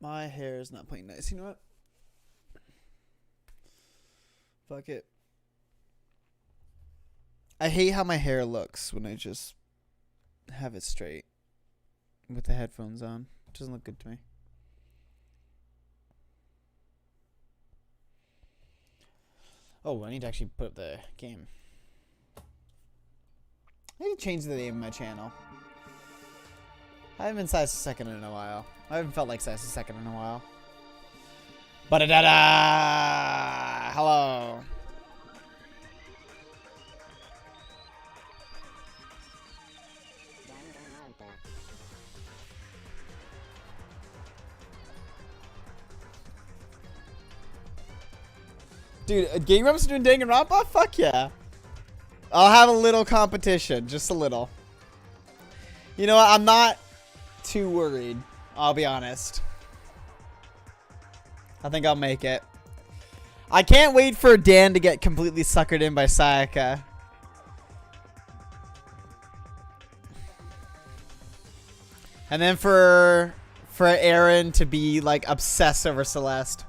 My hair is not playing nice. You know what? Fuck it. I hate how my hair looks when I just have it straight with the headphones on. It doesn't look good to me. Oh, I need to actually put up the game. I need to change the name of my channel. I haven't been Size the Second in a while. I haven't felt like Size the Second in a while. Ba-da-da-da! Hello. Dude, Game Grumps doing Danganrompa? Fuck yeah. I'll have a little competition. Just a little. You know what? I'm not too worried. I'll be honest. I think I'll make it. I can't wait for Dan to get completely suckered in by Sayaka. And then for Aaron to be like obsessed over Celeste.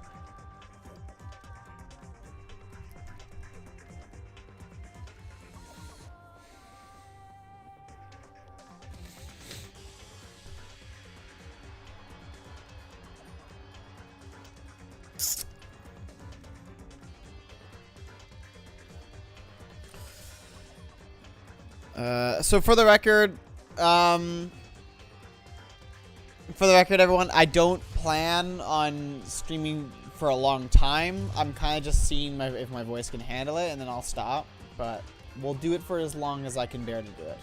So for the record, everyone, I don't plan on streaming for a long time. I'm kind of just seeing if my voice can handle it, and then I'll stop. But we'll do it for as long as I can bear to do it.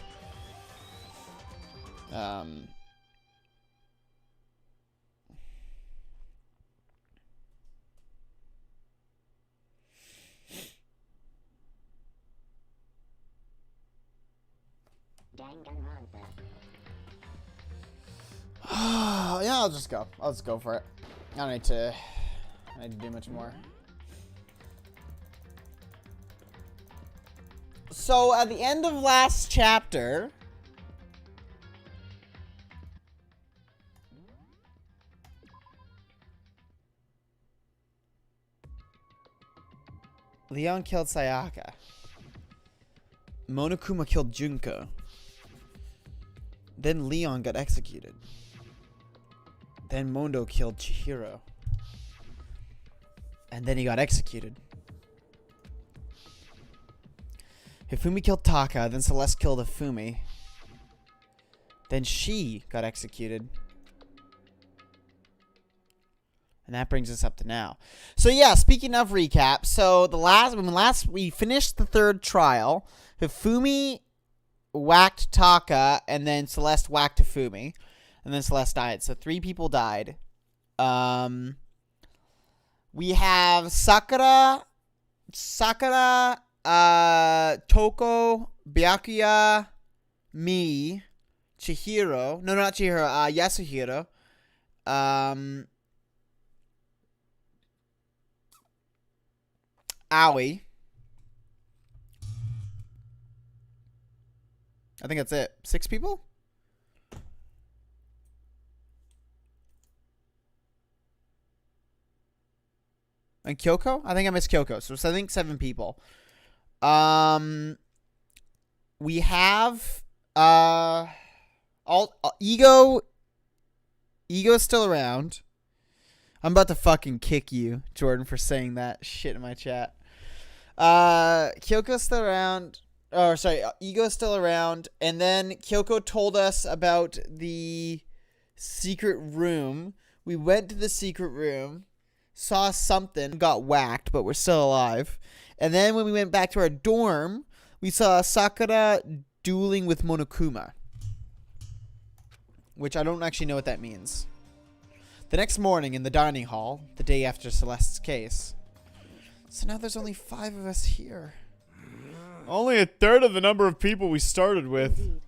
Yeah, I'll just go. I'll just go for it. I don't need to do much more. So at the end of last chapter, Leon killed Sayaka. Monokuma killed Junko. Then Leon got executed. Then Mondo killed Chihiro. And then he got executed. Hifumi killed Taka, then Celeste killed Hifumi. Then she got executed. And that brings us up to now. So yeah, speaking of recap, so when last we finished the third trial, Hifumi whacked Taka, and then Celeste whacked Hifumi. And then Celeste died. So 3 people died. We have Sakura, Toko, Byakuya, me, Chihiro. No, not Chihiro. Yasuhiro. Aoi. I think that's it. 6 people? And Kyoko? I think I missed Kyoko. So I think 7 people. We have Ego's still around. I'm about to fucking kick you, Jordan, for saying that shit in my chat. Kyoko's still around. Oh, sorry, Ego's still around. And then Kyoko told us about the secret room. We went to the secret room, saw something, got whacked, but we're still alive. And then when we went back to our dorm, we saw Sakura dueling with Monokuma, which I don't actually know what that means. The next morning in the dining hall, the day after Celeste's case. So now there's only 5 of us here. Only 1/3 of the number of people we started with.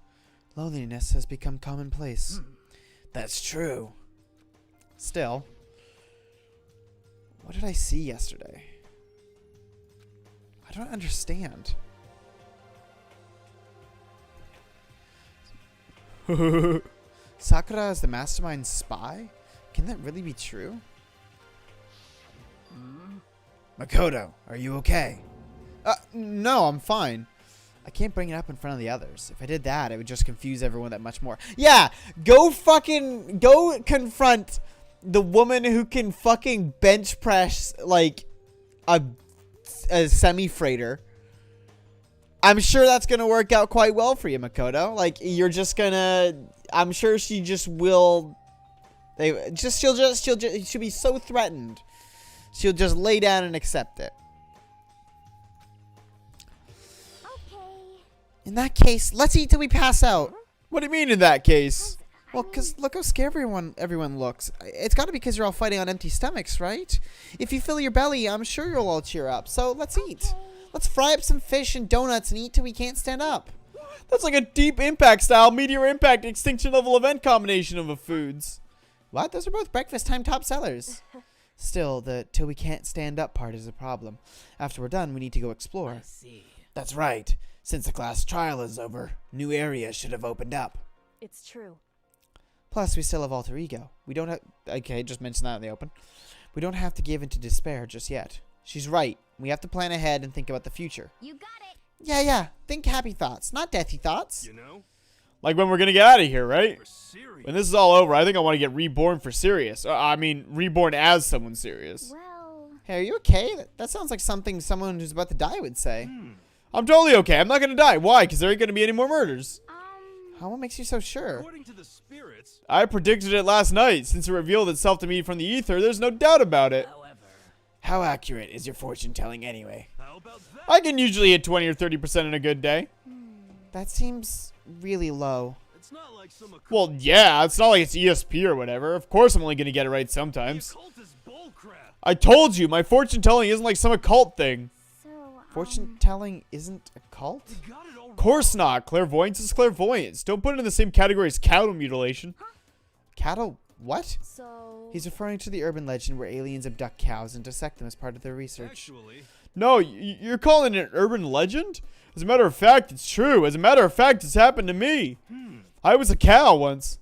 Loneliness has become commonplace. That's true. Still, what did I see yesterday? I don't understand. Sakura is the mastermind spy? Can that really be true? Makoto, are you okay? No, I'm fine. I can't bring it up in front of the others. If I did that, it would just confuse everyone that much more. Yeah, go confront the woman who can fucking bench press like a semi-freighter. I'm sure that's gonna work out quite well for you, Makoto. Like, you're just gonna. I'm sure she just will. She'll be so threatened. She'll just lay down and accept it. In that case, let's eat till we pass out. What do you mean in that case? Well, because look how scared everyone looks. It's got to be because you're all fighting on empty stomachs, right? If you fill your belly, I'm sure you'll all cheer up. So let's eat. Let's fry up some fish and donuts and eat till we can't stand up. That's like a deep impact style, meteor impact, extinction level event combination of foods. What? Those are both breakfast time top sellers. Still, the till we can't stand up part is a problem. After we're done, we need to go explore. I see. That's right. Since the class trial is over, new areas should have opened up. It's true. Plus, we still have alter ego. We don't have... Okay, just mention that in the open. We don't have to give in to despair just yet. She's right. We have to plan ahead and think about the future. You got it. Yeah. Think happy thoughts, not deathy thoughts. You know? Like when we're gonna get out of here, right? Serious. When this is all over, I think I want to get reborn for serious. I mean, reborn as someone serious. Well... Hey, are you okay? That sounds like something someone who's about to die would say. I'm totally okay. I'm not gonna die. Why? Because there ain't gonna be any more murders. What makes you so sure? According to the spirits, I predicted it last night. Since it revealed itself to me from the ether, there's no doubt about it. How accurate is your fortune telling anyway? how about that? I can usually hit 20 or 30% in a good day. That seems really low. It's not like some occult. Well, yeah, it's not like it's ESP or whatever. Of course I'm only gonna get it right The sometimes. occult is bullcrap. I told you, my fortune telling isn't like some occult thing. So, Fortune telling isn't a cult? You got it all Of course not. Clairvoyance is clairvoyance. Don't put it in the same category as cattle mutilation. Cattle? What? So... He's referring to the urban legend where aliens abduct cows and dissect them as part of their research. Actually, No, you're calling it an urban legend? As a matter of fact, it's true. As a matter of fact, it's happened to me. I was a cow once.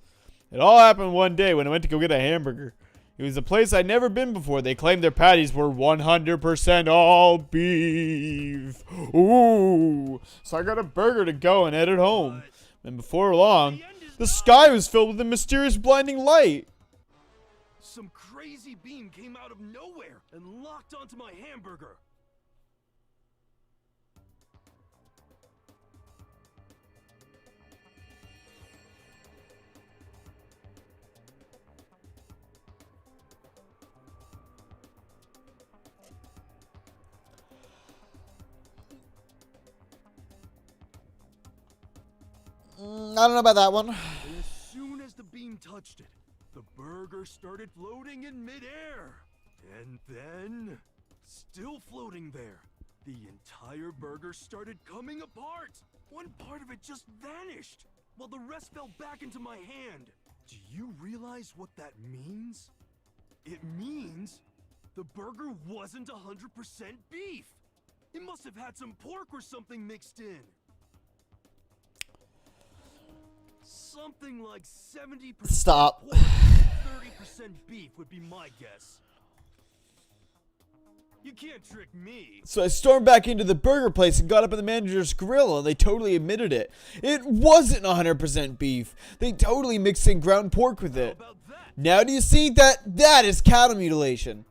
It all happened one day when I went to go get a hamburger. It was a place I'd never been before. They claimed their patties were 100% all beef. Ooh. So I got a burger to go and headed home. And before long, the sky was filled with a mysterious blinding light. some crazy beam came out of nowhere and locked onto my hamburger. I don't know about that one. And as soon as the beam touched it, the burger started floating in midair. And then, still floating there, the entire burger started coming apart. One part of it just vanished, while the rest fell back into my hand. Do you realize what that means? It means the burger wasn't 100% beef. It must have had some pork or something mixed in. Something like 70% Stop. pork, 30% beef would be my guess. You can't trick me. So I stormed back into the burger place and got up in the manager's grill, and they totally admitted it. It wasn't 100% beef. They totally mixed in ground pork with How it. about that? Now do you see that is cattle mutilation?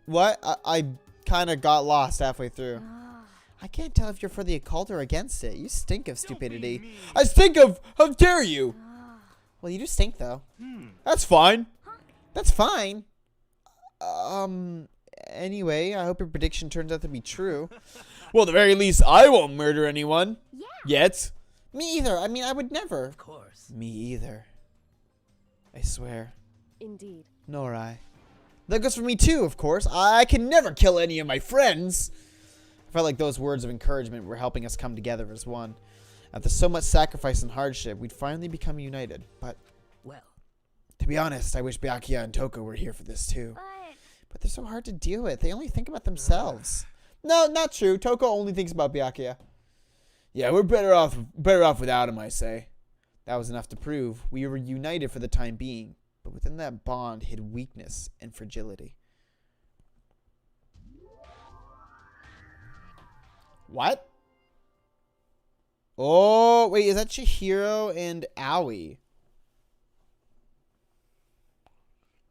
What? I kind of got lost halfway through. I can't tell if you're for the occult or against it. You stink of Don't be stupidity. mean. I stink of, how dare you? Well, you do stink, though. That's fine. That's fine. Anyway, I hope your prediction turns out to be true. Well, at the very least, I won't murder anyone. Yeah. Yet. Me either. I mean, I would never. Of course. Me either. I swear. Indeed. Nor I. That goes for me too, of course. I can never kill any of my friends. I felt like those words of encouragement were helping us come together as one. After so much sacrifice and hardship, we'd finally become united. But, Well. to be honest, I wish Byakuya and Toko were here for this too. But they're so hard to deal with. They only think about themselves. No, not true. Toko only thinks about Byakuya. Yeah, we're better off without him, I say. That was enough to prove we were united for the time being. but within that bond hid weakness and fragility. What? Oh, wait, is that Chihiro and Aoi?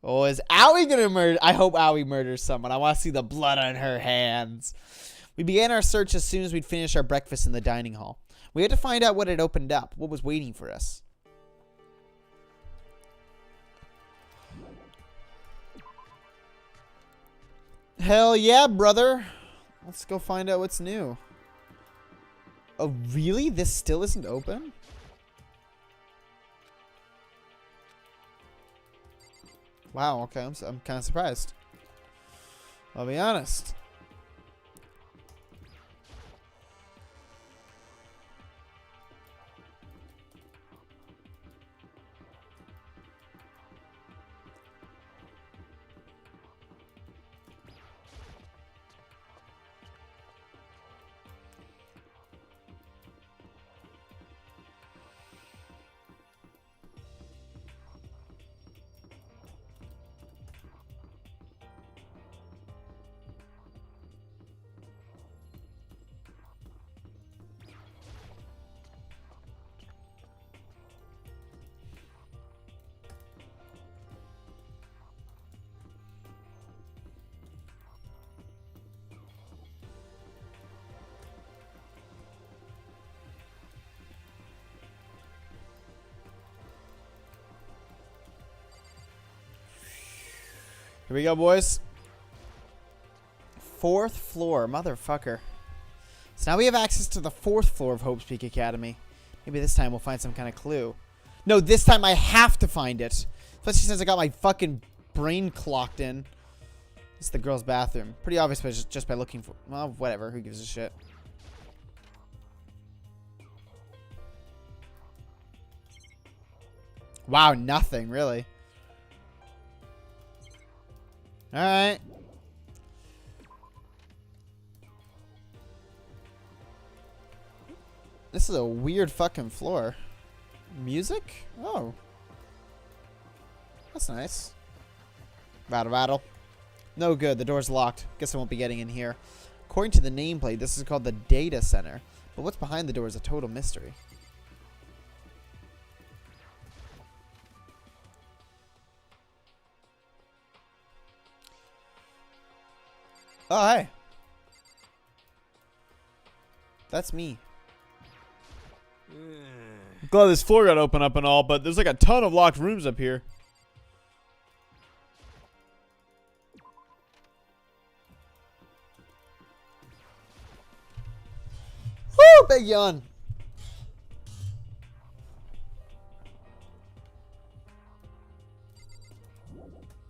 Oh, is Aoi gonna murder? I hope Aoi murders someone. I want to see the blood on her hands. We began our search as soon as we'd finished our breakfast in the dining hall. We had to find out what had opened up, what was waiting for us. Hell yeah, brother. Let's go find out what's new. Oh, really? This still isn't open? Wow, okay. I'm kind of surprised. I'll be honest. Here we go, boys. 4th floor, motherfucker. So now we have access to the 4th floor of Hope's Peak Academy. Maybe this time we'll find some kind of clue. No, this time I have to find it. Especially since I got my fucking brain clocked in. It's the girls' bathroom. Pretty obvious, but just by looking for... Well, whatever. Who gives a shit? Wow, nothing, really. Alright. This is a weird fucking floor. Music? Oh. That's nice. Rattle, rattle. No good. The door's locked. Guess I won't be getting in here. According to the nameplate, this is called the Data Center. But what's behind the door is a total mystery. Oh, hi. That's me. Glad this floor got open up and all, but there's like a ton of locked rooms up here. Woo! Big yawn.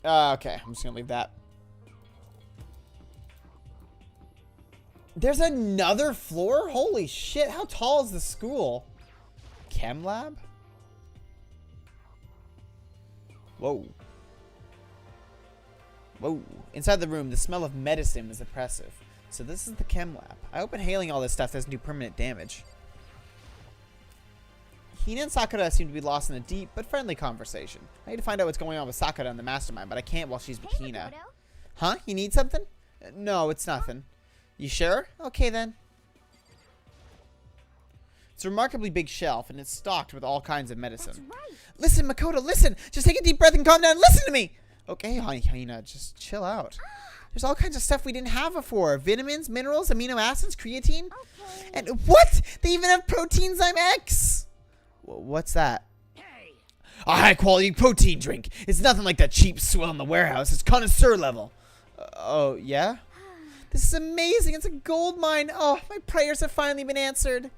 Okay, I'm just gonna leave that. There's another floor? Holy shit, how tall is the school? Chem lab? Whoa. Whoa. Inside the room, the smell of medicine is oppressive. So this is the chem lab. I hope inhaling all this stuff doesn't do permanent damage. Hina and Sakura seem to be lost in a deep but friendly conversation. I need to find out what's going on with Sakura and the mastermind, but I can't while she's with Hina. Huh? You need something? No, it's nothing. You sure? Okay then. It's a remarkably big shelf, and it's stocked with all kinds of medicine. That's right. Listen, Makoto, listen! Just take a deep breath and calm down and listen to me! Okay, Hina, just chill out. There's all kinds of stuff we didn't have before. Vitamins, minerals, amino acids, creatine. Okay. And what? They even have protein Zyme X! What's that? A high-quality protein drink. It's nothing like that cheap swill in the warehouse. It's connoisseur level. Oh, yeah? This is amazing. It's a gold mine. Oh, my prayers have finally been answered.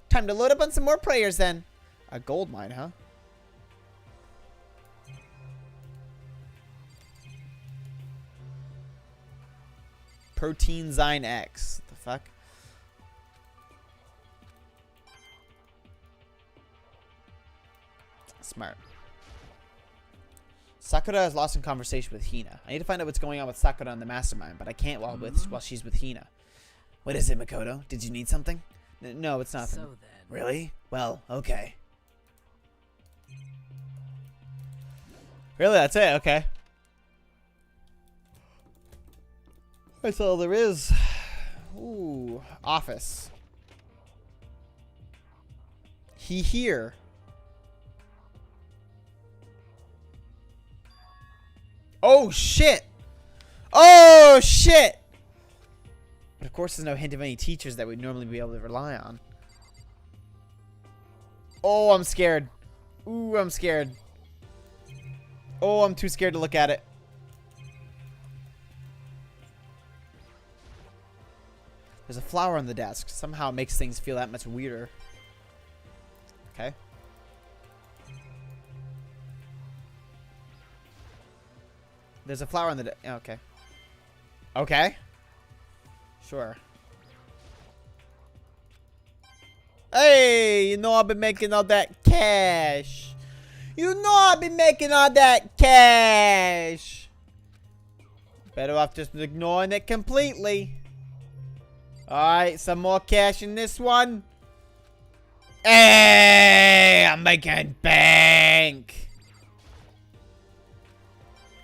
Time to load up on some more prayers then. A gold mine, huh? Protein Zyme X. What the fuck? Smart. Sakura is lost in conversation with Hina. I need to find out what's going on with Sakura and the mastermind, but I can't while she's with Hina. What is it, Makoto? Did you need something? No, it's nothing. So then. Really? Well, okay. Really? That's it? Okay. That's all there is. Ooh. Office. He here. Oh, shit. Oh, shit. But of course, there's no hint of any teachers that we'd normally be able to rely on. Oh, I'm scared. Ooh, I'm scared. Oh, I'm too scared to look at it. There's a flower on the desk. Somehow it makes things feel that much weirder. Okay. There's a flower on the desk. Okay. Okay. Sure. Hey, you know I've been making all that cash. You know I've been making all that cash. Better off just ignoring it completely. Alright, some more cash in this one. Hey, I'm making bank.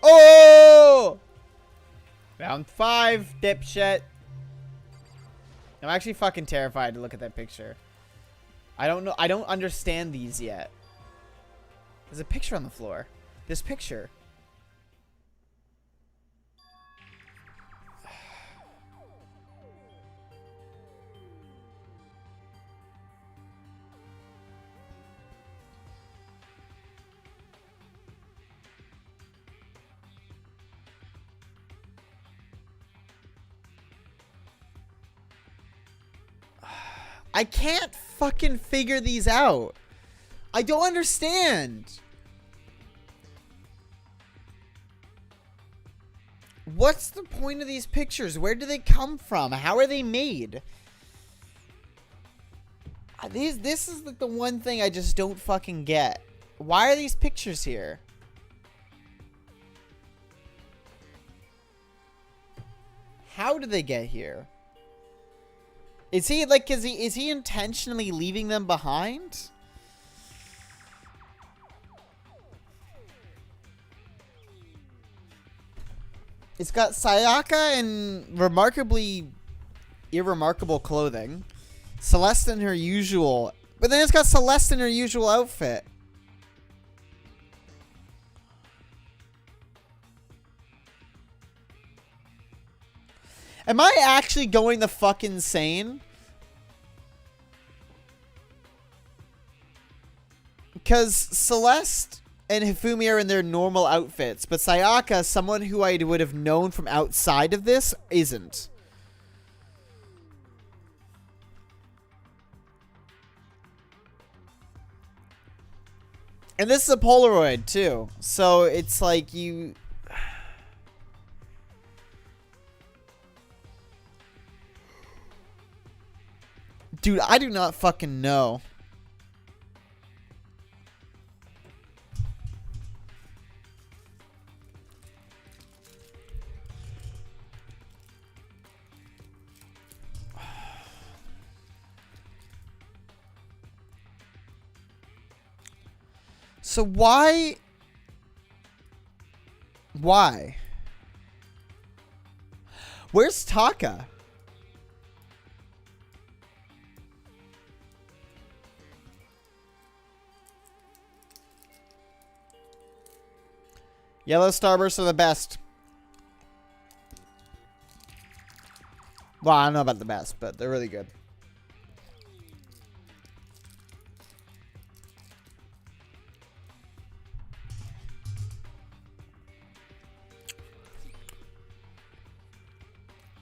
Oh! Round 5, dipshit. I'm actually fucking terrified to look at that picture. I don't know. I don't understand these yet. There's a picture on the floor. This picture. I can't fucking figure these out. I don't understand. What's the point of these pictures? Where do they come from? How are they made? This is like the one thing I just don't fucking get. Why are these pictures here? How did they get here? Is he like, is he intentionally leaving them behind? It's got Sayaka in remarkably irremarkable clothing. Celeste in her usual, but then it's got Celeste in her usual outfit. Am I actually going the fuck insane? Because Celeste and Hifumi are in their normal outfits, but Sayaka, someone who I would have known from outside of this, isn't. And this is a Polaroid, too. So it's like you... Dude, I do not fucking know. So why? Why? Where's Taka? Yellow Starbursts are the best. Well, I don't know about the best, but they're really good.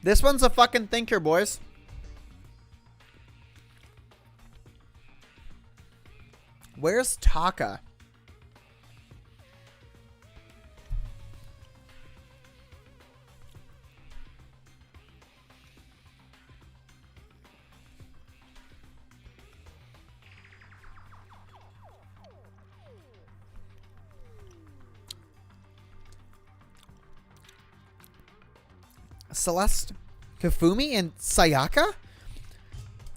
This one's a fucking thinker, boys. Where's Taka? Celeste, Hifumi, and Sayaka?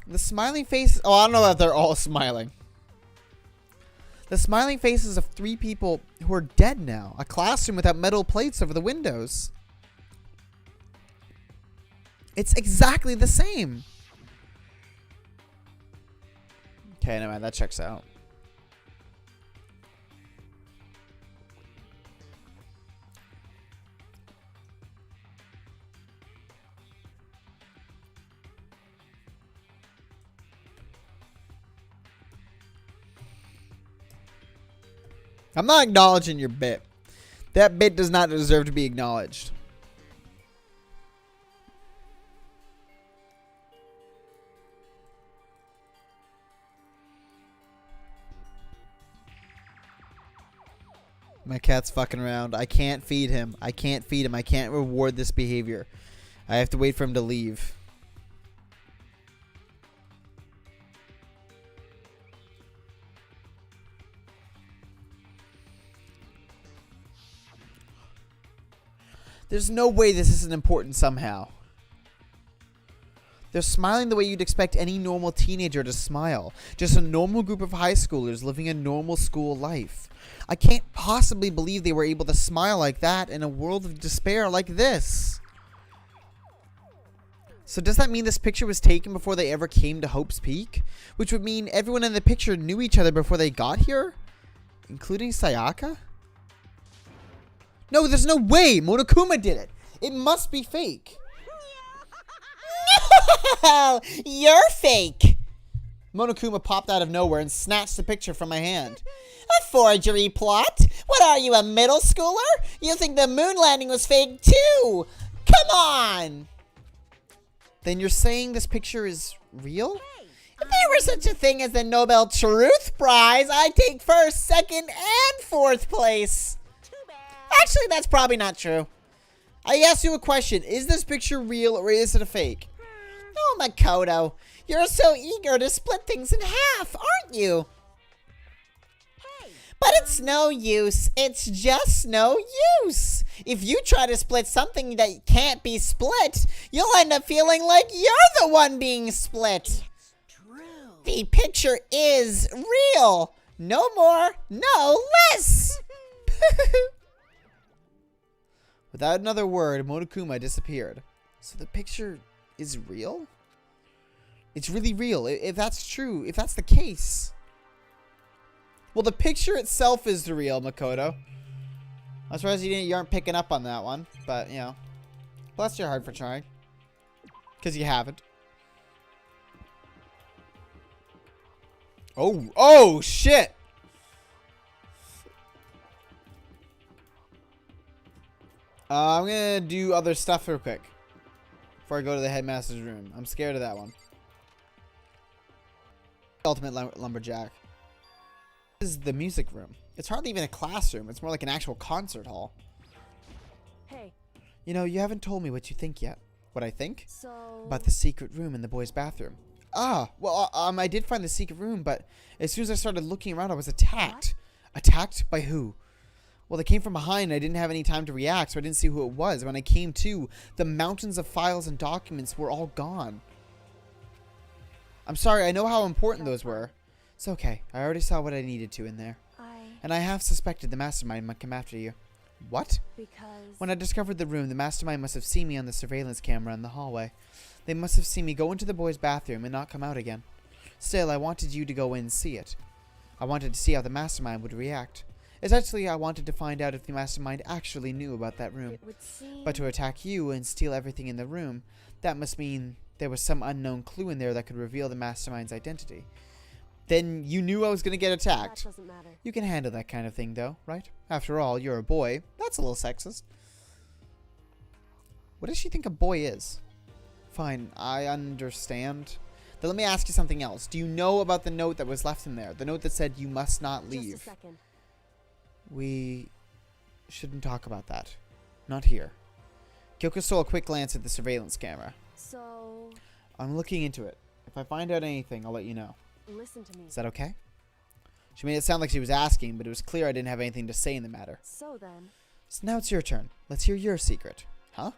The smiling face. Oh, I don't know that they're all smiling. The smiling faces of 3 people who are dead now. A classroom without metal plates over the windows. It's exactly the same. Okay, never mind. That checks out. I'm not acknowledging your bit. That bit does not deserve to be acknowledged. My cat's fucking around. I can't feed him. I can't feed him. I can't reward this behavior. I have to wait for him to leave. There's no way this isn't important somehow. They're smiling the way you'd expect any normal teenager to smile. Just a normal group of high schoolers living a normal school life. I can't possibly believe they were able to smile like that in a world of despair like this. So does that mean this picture was taken before they ever came to Hope's Peak? Which would mean everyone in the picture knew each other before they got here? Including Sayaka? No, there's no way! Monokuma did it! It must be fake! No! You're fake! Monokuma popped out of nowhere and snatched the picture from my hand. A forgery plot? What are you, a middle schooler? You think the moon landing was fake too? Come on! Then you're saying this picture is real? If there were such a thing as the Nobel Truth Prize, I'd take first, second, and fourth place. Actually, that's probably not true. I asked you a question. Is this picture real or is it a fake? Oh, Makoto. You're so eager to split things in half, aren't you? But it's no use. It's just no use. If you try to split something that can't be split, you'll end up feeling like you're the one being split. The picture is real. No more, no less. Without another word, Monokuma disappeared. So the picture is real? It's really real, if that's true, if that's the case. Well, the picture itself is real, Makoto. I'm surprised you aren't picking up on that one, but, you know. Bless your heart for trying. Because you haven't. Oh, shit! I'm gonna do other stuff real quick before I go to the headmaster's room. I'm scared of that one. Ultimate Lumberjack. This is the music room. It's hardly even a classroom. It's more like an actual concert hall. Hey. You know, you haven't told me what you think yet. What I think? So... About the secret room in the boys' bathroom. Ah, well, I did find the secret room, but as soon as I started looking around, I was attacked. What? Attacked by who? Well, they came from behind, and I didn't have any time to react, so I didn't see who it was. When I came to, the mountains of files and documents were all gone. I'm sorry, I know how important those were. It's okay. I already saw what I needed to in there. And I have suspected the mastermind might come after you. What? Because... When I discovered the room, the mastermind must have seen me on the surveillance camera in the hallway. They must have seen me go into the boys' bathroom and not come out again. Still, I wanted you to go in and see it. I wanted to see how the mastermind would react. Essentially, I wanted to find out if the mastermind actually knew about that room. It would seem... But to attack you and steal everything in the room, that must mean there was some unknown clue in there that could reveal the mastermind's identity. Then you knew I was going to get attacked. That doesn't matter. You can handle that kind of thing, though, right? After all, you're a boy. That's a little sexist. What does she think a boy is? Fine, I understand. Then let me ask you something else. Do you know about the note that was left in there? The note that said you must not leave. Just a second. We shouldn't talk about that. Not here. Kyoko stole a quick glance at the surveillance camera. So... I'm looking into it. If I find out anything, I'll let you know. Listen to me. Is that okay? She made it sound like she was asking, but it was clear I didn't have anything to say in the matter. So then... So now it's your turn. Let's hear your secret. Huh?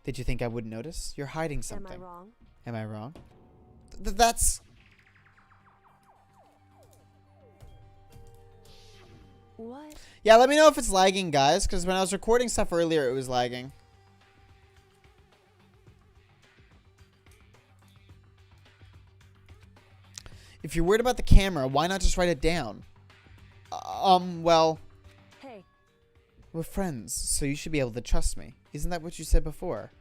Did you think I wouldn't notice? You're hiding something. Am I wrong? Am I wrong? That's... What? Yeah, let me know if it's lagging, guys, because when I was recording stuff earlier, it was lagging. If you're worried about the camera, why not just write it down? Well, Hey, we're friends, so you should be able to trust me. Isn't that what you said before?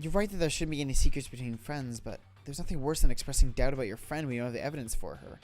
You're right that there shouldn't be any secrets between friends, but there's nothing worse than expressing doubt about your friend when you don't have the evidence for her.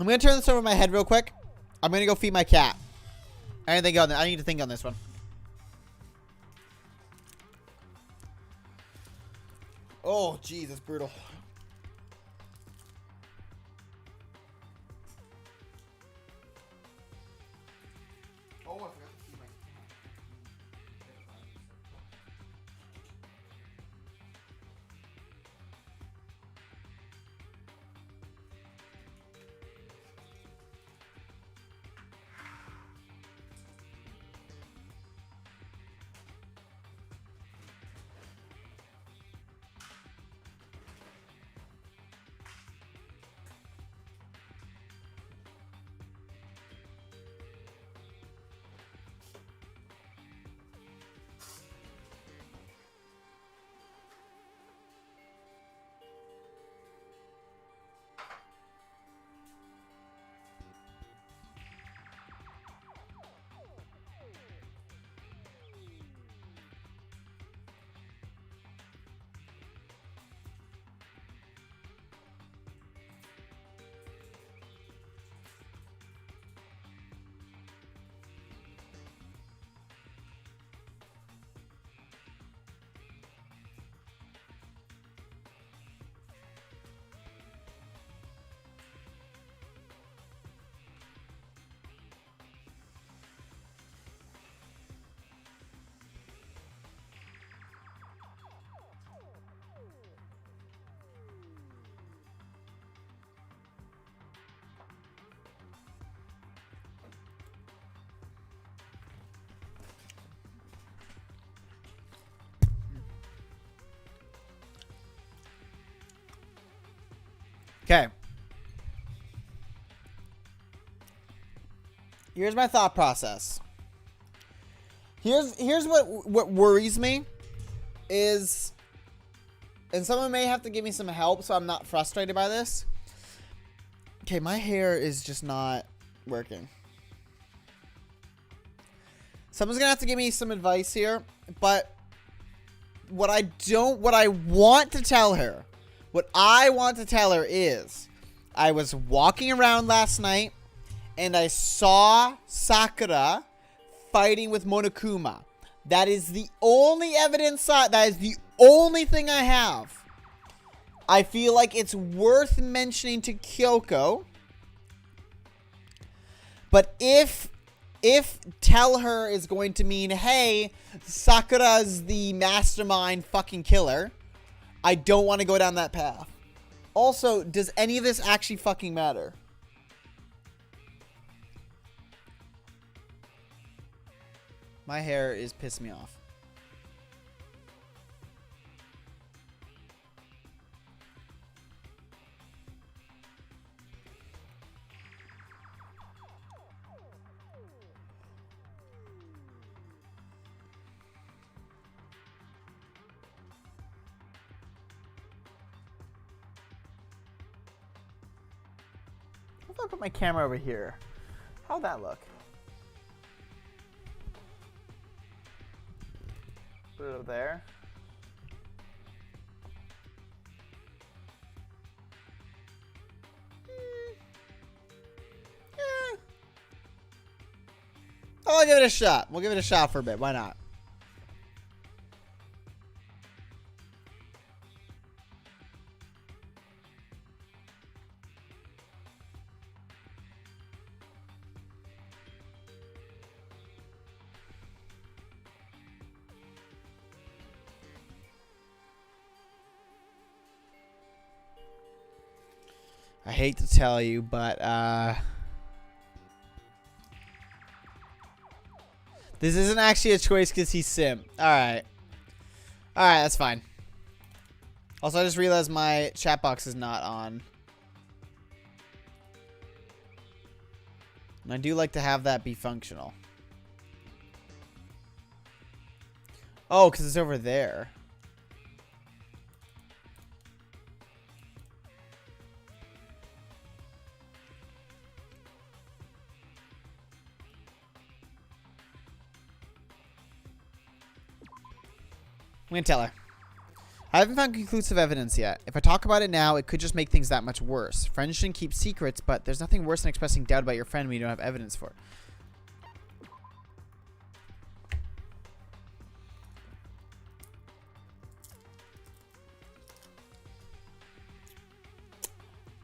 I'm gonna turn this over my head real quick. I'm gonna go feed my cat. I need to think on this one. Oh, jeez, that's brutal. Oh, I forgot to feed my cat. Okay. Here's my thought process. Here's what worries me is, and someone may have to give me some help so I'm not frustrated by this. Okay, my hair is just not working. Someone's gonna have to give me some advice here, but what I want to tell her is, I was walking around last night and I saw Sakura fighting with Monokuma. That is the only evidence. That is the only thing I have. I feel like it's worth mentioning to Kyoko. But if tell her is going to mean, hey, Sakura's the mastermind fucking killer, I don't want to go down that path. Also, does any of this actually fucking matter? My hair is pissing me off. What if I put my camera over here? How'd that look? it up there. I'll give it a shot. We'll give it a shot for a bit. Why not? I hate to tell you, but this isn't actually a choice because he's Sim. Alright. Alright, that's fine. Also, I just realized my chat box is not on. And I do like to have that be functional. Oh, because it's over there. I'm gonna tell her. I haven't found conclusive evidence yet. If I talk about it now, it could just make things that much worse. Friends shouldn't keep secrets, but there's nothing worse than expressing doubt about your friend when you don't have evidence for it.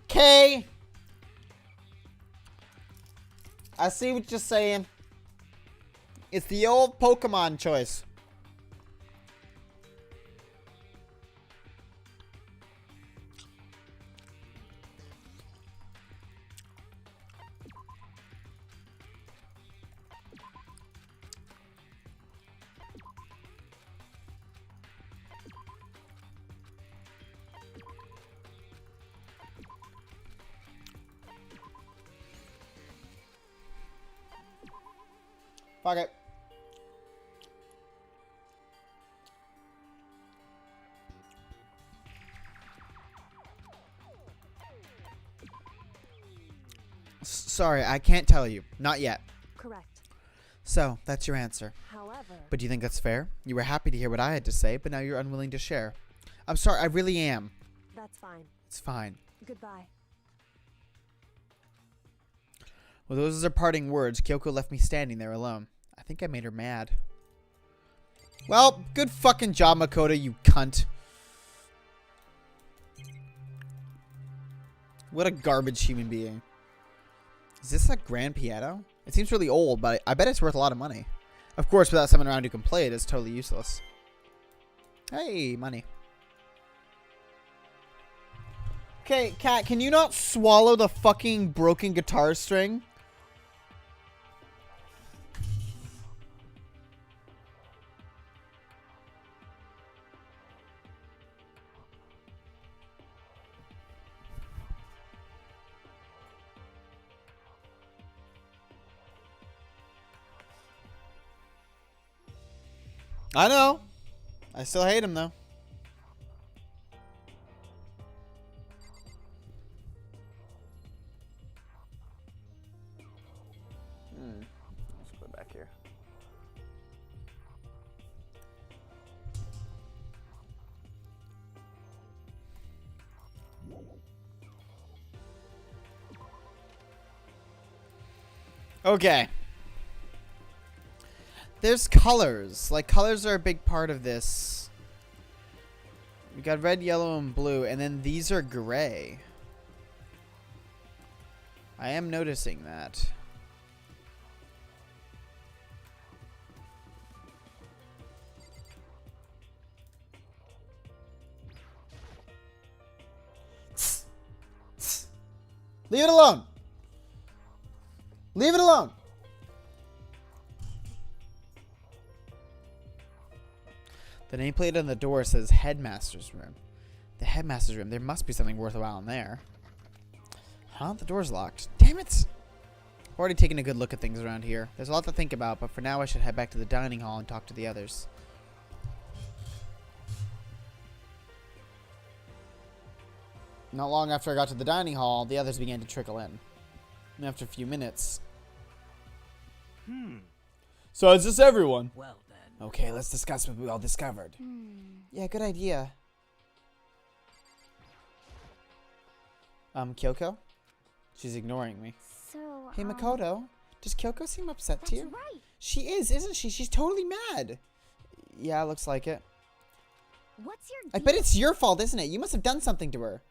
Okay. I see what you're saying. It's the old Pokemon choice. Fuck it. Sorry, I can't tell you. Not yet. Correct. So, that's your answer. However, But do you think that's fair? You were happy to hear what I had to say, but now you're unwilling to share. I'm sorry, I really am. that's fine. It's fine. Goodbye. Well, those are parting words. Kyoko left me standing there alone. I think I made her mad. Well, good fucking job, Makoto, you cunt. What a garbage human being. Is this a grand piano? It seems really old, but I bet it's worth a lot of money. Of course, without someone around who can play it, it's totally useless. Hey, money. Okay, Kat, can you not swallow the fucking broken guitar string? I know. I still hate him, though. Let's put it back here. Okay. There's colors. Like, colors are a big part of this. We got red, yellow, and blue, and then these are gray. I am noticing that. Leave it alone. Leave it alone. The nameplate on the door says Headmaster's Room. The Headmaster's Room. There must be something worthwhile in there. Huh? The door's locked. Damn it! I've already taken a good look at things around here. There's a lot to think about, but for now I should head back to the dining hall and talk to the others. Not long after I got to the dining hall, the others began to trickle in. And after a few minutes... So is this everyone? Well then. Okay, let's discuss what we all discovered. Yeah, good idea. Kyoko? She's ignoring me. So, Hey, Makoto. Does Kyoko seem upset that's to you? right. She is, isn't she? She's totally mad. Yeah, looks like it. What's your I deal? bet it's your fault, isn't it? You must have done something to her.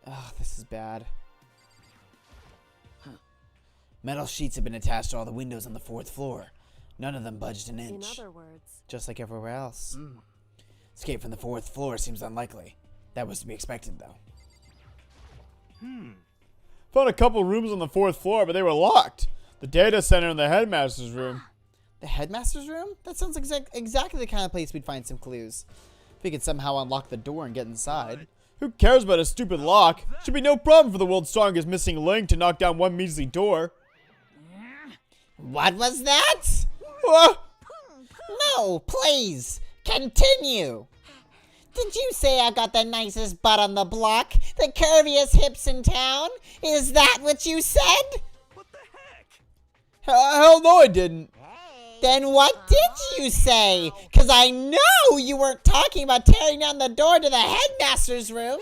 Ugh, this is bad. Metal sheets have been attached to all the windows on the 4th floor. None of them budged an In inch. other words, Just like everywhere else. Escape from the 4th floor seems unlikely. That was to be expected, though. Found a couple rooms on the 4th floor, but they were locked. The data center and the headmaster's room. The headmaster's room? That sounds exactly the kind of place we'd find some clues. If we could somehow unlock the door and get inside. Who cares about a stupid lock? Should be no problem for the world's strongest missing link to knock down one measly door. What was that? Ah! No, please. Continue. Did you say I got the nicest butt on the block? The curviest hips in town? Is that what you said? What the heck? Hell no, I didn't. Then what did you say? Because I know you weren't talking about tearing down the door to the headmaster's room.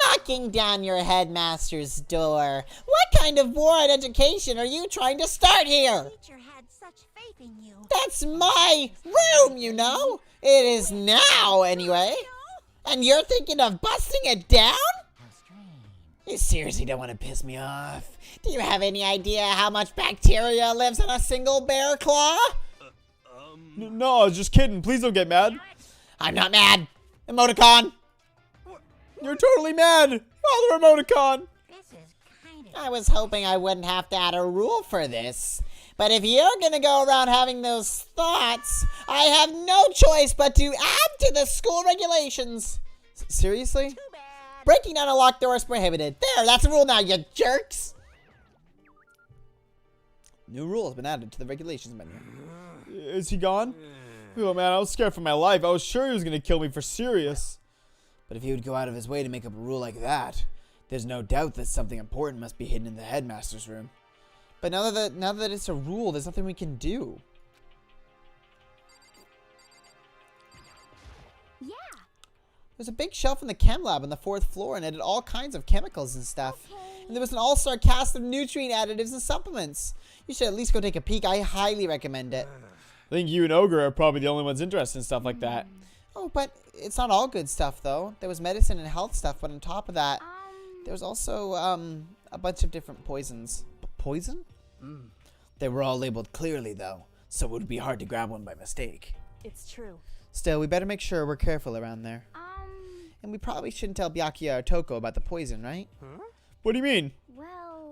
Knocking down your headmaster's door. What kind of war on education are you trying to start here? Teacher had such faith in you. That's my room, you know. It is now, anyway. And you're thinking of busting it down? You seriously don't want to piss me off. Do you have any idea how much bacteria lives in a single bear claw? No, I was just kidding. Please don't get mad. I'm not mad. Emoticon. You're totally mad. Father emoticon. This is kind of. I was hoping I wouldn't have to add a rule for this. But if you're gonna go around having those thoughts, I have no choice but to add to the school regulations. Seriously? Too bad. Breaking down a locked door is prohibited. There, that's a rule now, you jerks. New rule has been added to the regulations menu. Is he gone? Oh man, I was scared for my life. I was sure he was gonna kill me for serious. But if he would go out of his way to make up a rule like that, there's no doubt that something important must be hidden in the headmaster's room. But now that it's a rule, there's nothing we can do. yeah. There's a big shelf in the chem lab on the 4th floor, and it had all kinds of chemicals and stuff. Okay. And there was an all-star cast of nutrient additives and supplements. You should at least go take a peek. I highly recommend it. I think you and Ogre are probably the only ones interested in stuff like that. Oh, but it's not all good stuff, though. There was medicine and health stuff, but on top of that, there was also a bunch of different poisons. Poison? They were all labeled clearly, though, so it would be hard to grab one by mistake. It's true. Still, we better make sure we're careful around there. And we probably shouldn't tell Byakuya or Toko about the poison, right? What do you mean?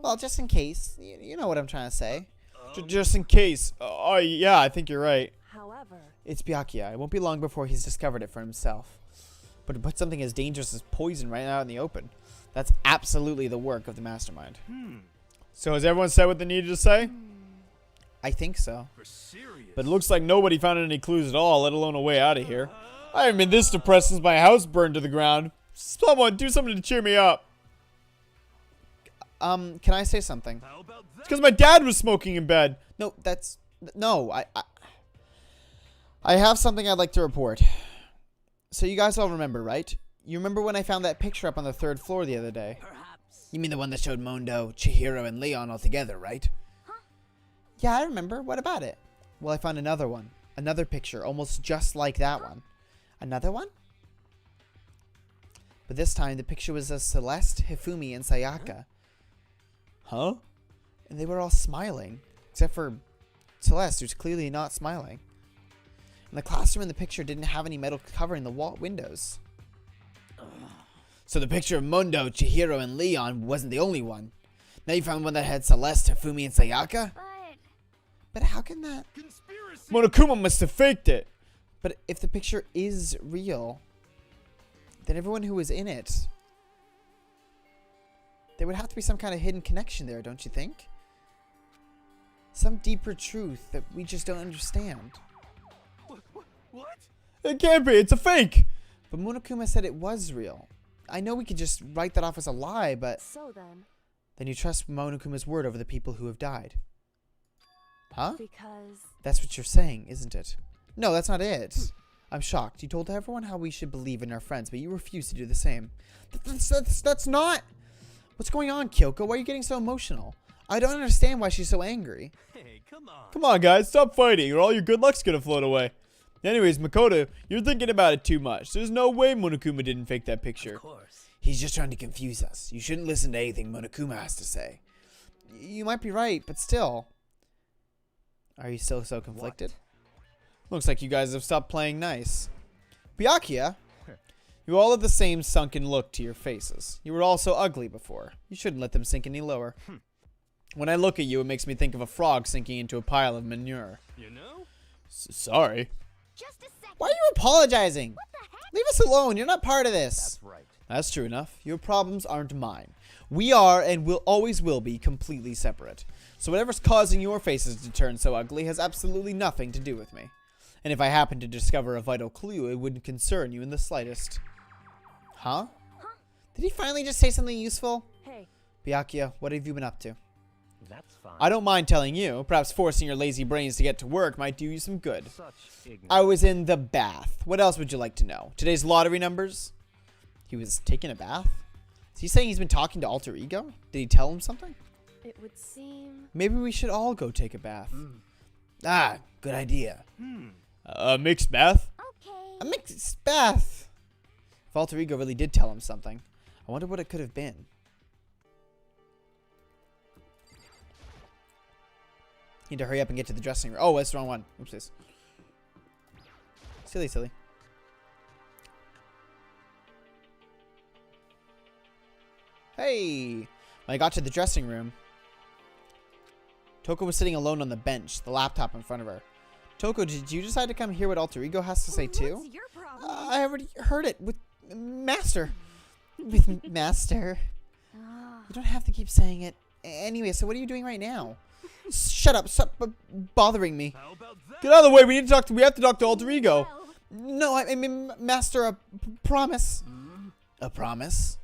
Well, just in case. You know what I'm trying to say. Just in case. Oh, yeah, I think you're right. However, It's Byakuya. It won't be long before he's discovered it for himself. But to put something as dangerous as poison right out in the open, that's absolutely the work of the mastermind. So has everyone said what they needed to say? I think so. For serious? But it looks like nobody found any clues at all, let alone a way out of here. I haven't been this depressed since my house burned to the ground. Someone do something to cheer me up. Can I say something? How about It's that? because my dad was smoking in bed. No, no, I have something I'd like to report. So you guys all remember, right? You remember when I found that picture up on the 3rd floor the other day? Perhaps. You mean the one that showed Mondo, Chihiro, and Leon all together, right? Yeah, I remember. What about it? Well, I found another one. Another picture, almost just like that one. Another one? But this time, the picture was of Celeste, Hifumi, and Sayaka. Huh? And they were all smiling. Except for Celeste, who's clearly not smiling. And the classroom in the picture didn't have any metal covering the wall windows. So the picture of Mondo, Chihiro, and Leon wasn't the only one. Now you found one that had Celeste, Hifumi, and Sayaka? But how can that... Conspiracy! Monokuma must have faked it. But if the picture is real, then everyone who was in it... There would have to be some kind of hidden connection there, don't you think? Some deeper truth that we just don't understand. What? It can't be. It's a fake. But Monokuma said it was real. I know we could just write that off as a lie, but... so then, Then you trust Monokuma's word over the people who have died. Huh? Because That's what you're saying, isn't it? No, that's not it. I'm shocked. You told everyone how we should believe in our friends, but you refuse to do the same. That's not... What's going on, Kyoko? Why are you getting so emotional? I don't understand why she's so angry. Hey, come on. Come on, guys, stop fighting, or all your good luck's gonna float away. Anyways, Makoto, you're thinking about it too much. There's no way Monokuma didn't fake that picture. Of course. He's just trying to confuse us. You shouldn't listen to anything Monokuma has to say. You might be right, but still. Are you still so conflicted? Looks like you guys have stopped playing nice. Byakuya, you all have the same sunken look to your faces. You were all so ugly before. You shouldn't let them sink any lower. When I look at you, it makes me think of a frog sinking into a pile of manure. You know? Sorry. just a second. Why are you apologizing? What the heck? Leave us alone. You're not part of this. right. That's true enough. Your problems aren't mine. We are and will always will be completely separate. So whatever's causing your faces to turn so ugly has absolutely nothing to do with me. And if I happen to discover a vital clue, it wouldn't concern you in the slightest. Huh? Did he finally just say something useful? Hey, Byakuya, what have you been up to? That's fine. I don't mind telling you. Perhaps forcing your lazy brains to get to work might do you some good. Such ignorance. I was in the bath. What else would you like to know? Today's lottery numbers? He was taking a bath? Is he saying he's been talking to Alter Ego? Did he tell him something? it would seem. Maybe we should all go take a bath. Ah, good idea. Mixed bath? Okay. A mixed bath. If Alter Ego really did tell him something, I wonder what it could have been. Need to hurry up and get to the dressing room. Oh, that's the wrong one. Oopsies. Silly. Hey! When I got to the dressing room, Toko was sitting alone on the bench, the laptop in front of her. Toko, did you decide to come hear what Alter Ego has to say too? What's your problem? I already heard it with Master. With Master. Ah, You don't have to keep saying it. Anyway, so what are you doing right now? Shut up. Stop bothering me. How about that? Get out of the way. We have to talk to Alter Ego. well, No, I mean, Master, a promise. A promise?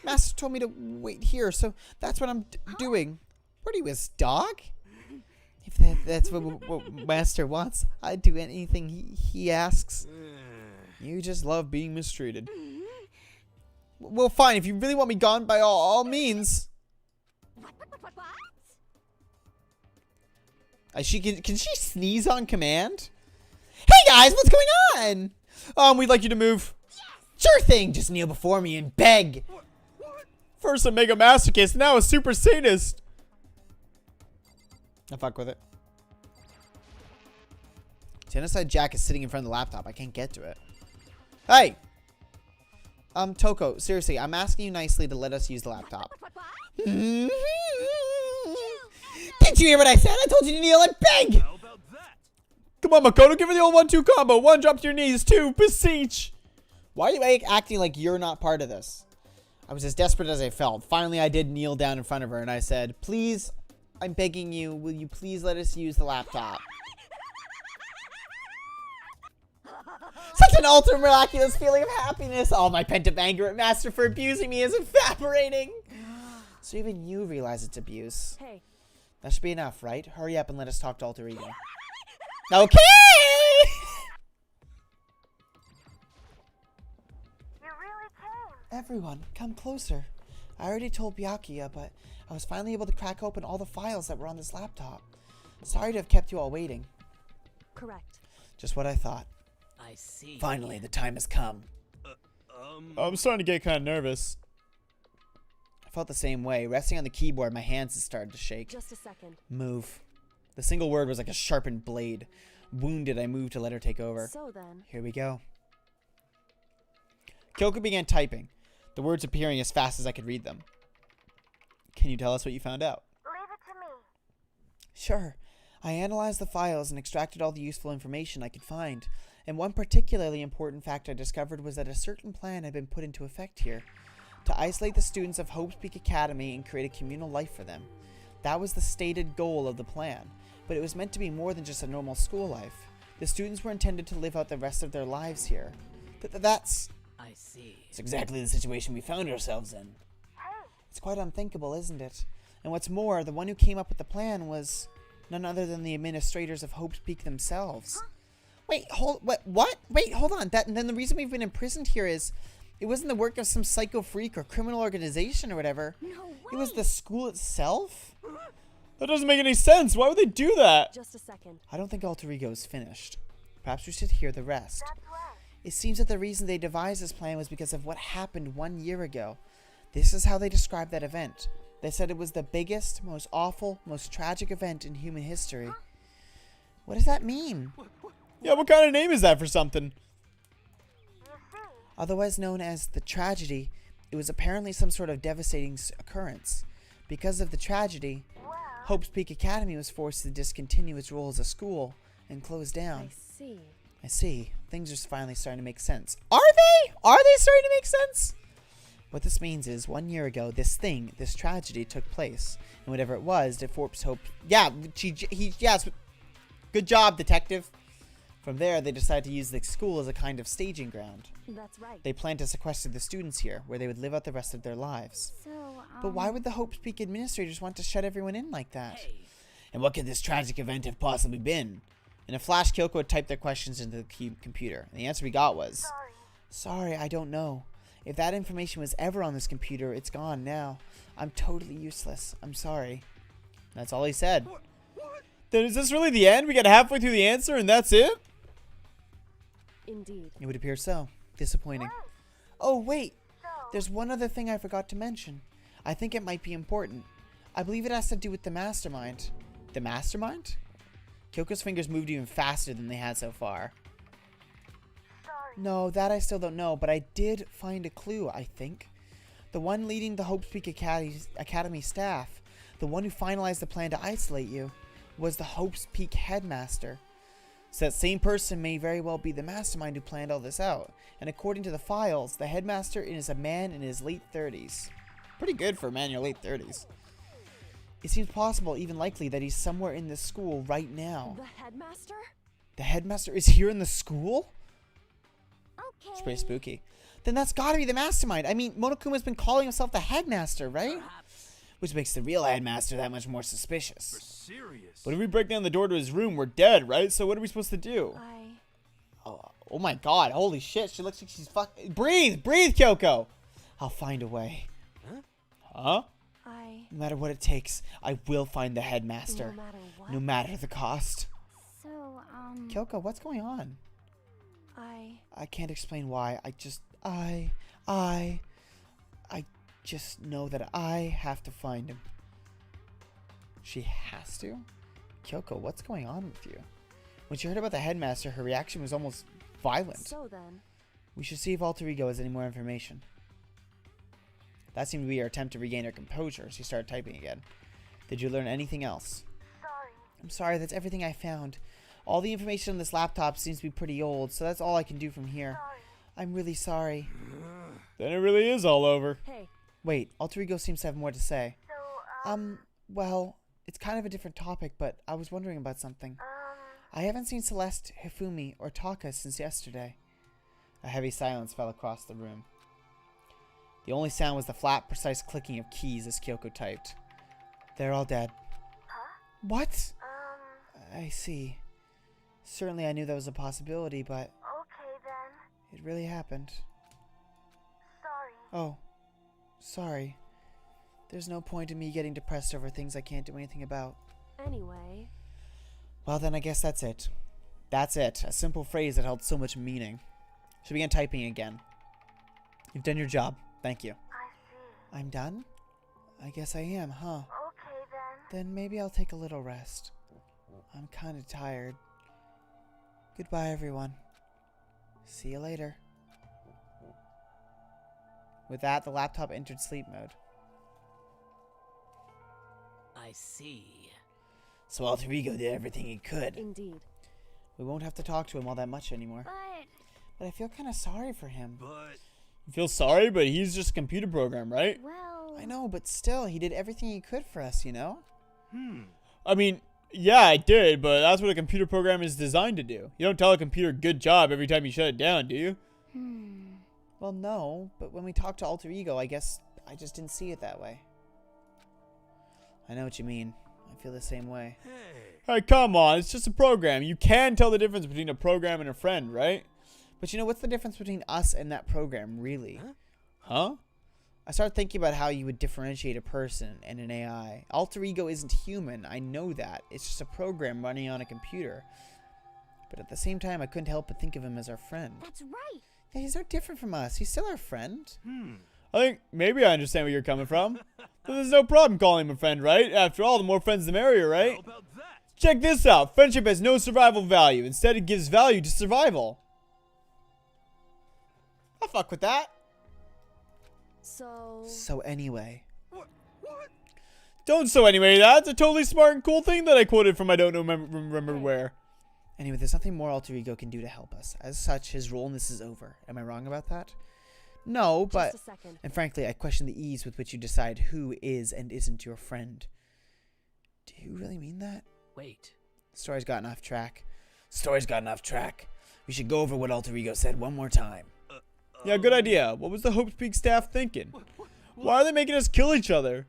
Master told me to wait here, so that's what I'm doing. What are you, his dog? If that's what Master wants, I'd do anything he asks. You just love being mistreated. Well, fine. If you really want me gone, by all means. what? Can she sneeze on command? Hey guys, what's going on? We'd like you to move. Sure thing. Just kneel before me and beg. First a mega masochist, now a super sadist. I fuck with it. Genocide Jack is sitting in front of the laptop. I can't get to it. Hey! Toko, seriously, I'm asking you nicely to let us use the laptop. Did you hear what I said? I told you to kneel and beg! How about that? Come on, Makoto, give her the old 1-2 combo. 1, drop to your knees. 2, beseech. Why are you acting like you're not part of this? I was as desperate as I felt. Finally, I did kneel down in front of her and I said, please, I'm begging you, will you please let us use the laptop? Such an ultra miraculous feeling of happiness. All my pent-up anger at Master for abusing me is evaporating. So even you realize it's abuse. Hey, That should be enough, right? Hurry up and let us talk to Alter Ego. Okay! You really came. Everyone, come closer. I already told Byakuya, but I was finally able to crack open all the files that were on this laptop. Sorry to have kept you all waiting. correct. Just what I thought. I see. Finally, the time has come. I'm starting to get kind of nervous. I felt the same way. Resting on the keyboard, my hands had started to shake. Just a second. Move. The single word was like a sharpened blade. Wounded, I moved to let her take over. So then, Here we go. Kyoko began typing, the words appearing as fast as I could read them. Can you tell us what you found out? Leave it to me. Sure. I analyzed the files and extracted all the useful information I could find. And one particularly important fact I discovered was that a certain plan had been put into effect here. To isolate the students of Hope's Peak Academy and create a communal life for them. That was the stated goal of the plan. But it was meant to be more than just a normal school life. The students were intended to live out the rest of their lives here. That's I see. exactly the situation we found ourselves in. It's quite unthinkable, isn't it? And what's more, the one who came up with the plan was None other than the administrators of Hope's Peak themselves. Wait, what? Wait, hold on. Then the reason we've been imprisoned here is it wasn't the work of some psycho freak or criminal organization or whatever. No way. It was the school itself? That doesn't make any sense. Why would they do that? Just a second. I don't think Alter Ego is finished. Perhaps we should hear the rest. That's right. It seems that the reason they devised this plan was because of what happened 1 year ago. This is how they described that event. They said it was the biggest, most awful, most tragic event in human history. What does that mean? Yeah, what kind of name is that for something? You see, Otherwise known as the tragedy, it was apparently some sort of devastating occurrence. Because of the tragedy, well, Hope's Peak Academy was forced to discontinue its role as a school and close down. I see. I see. Things are finally starting to make sense. Are they? Are they starting to make sense? What this means is 1 year ago, this tragedy took place. And whatever it was, it forced Hope. Yeah, yes. Good job, detective. From there, they decided to use the school as a kind of staging ground. That's right. They planned to sequester the students here, where they would live out the rest of their lives. So, But why would the Hope's Peak administrators want to shut everyone in like that? Hey, And what could this tragic event have possibly been? In a flash, Kyoko had typed their questions into the computer, and the answer we got was, sorry. "Sorry, I don't know. If that information was ever on this computer, it's gone now. I'm totally useless. I'm sorry." That's all he said. What? Then is this really the end? We got halfway through the answer and that's it? indeed. It would appear so. Disappointing. Oh, wait. There's one other thing I forgot to mention. I think it might be important. I believe it has to do with the mastermind. The mastermind? Kyoko's fingers moved even faster than they had so far. Sorry. No, that I still don't know, but I did find a clue, I think. The one leading the Hope's Peak Academy staff, the one who finalized the plan to isolate you, was the Hope's Peak headmaster. So that same person may very well be the mastermind who planned all this out. And according to the files, the headmaster is a man in his late 30s. Pretty good for a man in your late 30s. It seems possible, even likely, that he's somewhere in this school right now. The headmaster? The headmaster is here in the school? Okay. It's pretty spooky. Then that's gotta be the mastermind. I mean, Monokuma's been calling himself the headmaster, right? perhaps. Which makes the real headmaster that much more For suspicious. serious. But if we break down the door to his room, we're dead, right? So what are we supposed to do? Oh my god, holy shit, she looks like she's Breathe, Kyoko! I'll find a way. Huh? No matter what it takes, I will find the No headmaster. matter what. No matter the cost. So, Kyoko, what's going on? I I can't explain why. I just know that I have to find him. She has to? Kyoko, what's going on with you? When she heard about the headmaster, her reaction was almost violent. So then, We should see if Alter Ego has any more information. That seemed to be her attempt to regain her composure. She started typing again. Did you learn anything else? Sorry. I'm sorry, that's everything I found. All the information on this laptop seems to be pretty old, so that's all I can do from here. Sorry. I'm really sorry. Then it really is all over. hey, Wait, Alter Ego seems to have more to say. So, Well, it's kind of a different topic, but I was wondering about something. I haven't seen Celeste, Hifumi, or Taka since yesterday. A heavy silence fell across the room. The only sound was the flat, precise clicking of keys as Kyoko typed. They're all dead. What? I see. Certainly I knew that was a possibility, but okay then. it really happened. Sorry. Oh, sorry. There's no point in me getting depressed over things I can't do anything about. anyway, Well, then I guess that's it. That's it. A simple phrase that held so much meaning. She began typing again. You've done your job. Thank you. I see. I'm done? I guess I am, huh? Okay then. Then maybe I'll take a little rest. I'm kind of tired. Goodbye, everyone. See you later. With that, the laptop entered sleep mode. I see. So Alter Ego did everything he could. indeed. We won't have to talk to him all that much anymore. But I feel kind of sorry for him. But You feel sorry, but he's just a computer program, right? Well, I know, but still, he did everything he could for us, you know? I mean, yeah, I did, but that's what a computer program is designed to do. You don't tell a computer good job every time you shut it down, do you? Well, no, but when we talked to Alter Ego, I guess I just didn't see it that way. I know what you mean. I feel the same way. hey, Alright, come on. It's just a program. You can tell the difference between a program and a friend, right? But you know, what's the difference between us and that program, really? Huh? I started thinking about how you would differentiate a person and an AI. Alter ego isn't human. I know that. It's just a program running on a computer. But at the same time, I couldn't help but think of him as our friend. That's right. Yeah, he's no different from us. He's still our friend. I think maybe I understand where you're coming from. But there's no problem calling him a friend, right? After all, the more friends the merrier, right? How about that? Check this out. Friendship has no survival value. Instead, it gives value to survival. I'll fuck with that. So. So anyway. What? Don't so anyway. That's a totally smart and cool thing that I quoted from I don't know remember where. Anyway, there's nothing more Alter Ego can do to help us. As such, his role in this is over. Am I wrong about that? No, but... Just a second. And frankly, I question the ease with which you decide who is and isn't your friend. Do you really mean that? Wait. Story's gotten off track. Story's gotten off track. We should go over what Alter Ego said one more time. Yeah, good idea. What was the Hope Peak staff thinking? Why are they making us kill each other?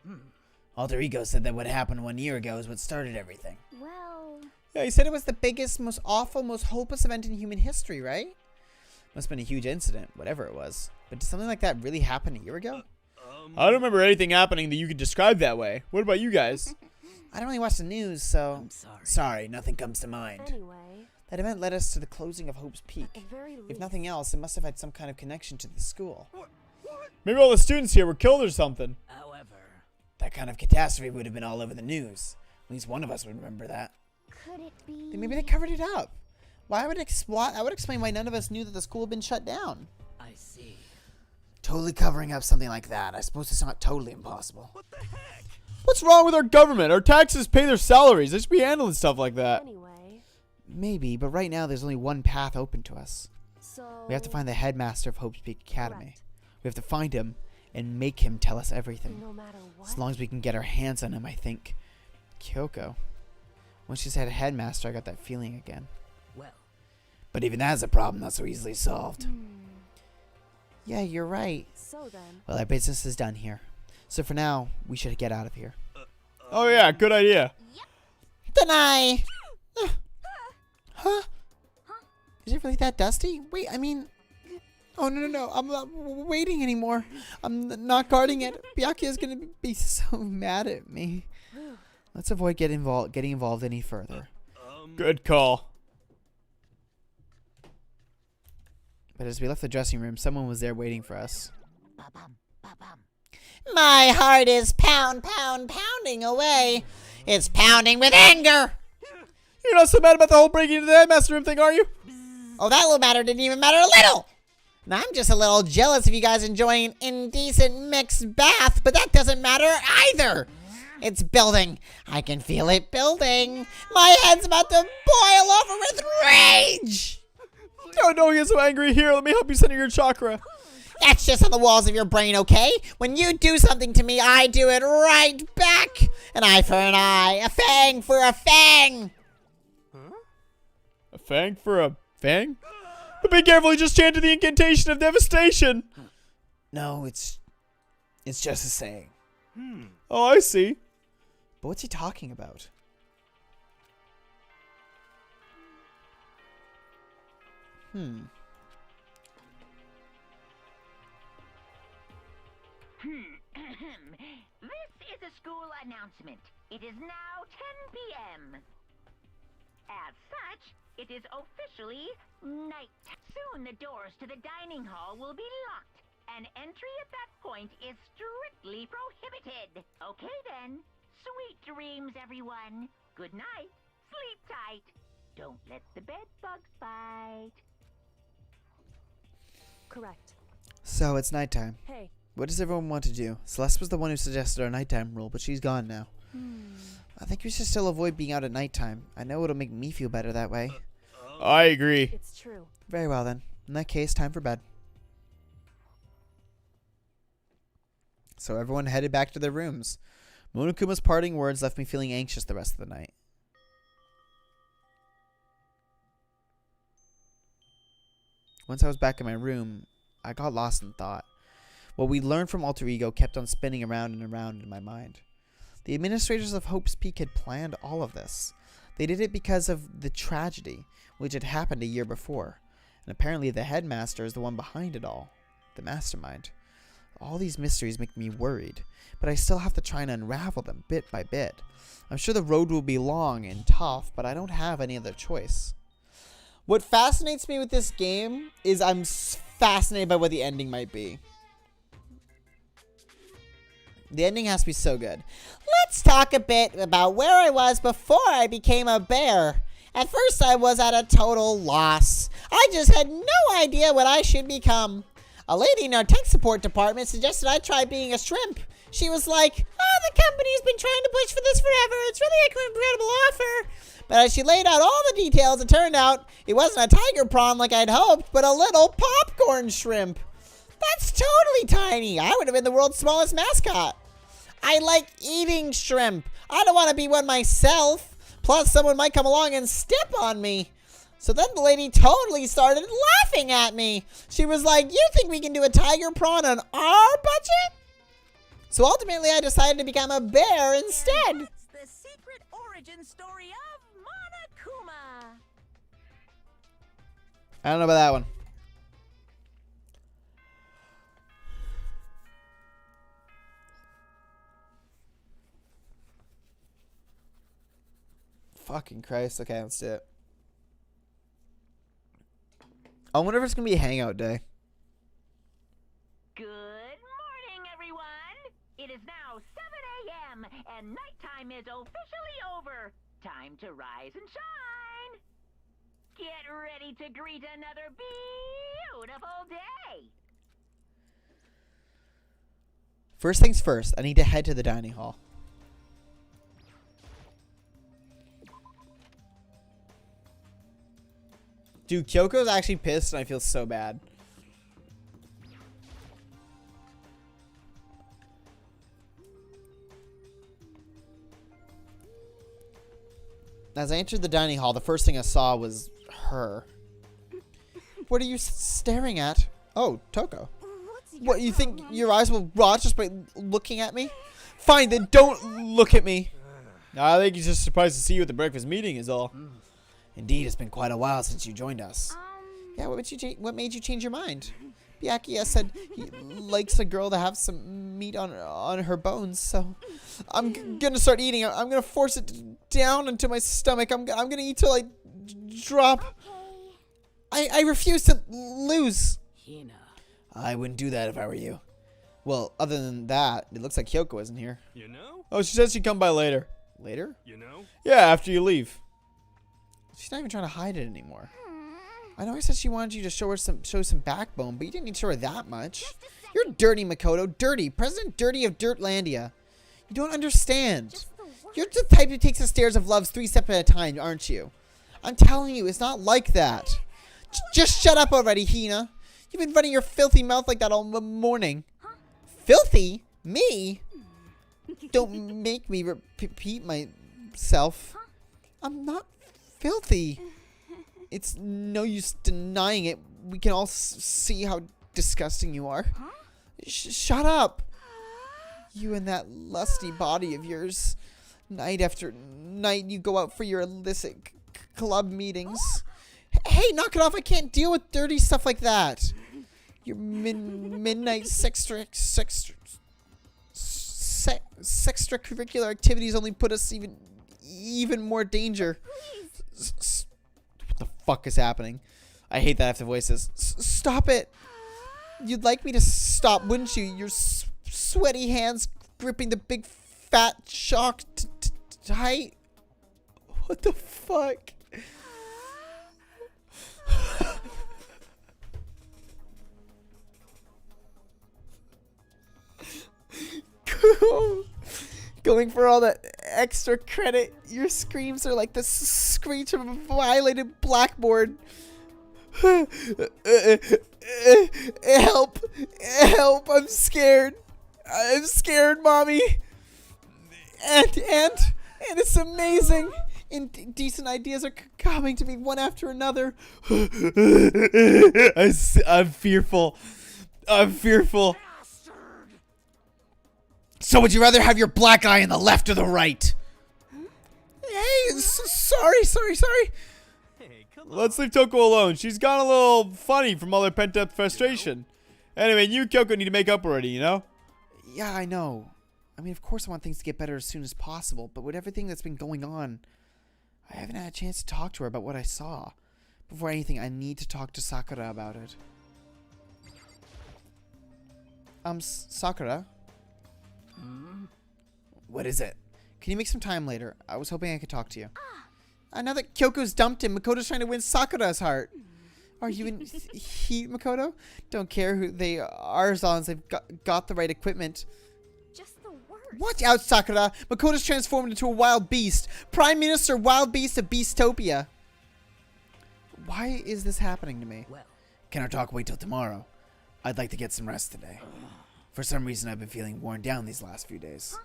Alter Ego said that what happened 1 year ago is what started everything. Well. Yeah, he said it was the biggest, most awful, most hopeless event in human history, right? Must have been a huge incident, whatever it was. But did something like that really happen a year ago? I don't remember anything happening that you could describe that way. What about you guys? I don't really watch the news, so... I'm sorry. Sorry, nothing comes to mind. Anyway. That event led us to the closing of Hope's At Peak. the very least. If nothing else, it must have had some kind of connection to the school. Maybe all the students here were killed or something. However, That kind of catastrophe would have been all over the news. At least one of us would remember that. Could it be? Then maybe they covered it up. Why would I would explain why none of us knew that the school had been shut down. I see. Totally covering up something like that. I suppose it's not totally impossible. What the heck? What's wrong with our government? Our taxes pay their salaries. They should be handling stuff like that. Anyway. Maybe, but right now there's only one path open to us. So. We have to find the headmaster of Hope's Peak Academy. Correct. We have to find him and make him tell us everything. No matter what. As long as we can get our hands on him, I think. Kyoko. When she said headmaster, I got that feeling again. Well, But even that's a problem not so easily solved. Hmm. Yeah, you're right. So then. Well, our business is done here. So for now, we should get out of here. Oh yeah, good idea. Deny! Huh? Is it really that dusty? Wait, I mean... Oh, no. I'm not waiting anymore. I'm not guarding it. Byakuya's gonna be so mad at me. Let's avoid getting involved any further. Good call. But as we left the dressing room, someone was there waiting for us. ba-bum, ba-bum. My heart is pounding away. It's pounding with anger. You're not so mad about the whole breaking into the headmaster room thing, are you? Oh, that little matter didn't even matter a little. And I'm just a little jealous of you guys enjoying an indecent mixed bath, but that doesn't matter either. It's building. I can feel it building. My head's about to boil over with rage. Oh, don't get so angry. Here, let me help you center your chakra. That's just on the walls of your brain, okay? When you do something to me, I do it right back. An eye for an eye, a fang for a fang. A fang for a fang? But be careful, he just chanted the incantation of devastation. No, it's just a saying. Oh, I see. But what's he talking about? This is a school announcement. It is now 10 p.m. As such, it is officially night. Soon the doors to the dining hall will be locked, and entry at that point is strictly prohibited. Okay then. Sweet dreams, everyone. Good night. Sleep tight. Don't let the bed bugs bite. Correct. So it's nighttime. Hey. What does everyone want to do? Celeste was the one who suggested our nighttime rule, but she's gone now. I think we should still avoid being out at nighttime. I know it'll make me feel better that way. I agree. It's true. Very well then. In that case, time for bed. So everyone headed back to their rooms. Monokuma's parting words left me feeling anxious the rest of the night. Once I was back in my room, I got lost in thought. What we learned from Alter Ego kept on spinning around and around in my mind. The administrators of Hope's Peak had planned all of this. They did it because of the tragedy which had happened a year before. And apparently the headmaster is the one behind it all. The mastermind. All these mysteries make me worried, but I still have to try and unravel them bit by bit. I'm sure the road will be long and tough, but I don't have any other choice. What fascinates me with this game is I'm fascinated by what the ending might be. The ending has to be so good. Let's talk a bit about where I was before I became a bear. At first I was at a total loss. I just had no idea what I should become. A lady in our tech support department suggested I try being a shrimp. She was like, the company's been trying to push for this forever. It's really an incredible offer. But as she laid out all the details, it turned out it wasn't a tiger prawn like I'd hoped, but a little popcorn shrimp. That's totally tiny. I would have been the world's smallest mascot. I like eating shrimp. I don't want to be one myself. Plus, someone might come along and step on me. So then the lady totally started laughing at me. She was like, you think we can do a tiger prawn on our budget? So ultimately, I decided to become a bear instead. That's the secret origin story of Monokuma. I don't know about that one. Fucking Christ. Okay, let's do it. I wonder if it's going to be a hangout day. Good morning, everyone. It is now 7 a.m. and nighttime is officially over. Time to rise and shine. Get ready to greet another beautiful day. First things first, I need to head to the dining hall. Dude, Kyoko's actually pissed and I feel so bad. As I entered the dining hall, the first thing I saw was her. What are you staring at? Oh, Toko. What, you think your eyes will rot just by looking at me? Fine, then don't look at me. I think he's just surprised to see you at the breakfast meeting is all. Indeed, it's been quite a while since you joined us. Yeah, what made you change your mind? Byakuya said he likes a girl to have some meat on her bones, so I'm gonna start eating. I'm gonna force it down into my stomach. I'm gonna eat till I drop. I refuse to lose. Hina. I wouldn't do that if I were you. Well, other than that, it looks like Kyoko isn't here. You know? Oh, she said she'd come by later. Later? You know? Yeah, after you leave. She's not even trying to hide it anymore. I know I said she wanted you to show some backbone, but you didn't need to show her that much. You're dirty, Makoto. Dirty. President Dirty of Dirtlandia. You don't understand. You're the type who takes the stairs of love 3 steps at a time, aren't you? I'm telling you, it's not like that. Just shut up already, Hina. You've been running your filthy mouth like that all morning. Filthy? Me? Don't make me repeat myself. I'm not filthy. It's no use denying it. We can all see how disgusting you are. Shut up. You and that lusty body of yours. Night after night, you go out for your illicit club meetings. Hey, knock it off. I can't deal with dirty stuff like that. Your midnight extracurricular activities only put us even more danger. What the fuck is happening? I hate that I have to voice this. Stop it. You'd like me to stop, wouldn't you? Your sweaty hands gripping the big fat chalk tight. What the fuck? Going for all that extra credit. Your screams are like the screech of a violated blackboard. Help! Help! I'm scared. I'm scared, Mommy. And it's amazing. Indecent ideas are coming to me one after another. I'm fearful. I'm fearful. So would you rather have your black eye in the left or the right? Hey, sorry. Hey, come Let's leave Toko alone. She's gone a little funny from all her pent-up frustration. Anyway, you and Kyoko need to make up already, you know? Yeah, I know. I mean, of course I want things to get better as soon as possible, but with everything that's been going on, I haven't had a chance to talk to her about what I saw. Before anything, I need to talk to Sakura about it. Sakura? What is it? Can you make some time later? I was hoping I could talk to you. Now that Kyoko's dumped him, Makoto's trying to win Sakura's heart. Are you in heat, Makoto? Don't care who they are as long as they've got the right equipment. Just the worst. Watch out, Sakura! Makoto's transformed into a wild beast. Prime Minister Wild Beast of Beastopia. Why is this happening to me? Well. Can our talk wait till tomorrow? I'd like to get some rest today. For some reason, I've been feeling worn down these last few days.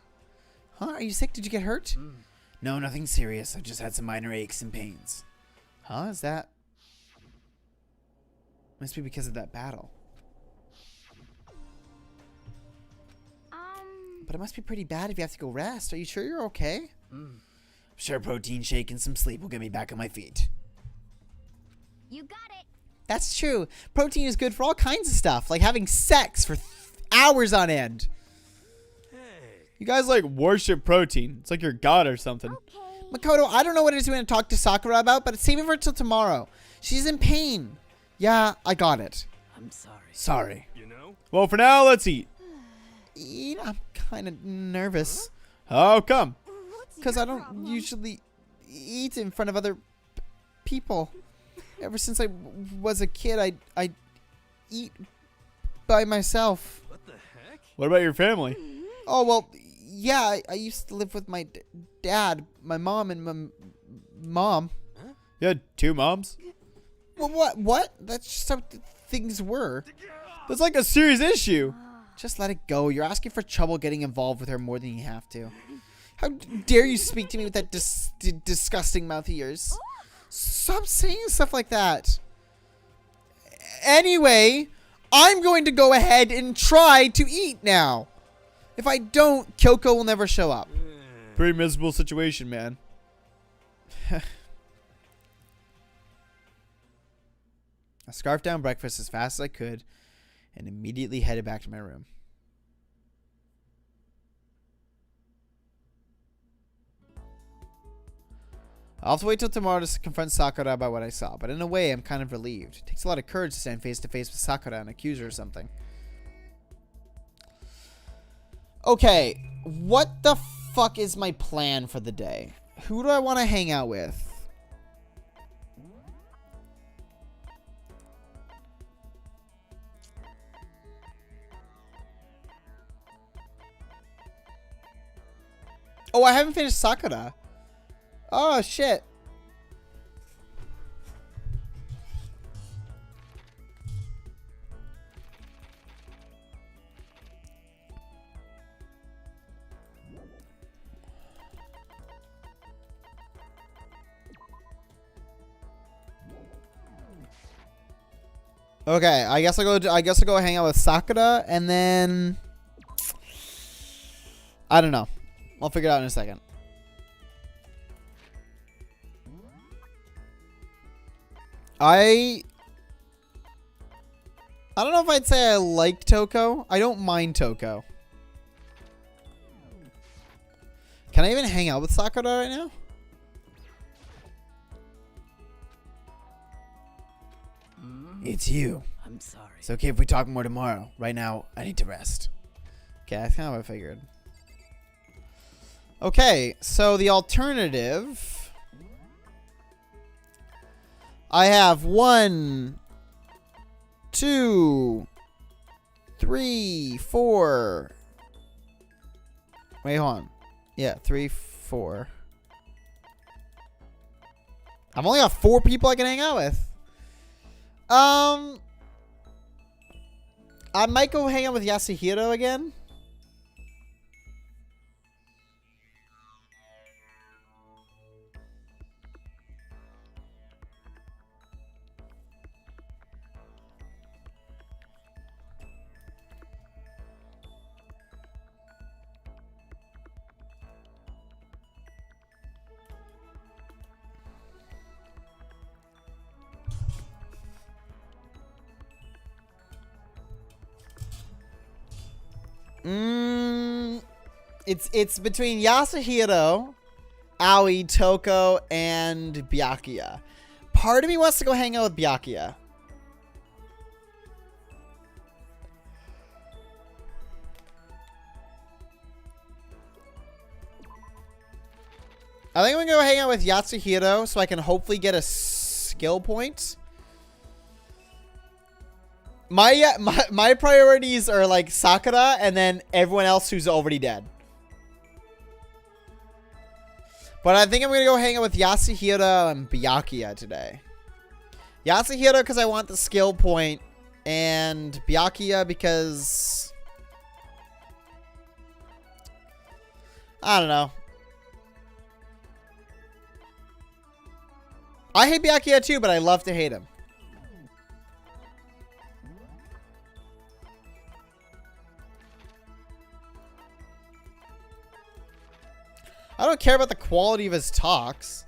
Huh? Are you sick? Did you get hurt? No, nothing serious. I just had some minor aches and pains. Huh? Is that... Must be because of that battle. But it must be pretty bad if you have to go rest. Are you sure you're okay? I'm sure a protein shake and some sleep will get me back on my feet. You got it. That's true. Protein is good for all kinds of stuff, like having sex for hours on end. Hey. You guys like worship protein. It's like your god or something. Okay. Makoto, I don't know what it is you want to talk to Sakura about, but save it for till tomorrow. She's in pain. Yeah, I got it. I'm sorry. Sorry. You know? Well, for now, let's eat. Eat? I'm kind of nervous. How come? What's Because your I don't problem? usually eat in front of other people. Ever since I was a kid, I eat by myself. What the heck? What about your family? Oh, well, yeah, I used to live with my dad, my mom, and my mom. You had 2 moms? Well, what? That's just how things were. That's like a serious issue. Just let it go. You're asking for trouble getting involved with her more than you have to. How dare you speak to me with that disgusting mouth of yours? Stop saying stuff like that. Anyway, I'm going to go ahead and try to eat now. If I don't, Kyoko will never show up. Pretty miserable situation, man. I scarfed down breakfast as fast as I could and immediately headed back to my room. I'll have to wait till tomorrow to confront Sakura about what I saw, but in a way, I'm kind of relieved. It takes a lot of courage to stand face to face with Sakura and accuse her of something. Okay, what the fuck is my plan for the day? Who do I want to hang out with? Oh, I haven't finished Sakura. Oh, shit. Okay, I guess I'll go hang out with Sakura and then I don't know. I'll figure it out in a second. I don't know if I'd say I like Toko. I don't mind Toko. Can I even hang out with Sakura right now? It's you. I'm sorry. It's okay if we talk more tomorrow. Right now, I need to rest. Okay, that's kind of what I figured. Okay, so the alternative... I have 1, 2, 3, 4. Wait, hold on. Yeah, 3, 4. I've only got 4 people I can hang out with. I might go hang out with Yasuhiro again. It's between Yasuhiro, Aoi, Toko, and Byakuya. Part of me wants to go hang out with Byakuya. I think I'm gonna go hang out with Yasuhiro so I can hopefully get a skill point. My priorities are like Sakura and then everyone else who's already dead. But I think I'm gonna go hang out with Yasuhiro and Byakuya today. Yasuhiro because I want the skill point, and Byakuya because I don't know. I hate Byakuya too, but I love to hate him. I don't care about the quality of his talks.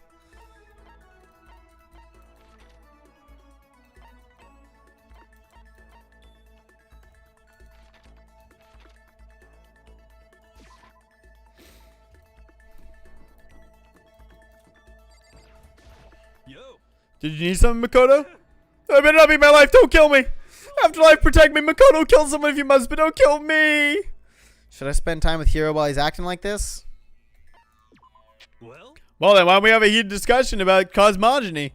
Yo. Did you need something, Makoto? I better not be my life. Don't kill me. Afterlife, protect me. Makoto, kill someone if you must, but don't kill me. Should I spend time with Hiro while he's acting like this? Well, then why don't we have a heated discussion about cosmogony?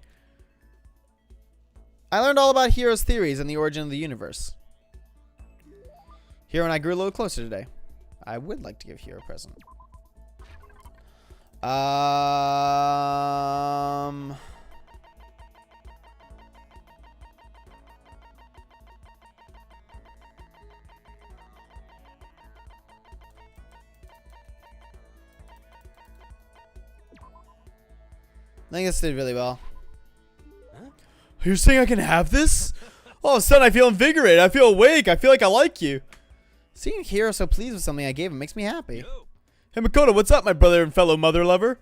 I learned all about Hiro's theories and the origin of the universe. Hiro and I grew a little closer today. I would like to give Hiro a present. I think this did really well. You're saying I can have this? All of a sudden, I feel invigorated. I feel awake. I feel like I like you. Seeing Hiro so pleased with something I gave him makes me happy. Hey, Makoto, what's up, my brother and fellow mother lover?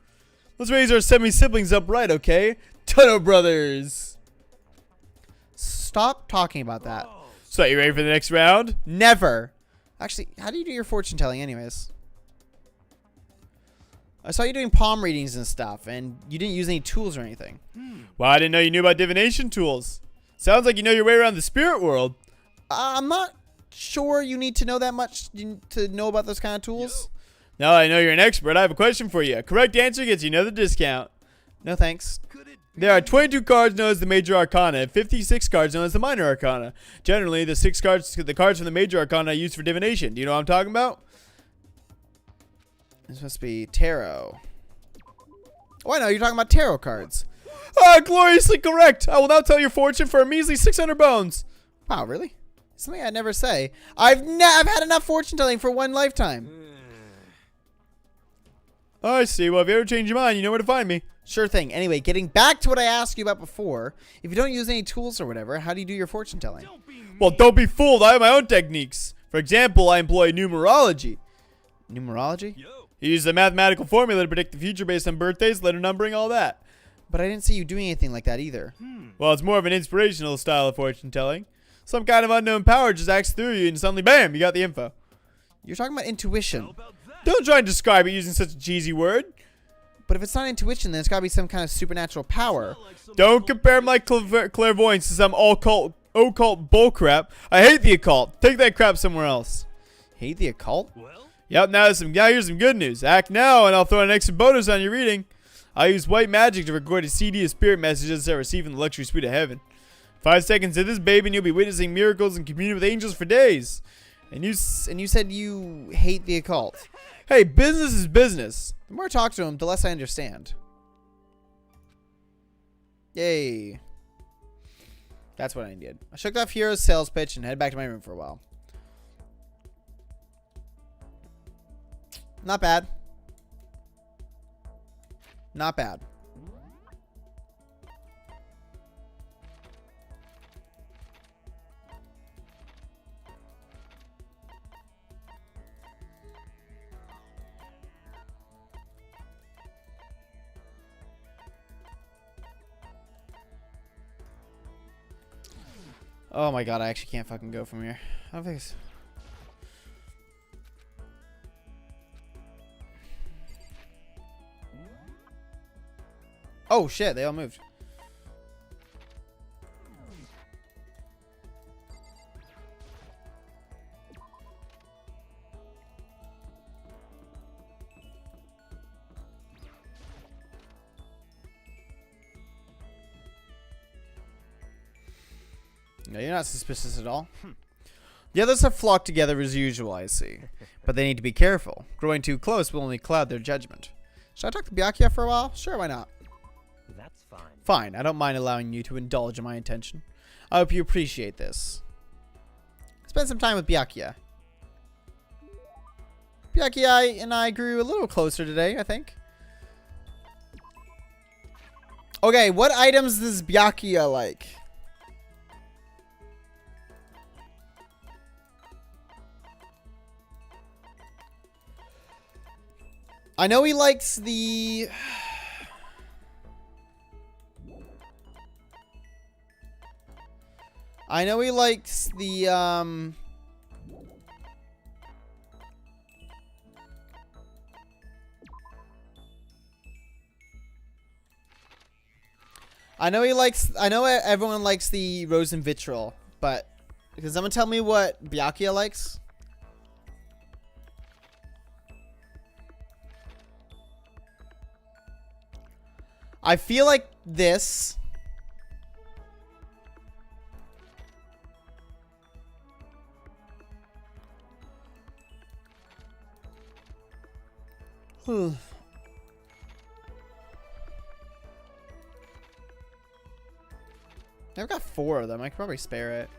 Let's raise our semi-siblings up right, okay? Tono brothers. Stop talking about that. So, you ready for the next round? Never. Actually, how do you do your fortune telling anyways? I saw you doing palm readings and stuff, and you didn't use any tools or anything. Well, I didn't know you knew about divination tools. Sounds like you know your way around the spirit world. I'm not sure you need to know that much to know about those kind of tools. Now I know you're an expert, I have a question for you. A correct answer gets you another discount. No thanks. There are 22 cards known as the Major Arcana and 56 cards known as the Minor Arcana. Generally, the cards from the Major Arcana are used for divination. Do you know what I'm talking about? This must be tarot. Oh, I know. You're talking about tarot cards. Ah, gloriously correct. I will now tell your fortune for a measly 600 bones. Wow, really? Something I'd never say. I've had enough fortune telling for one lifetime. Oh, I see. Well, if you ever change your mind, you know where to find me. Sure thing. Anyway, getting back to what I asked you about before. If you don't use any tools or whatever, how do you do your fortune telling? Well, don't be fooled. I have my own techniques. For example, I employ numerology. Numerology? You use a mathematical formula to predict the future based on birthdays, letter numbering, all that. But I didn't see you doing anything like that either. Well, it's more of an inspirational style of fortune telling. Some kind of unknown power just acts through you and suddenly, bam, you got the info. You're talking about intuition. Don't try and describe it using such a cheesy word. But if it's not intuition, then it's gotta be some kind of supernatural power. Don't compare my clairvoyance to some occult bullcrap. I hate the occult. Take that crap somewhere else. Hate the occult? Yep, now here's some good news. Act now, and I'll throw an extra bonus on your reading. I use white magic to record a CD of spirit messages that I receive in the luxury suite of heaven. 5 seconds to this, baby, and you'll be witnessing miracles and communing with angels for days. And you said you hate the occult. Hey, business is business. The more I talk to him, the less I understand. Yay. That's what I needed. I shook off Hiro's sales pitch and headed back to my room for a while. Not bad. Not bad. Oh my god, I actually can't fucking go from here. I don't think it's... Oh shit, they all moved. No, you're not suspicious at all. The others have flocked together as usual, I see. But they need to be careful. Growing too close will only cloud their judgment. Should I talk to Byakuya for a while? Sure, why not? That's fine. Fine, I don't mind allowing you to indulge in my attention. I hope you appreciate this. Spend some time with Byakuya. Byakuya and I grew a little closer today, I think. Okay, what items does Byakuya like? I know he likes the... I know he likes the, I know everyone likes the rose and vitriol, but can someone tell me what Byakuya likes? I feel like this. I've got 4 of them. I could probably spare it.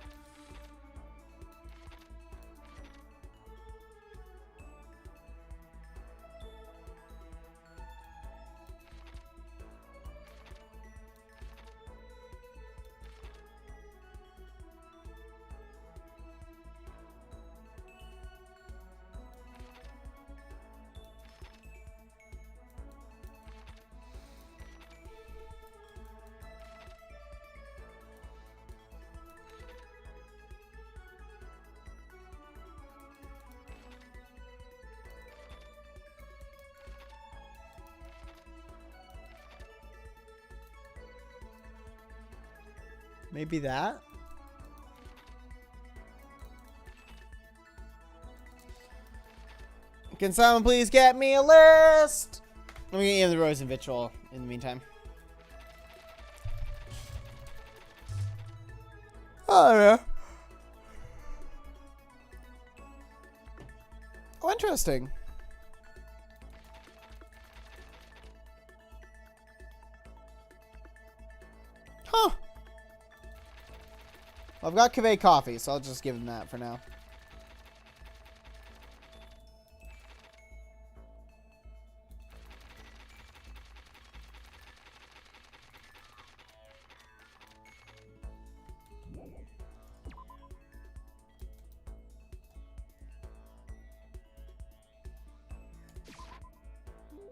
Maybe that? Can someone please get me a list? Let me get him the rose and vitriol in the meantime. Oh, yeah. Oh, interesting. Huh. Well, I've got Cave coffee, so I'll just give him that for now.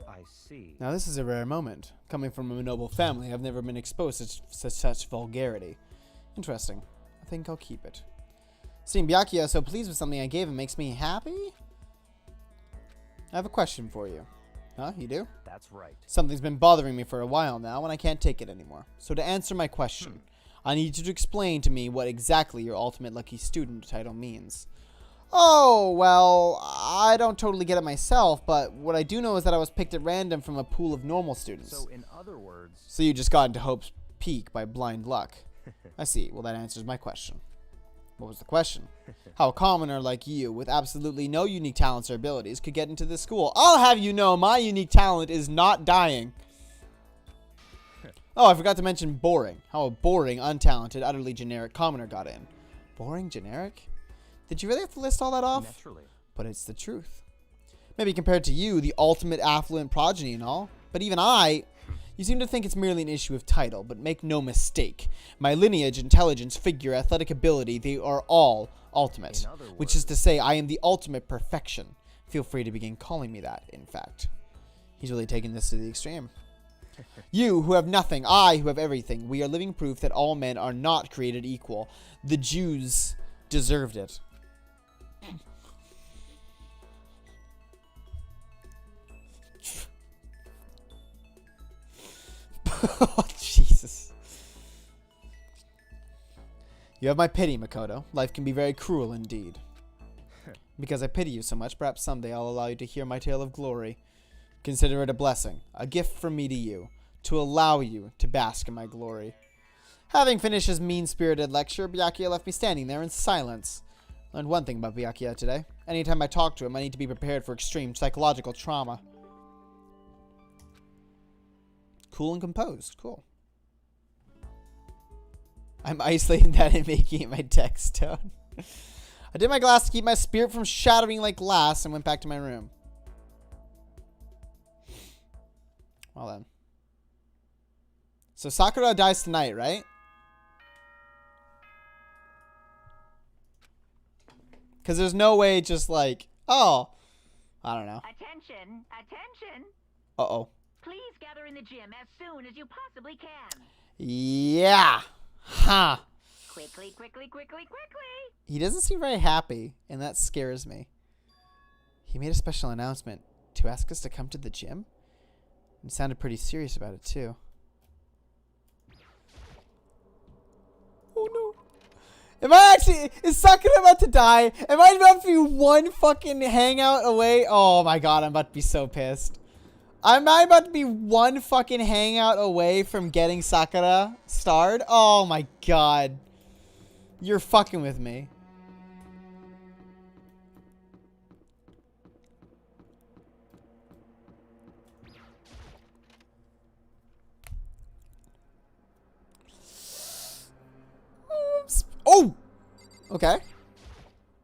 I see. Now this is a rare moment. Coming from a noble family, I've never been exposed to such vulgarity. Interesting. I think I'll keep it. Seeing Byakuya so pleased with something I gave him makes me happy? I have a question for you. Huh? You do? That's right. Something's been bothering me for a while now, and I can't take it anymore. So to answer my question, I need you to explain to me what exactly your ultimate lucky student title means. Oh, well, I don't totally get it myself, but what I do know is that I was picked at random from a pool of normal students. So in other words... So you just got into Hope's Peak by blind luck. I see. Well, that answers my question. What was the question? How a commoner like you, with absolutely no unique talents or abilities, could get into this school. I'll have you know, my unique talent is not dying. Oh, I forgot to mention boring. How a boring, untalented, utterly generic commoner got in. Boring, generic? Did you really have to list all that off? Naturally. But it's the truth. Maybe compared to you, the ultimate affluent progeny and all. But even I... You seem to think it's merely an issue of title, but make no mistake. My lineage, intelligence, figure, athletic ability, they are all ultimate. Which is to say, I am the ultimate perfection. Feel free to begin calling me that, in fact. He's really taking this to the extreme. You, who have nothing, I, who have everything. We are living proof that all men are not created equal. The Jews deserved it. Oh, Jesus. You have my pity, Makoto. Life can be very cruel indeed. Because I pity you so much, perhaps someday I'll allow you to hear my tale of glory. Consider it a blessing, a gift from me to you, to allow you to bask in my glory. Having finished his mean-spirited lecture, Byakuya left me standing there in silence. Learned one thing about Byakuya today. Anytime I talk to him, I need to be prepared for extreme psychological trauma. Cool and composed. Cool. I'm isolating that and making it my text tone. I did my glass to keep my spirit from shattering like glass and went back to my room. Well then. So Sakura dies tonight, right? Because there's no way just like, oh, I don't know. Attention, attention. Uh-oh. Please gather in the gym as soon as you possibly can. Yeah. Huh. Quickly, quickly, quickly, quickly. He doesn't seem very happy, and that scares me. He made a special announcement to ask us to come to the gym. He sounded pretty serious about it, too. Oh, no. Is Sakura about to die? Am I about to be one fucking hangout away? Oh, my God, I'm about to be so pissed. Am I about to be one fucking hangout away from getting Sakura starred? Oh, my God. You're fucking with me. Oh! Okay.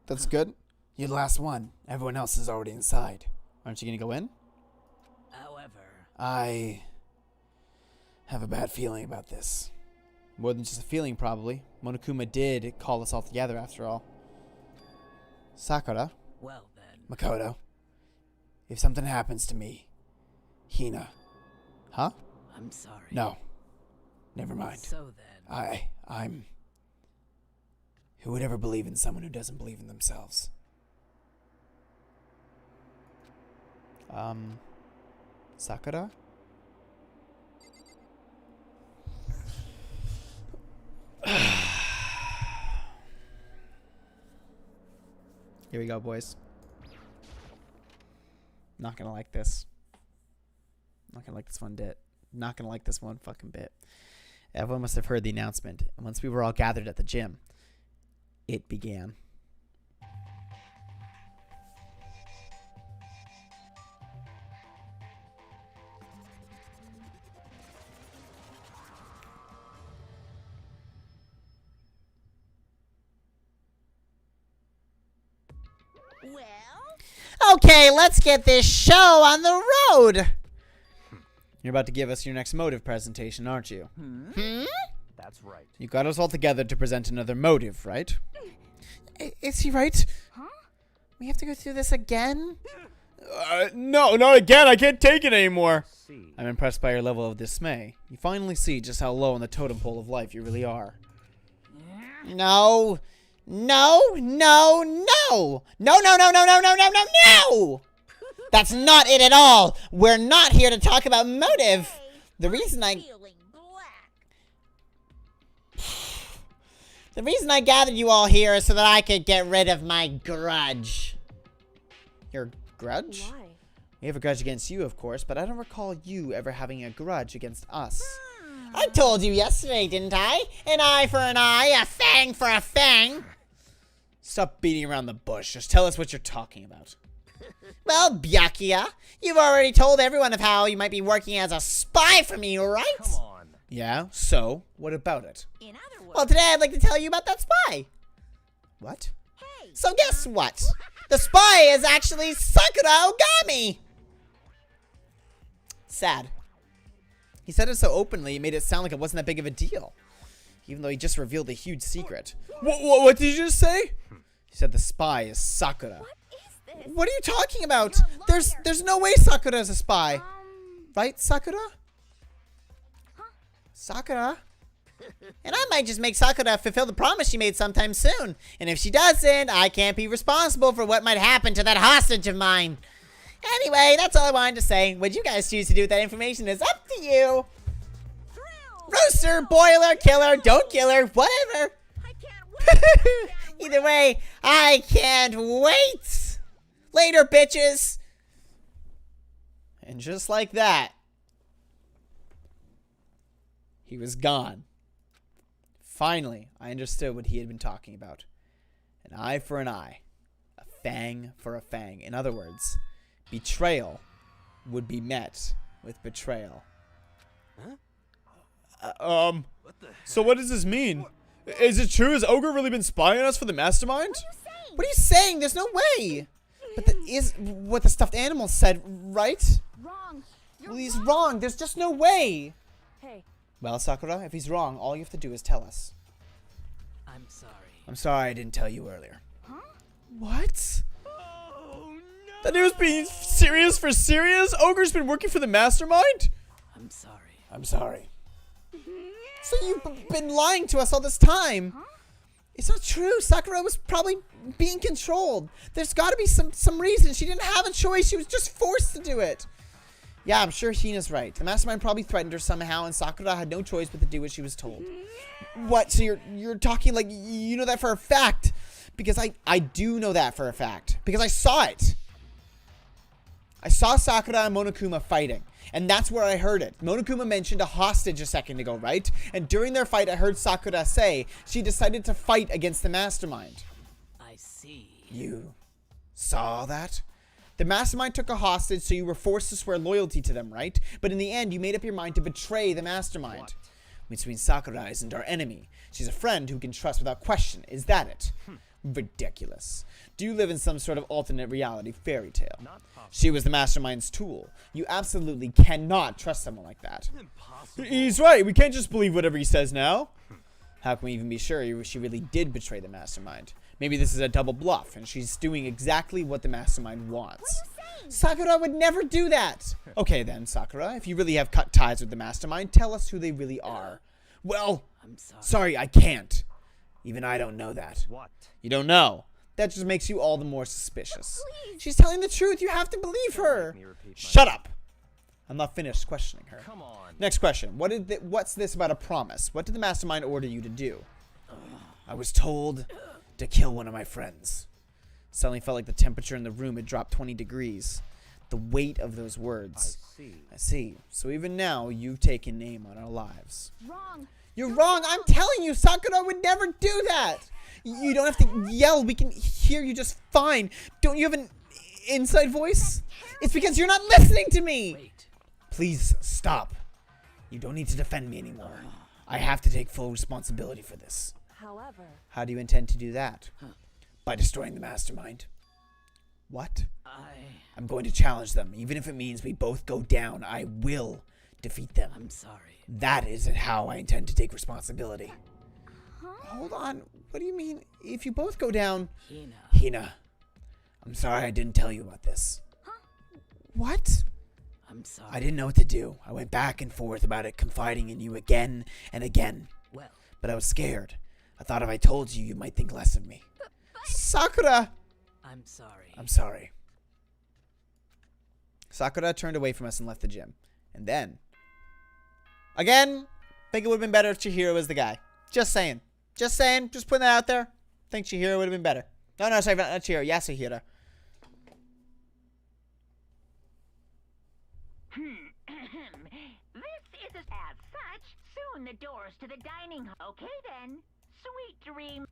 That's good. You're the last one. Everyone else is already inside. Aren't you gonna go in? However, I have a bad feeling about this. More than just a feeling, probably. Monokuma did call us all together, after all. Sakura, well then. Makoto, if something happens to me, Hina. Huh? I'm sorry. No. Never mind. So then. I'm... Who would ever believe in someone who doesn't believe in themselves? Sakura? Here we go, boys. Not gonna like this. Not gonna like this one bit. Not gonna like this one fucking bit. Everyone must have heard the announcement, and once we were all gathered at the gym, it began. Well, Okay, let's get this show on the road. You're about to give us your next motive presentation, aren't you? That's right. You got us all together to present another motive, right? Is he right? Huh? We have to go through this again? No, not again. I can't take it anymore. See. I'm impressed by your level of dismay. You finally see just how low on the totem pole of life you really are. No. No, no, no. No, no, no, no, no, no, no, no, no! That's not it at all. We're not here to talk about motive. The reason I gathered you all here is so that I could get rid of my grudge. Your grudge? Why? We have a grudge against you, of course, but I don't recall you ever having a grudge against us. I told you yesterday, didn't I? An eye for an eye, a fang for a fang. Stop beating around the bush. Just tell us what you're talking about. Well, Byakuya, you've already told everyone of how you might be working as a spy for me, right? Come on. Yeah, so, what about it? in other words. Well, today I'd like to tell you about that spy. What? Hey. So guess what? The spy is actually Sakura Ogami! Sad. He said it so openly, it made it sound like it wasn't that big of a deal. Even though he just revealed a huge secret. What did you just say? He said the spy is Sakura. What is this? What are you talking about? You're a liar. There's no way Sakura is a spy. Right, Sakura? Sakura? And I might just make Sakura fulfill the promise she made sometime soon. And if she doesn't, I can't be responsible for what might happen to that hostage of mine. Anyway, that's all I wanted to say. What you guys choose to do with that information is up to you. Rooster, boiler, killer, don't kill her, whatever. I can't wait. Either way, I can't wait. Later, bitches. And just like that, he was gone. Finally, I understood what he had been talking about. An eye for an eye. A fang for a fang. In other words, betrayal would be met with betrayal. What the heck? So what does this mean? Is it true? Has Ogre really been spying on us for the mastermind? What are you saying? There's no way. But that is what the stuffed animal said, right? Wrong. You're Well, he's wrong. There's just no way. Hey, Well, Sakura, if he's wrong, all you have to do is tell us. I'm sorry. I'm sorry I didn't tell you earlier. Huh? What? Oh no! That he was being serious for serious? Ogre's been working for the mastermind? I'm sorry. I'm sorry. So you've been lying to us all this time. Huh? It's not true. Sakura was probably being controlled. There's got to be some reason. She didn't have a choice. She was just forced to do it. Yeah, I'm sure Hina's right. The mastermind probably threatened her somehow, and Sakura had no choice but to do what she was told. What? So you're talking like you know that for a fact? Because I do know that for a fact. Because I saw it. I saw Sakura and Monokuma fighting. And that's where I heard it. Monokuma mentioned a hostage a second ago, right? And during their fight, I heard Sakura say she decided to fight against the mastermind. I see. You saw that? The mastermind took a hostage, so you were forced to swear loyalty to them, right? But in the end, you made up your mind to betray the mastermind. What? Which means Sakura isn't our enemy. She's a friend who can trust without question. Is that it? Ridiculous. Do you live in some sort of alternate reality fairy tale? Not possible. She was the mastermind's tool. You absolutely cannot trust someone like that. Impossible. He's right. We can't just believe whatever he says now. How can we even be sure she really did betray the mastermind? Maybe this is a double bluff, and she's doing exactly what the mastermind wants. Sakura would never do that. Okay then, Sakura, if you really have cut ties with the mastermind, tell us who they really are. Well, I'm sorry. sorry, I can't. Even I don't know that. What? You don't know. That just makes you all the more suspicious. She's telling the truth. You have to believe her. Make me repeat Shut up. I'm not finished questioning her. Come on. Next question. What's this about a promise? What did the mastermind order you to do? I was told to kill one of my friends. Suddenly felt like the temperature in the room had dropped 20 degrees. The weight of those words. I see. So even now, you've taken aim on our lives. wrong. You're wrong. I'm telling you, Sakura would never do that. You don't have to yell. We can hear you just fine. Don't you have an inside voice? It's because you're not listening to me. Wait. Please stop. You don't need to defend me anymore. I have to take full responsibility for this. however, How do you intend to do that? By destroying the mastermind. What? I'm going to challenge them. Even if it means we both go down, I will defeat them. I'm sorry. That isn't how I intend to take responsibility. Hold on. What do you mean? If you both go down... Hina, I'm sorry I didn't tell you about this. What? I'm sorry. I didn't know what to do. I went back and forth about it, confiding in you again and again. Well, But I was scared. I thought if I told you, you might think less of me. Sakura! I'm sorry. I'm sorry. Sakura turned away from us and left the gym. And then... Again, think it would have been better if Chihiro was the guy. Just saying. Just saying. Just putting that out there. Think Chihiro would have been better. No, sorry, not Chihiro. Yasuhiro. This is as such. Soon the doors to the dining hall. Okay then. Sweet dreams.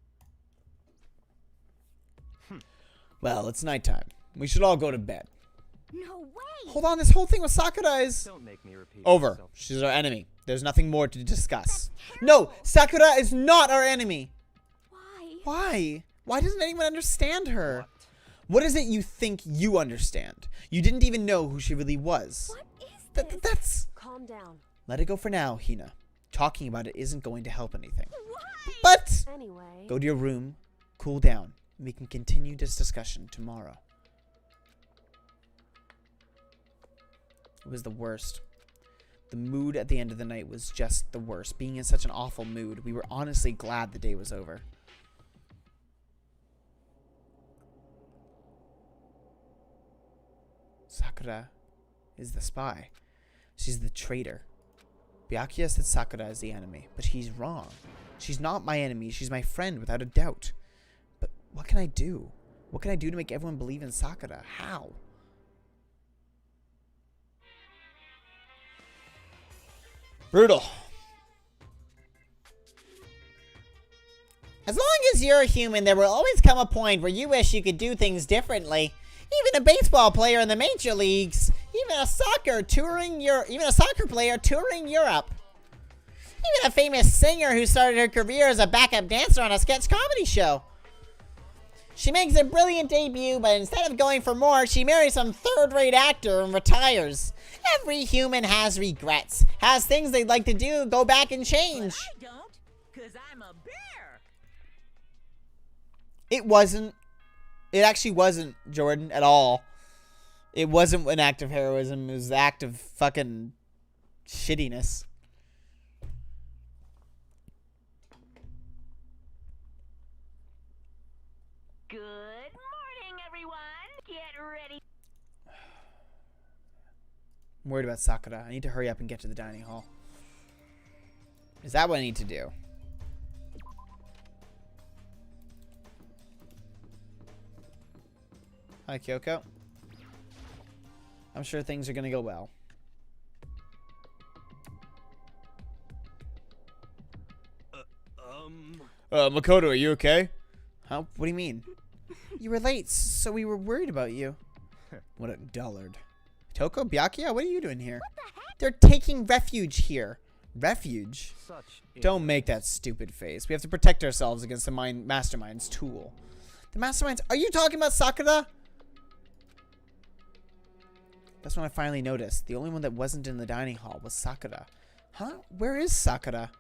Well, it's nighttime. We should all go to bed. No way. Hold on, this whole thing with Sakura is... Don't make me repeat Over. myself. She's our enemy. There's nothing more to discuss. No, Sakura is not our enemy. Why? Why? Why doesn't anyone understand her? What? What is it you think you understand? You didn't even know who she really was. What is this? That's... calm down. Let it go for now, Hina. Talking about it isn't going to help anything. Why? But Anyway, go to your room, cool down, and we can continue this discussion tomorrow. It was the worst. The mood at the end of the night was just the worst. Being in such an awful mood, we were honestly glad the day was over. Sakura is the spy. She's the traitor. Byakuya said Sakura is the enemy, but he's wrong. She's not my enemy. She's my friend, without a doubt. But what can I do? What can I do to make everyone believe in Sakura? How? Brutal. As long as you're a human, there will always come a point where you wish you could do things differently. Even a baseball player in the major leagues, even a soccer player touring Europe. Even a famous singer who started her career as a backup dancer on a sketch comedy show. She makes a brilliant debut, but instead of going for more, she marries some third-rate actor and retires. Every human has regrets, has things they'd like to do, go back and change. But I don't, because I'm a bear. It actually wasn't, Jordan, at all. It wasn't an act of heroism. It was an act of fucking shittiness. Good morning, everyone. Get ready. I'm worried about Sakura. I need to hurry up and get to the dining hall. Is that what I need to do? Hi, Kyoko. I'm sure things are gonna go well. Makoto, are you okay? Huh? What do you mean? You were late, so we were worried about you. What a dullard. Toko, Byakuya, what are you doing here? They're taking refuge here. Refuge? Don't make that stupid face. We have to protect ourselves against the mastermind's tool. The masterminds? Are you talking about Sakura? That's when I finally noticed. The only one that wasn't in the dining hall was Sakura. Huh? Where is Sakura?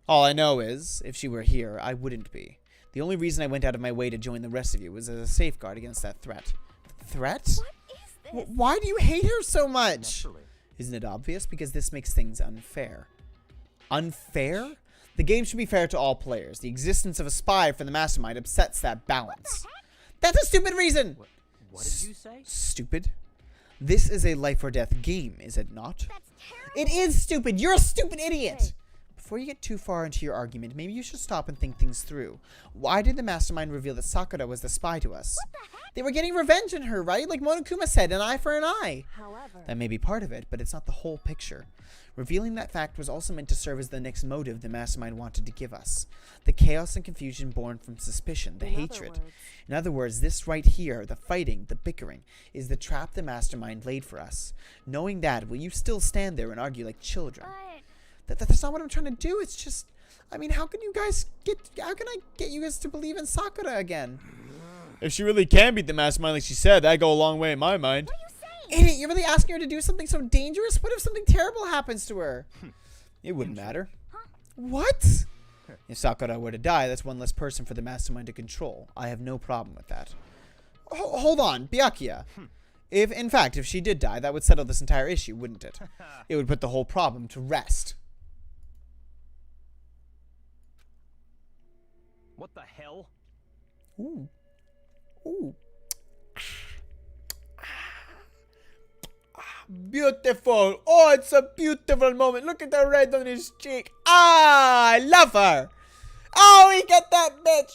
All I know is, if she were here, I wouldn't be. The only reason I went out of my way to join the rest of you was as a safeguard against that threat. Threat? What is this? Why do you hate her so much? Naturally. Isn't it obvious? Because this makes things unfair. Unfair? The game should be fair to all players. The existence of a spy for the mastermind upsets that balance. That's a stupid reason! What did you say? Stupid? This is a life or death game, is it not? That's terrible. It is stupid. You're a stupid idiot. Before you get too far into your argument, maybe you should stop and think things through. Why did the mastermind reveal that Sakura was the spy to us? They were getting revenge on her, right? Like Monokuma said, an eye for an eye. However, That may be part of it, but it's not the whole picture. Revealing that fact was also meant to serve as the next motive the mastermind wanted to give us. The chaos and confusion born from suspicion, the hatred. In other words, this right here, the fighting, the bickering, is the trap the mastermind laid for us. Knowing that, will you still stand there and argue like children? but That's not what I'm trying to do. It's just, I mean, how can I get you guys to believe in Sakura again? If she really can beat the mastermind like she said, that'd go a long way in my mind. Idiot, you're really asking her to do something so dangerous? What if something terrible happens to her? It wouldn't matter. What? If Sakura were to die, that's one less person for the mastermind to control. I have no problem with that. Hold on, Byakuya. If she did die, that would settle this entire issue, wouldn't it? It would put the whole problem to rest. What the hell? Ooh. Ooh. Beautiful. Oh, it's a beautiful moment. Look at the red on his cheek. Ah, I love her. Oh, he got that bitch.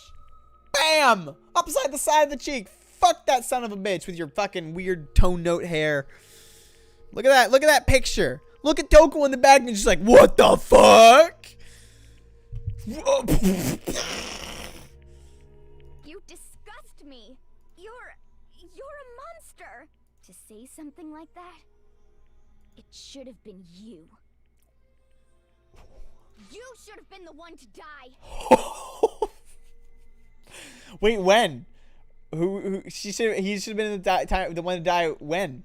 Bam. Upside the side of the cheek. Fuck that son of a bitch with your fucking weird tone note hair. Look at that. Look at that picture. Look at Toko in the back and she's like, what the fuck? you disgust me. You're a monster. To say something like that, it should have been you. You should have been the one to die. Wait, when? He should have been the one to die when?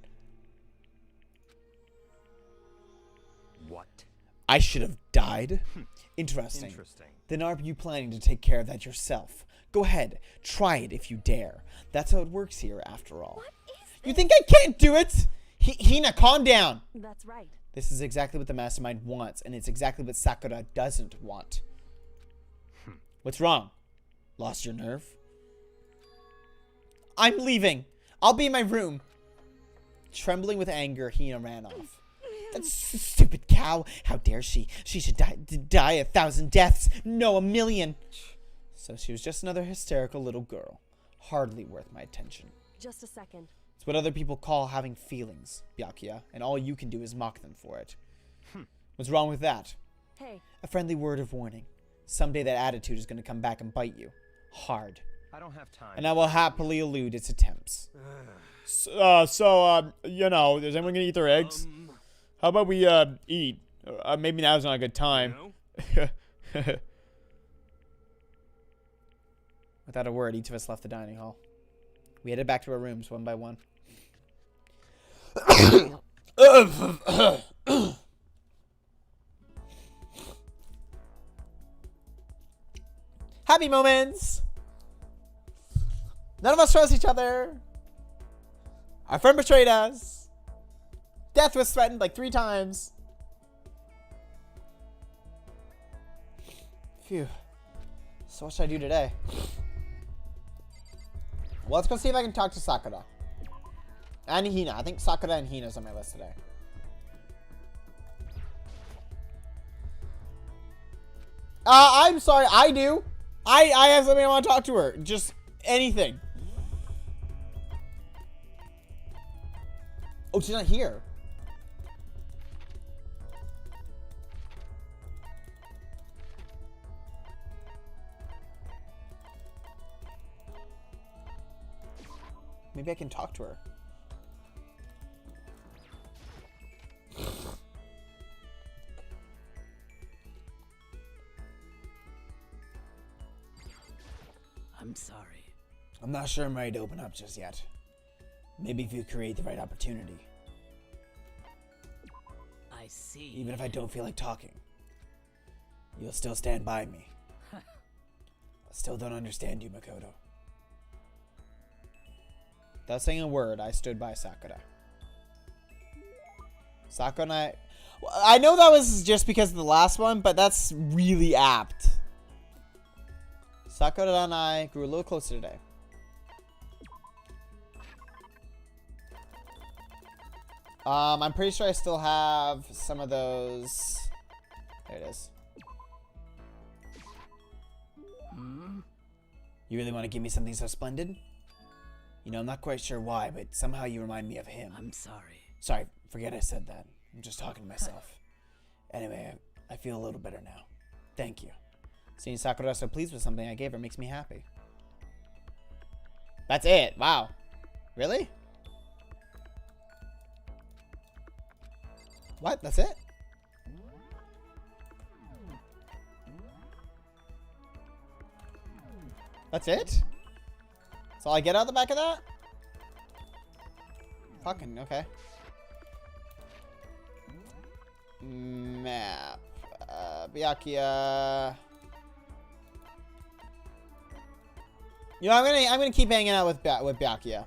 What? I should have died? Interesting. Interesting. Then are you planning to take care of that yourself? Go ahead. Try it if you dare. That's how it works here, after all. What is You think I can't do it? Hina, calm down. That's right. This is exactly what the mastermind wants, and it's exactly what Sakura doesn't want. What's wrong? Lost your nerve? I'm leaving. I'll be in my room. Trembling with anger, Hina ran off. That stupid cow. How dare she? She should die 1,000 deaths. No, 1,000,000. So she was just another hysterical little girl. Hardly worth my attention. Just a second. It's what other people call having feelings, Byakuya, and all you can do is mock them for it. What's wrong with that? Hey. A friendly word of warning. Someday that attitude is going to come back and bite you. Hard. I don't have time. And I will happily elude its attempts. You know, is anyone gonna eat their eggs? How about we, eat? Maybe now's not a good time. Without a word, each of us left the dining hall. We headed back to our rooms one by one. Happy moments! None of us trust each other. Our friend betrayed us. Death was threatened like 3 times. Phew. So what should I do today? Well, let's go see if I can talk to Sakura. And Hina. I think Sakura and Hina's on my list today. I'm sorry. I do. I have something I want to talk to her. Just anything. Oh, she's not here. Maybe I can talk to her. I'm sorry. I'm not sure I'm ready to open up just yet. Maybe if you create the right opportunity. I see. Even if I don't feel like talking, you'll still stand by me. I still don't understand you, Makoto. Without saying a word, I stood by Sakura. Sakura and I know that was just because of the last one, but that's really apt. Sakura and I grew a little closer today. I'm pretty sure I still have some of those. There it is. You really want to give me something so splendid? You know, I'm not quite sure why, but somehow you remind me of him. I'm sorry. Sorry, forget I said that. I'm just talking to myself. Anyway, I feel a little better now. Thank you. Seeing Sakura so pleased with something I gave her makes me happy. That's it. Wow. Really? What? That's it? That's it? That's all I get out the back of that? Fucking, okay. Map. Byakuya. You know, I'm gonna keep hanging out with Byakuya.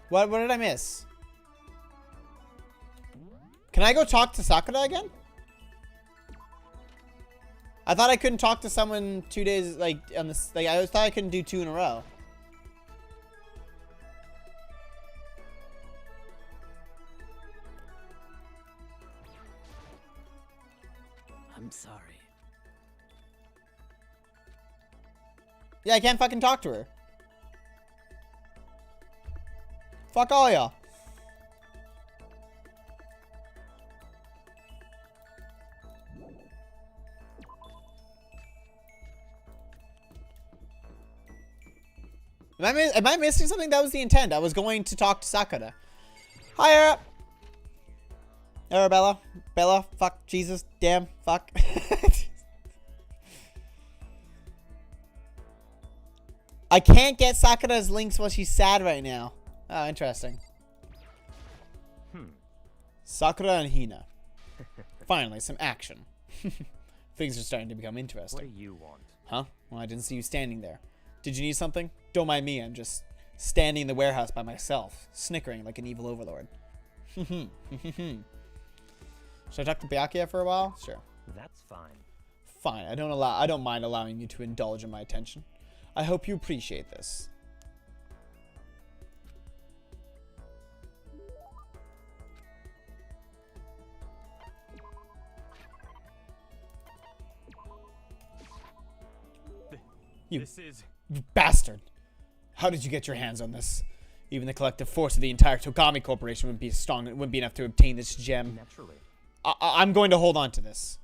What did I miss? Can I go talk to Sakura again? I thought I couldn't talk to someone 2 days, like, on this, like, I thought I couldn't do 2 in a row. I'm sorry. Yeah, I can't fucking talk to her. Fuck all y'all. Am I missing something? That was the intent. I was going to talk to Sakura. Hi, Era. Arabella. Bella. Fuck. Jesus. Damn. Fuck. I can't get Sakura's links while she's sad right now. Oh, interesting. Sakura and Hina. Finally, some action. Things are starting to become interesting. What do you want? Huh? Well, I didn't see you standing there. Did you need something? Don't mind me, I'm just standing in the warehouse by myself, snickering like an evil overlord. Should I talk to Byakuya for a while? Sure. That's fine. Fine, I don't mind allowing you to indulge in my attention. I hope you appreciate this. You bastard! How did you get your hands on this? Even the collective force of the entire Togami Corporation wouldn't be enough to obtain this gem. Naturally. I'm going to hold on to this.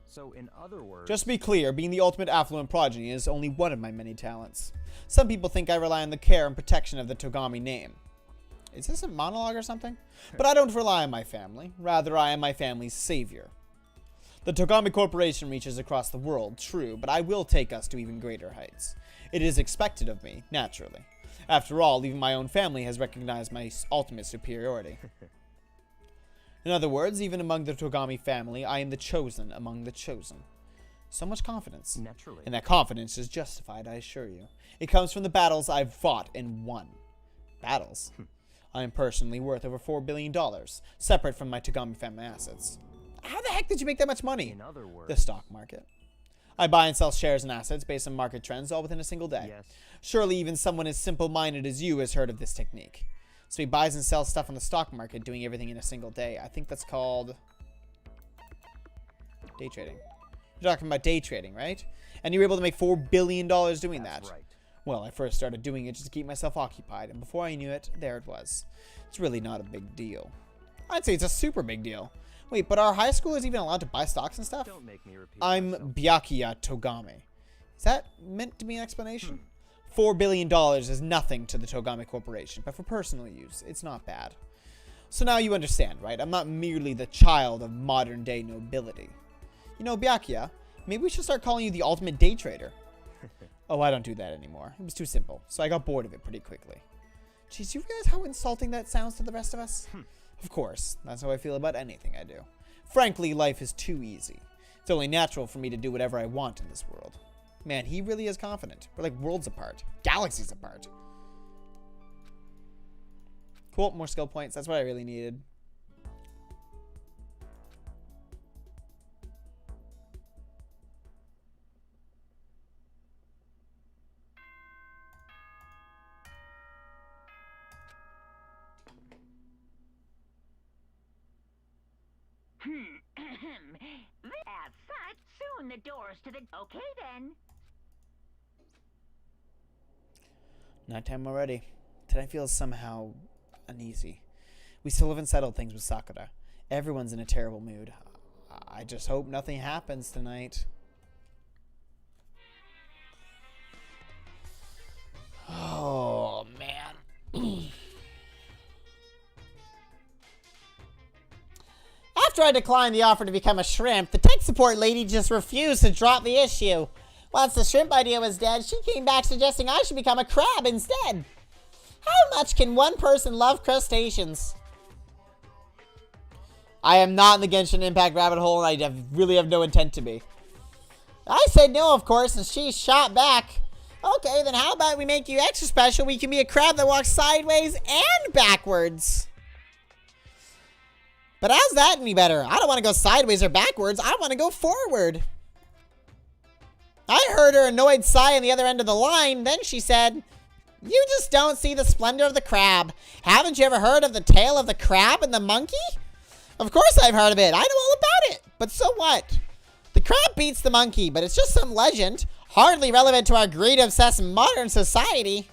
So, in other words... Just to be clear, being the ultimate affluent progeny is only one of my many talents. Some people think I rely on the care and protection of the Togami name. Is this a monologue or something? But I don't rely on my family. Rather, I am my family's savior. The Togami Corporation reaches across the world, true, but I will take us to even greater heights. It is expected of me, naturally. After all, even my own family has recognized my ultimate superiority. In other words, even among the Togami family, I am the chosen among the chosen. So much confidence. Naturally. And that confidence is justified, I assure you. It comes from the battles I've fought and won. Battles? I am personally worth over $4 billion, separate from my Togami family assets. How the heck did you make that much money? In other words... The stock market. I buy and sell shares and assets based on market trends all within a single day. Yes. Surely even someone as simple-minded as you has heard of this technique. So he buys and sells stuff on the stock market, doing everything in a single day. I think that's called day trading. You're talking about day trading, right? And you were able to make $4 billion doing That's that. right. Well, I first started doing it just to keep myself occupied, and before I knew it, there it was. It's really not a big deal. I'd say it's a super big deal. Wait, but our high school is even allowed to buy stocks and stuff? Don't make me repeat I'm myself. Byakuya Togami. Is that meant to be an explanation? $4 billion is nothing to the Togami Corporation, but for personal use, it's not bad. So now you understand, right? I'm not merely the child of modern-day nobility. You know, Byakuya, maybe we should start calling you the ultimate day trader. Oh, I don't do that anymore. It was too simple, so I got bored of it pretty quickly. Jeez, do you realize how insulting that sounds to the rest of us? Of course, that's how I feel about anything I do. Frankly, life is too easy. It's only natural for me to do whatever I want in this world. Man, he really is confident. We're like worlds apart. Galaxies apart. Cool, more skill points. That's what I really needed. As such, soon the doors to the... Okay, then. Nighttime already. Today feels somehow uneasy. We still haven't settled things with Sakura. Everyone's in a terrible mood. I just hope nothing happens tonight. Oh, man. After I declined the offer to become a shrimp, the tech support lady just refused to drop the issue. Once the shrimp idea was dead, she came back suggesting I should become a crab instead. How much can one person love crustaceans? I am not in the Genshin Impact rabbit hole, and I really have no intent to be. I said no, of course, and she shot back. Okay, then how about we make you extra special? We can be a crab that walks sideways and backwards. But how's that any better? I don't want to go sideways or backwards. I want to go forward. I heard her annoyed sigh on the other end of the line. Then she said, "You just don't see the splendor of the crab. Haven't you ever heard of the tale of the crab and the monkey?" Of course I've heard of it. I know all about it. But so what? The crab beats the monkey, but it's just some legend. Hardly relevant to our greed-obsessed modern society.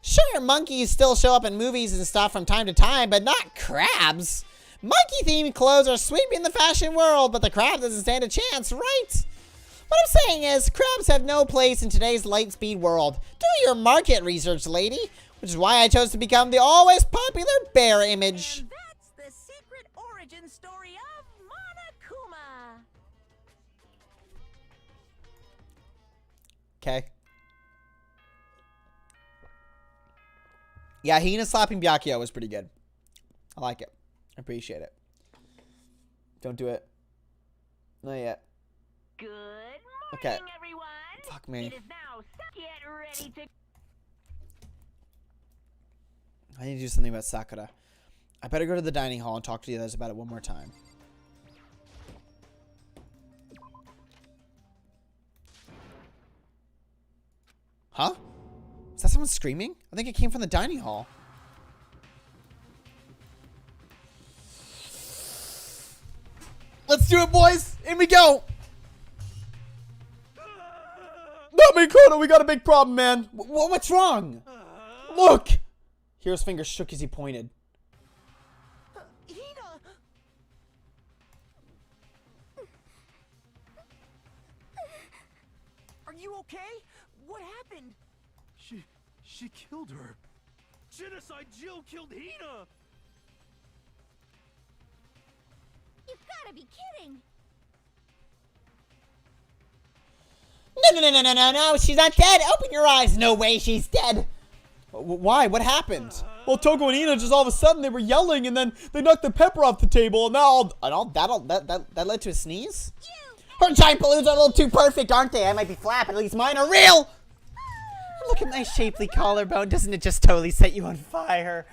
Sure, monkeys still show up in movies and stuff from time to time, but not crabs. Monkey-themed clothes are sweeping the fashion world, but the crab doesn't stand a chance, right? What I'm saying is, crabs have no place in today's light-speed world. Do your market research, lady. Which is why I chose to become the always popular bear image. And that's the secret origin story of Monokuma. Okay. Yeah, Hina slapping Byakuya was pretty good. I like it. I appreciate it. Don't do it. Not yet. Good morning, Okay. everyone. Fuck me. It is now get ready to. I need to do something about Sakura. I better go to the dining hall and talk to the others about it one more time. Huh? Is that someone screaming? I think it came from the dining hall. Let's do it, boys! In we go! Not me, Kono. We got a big problem, man. What's wrong? Look! Hero's finger shook as he pointed. Hina! Are you okay? What happened? She killed her. Genocide Jill killed Hina. You've gotta be kidding. No, she's not dead. Open your eyes. No way, she's dead. Why? What happened? Well, Toko and Ina just all of a sudden they were yelling, and then they knocked the pepper off the table, and now That led to a sneeze? Her giant balloons are a little too perfect, aren't they? I might be flat, but at least mine are real. Look at my shapely collarbone. Doesn't it just totally set you on fire?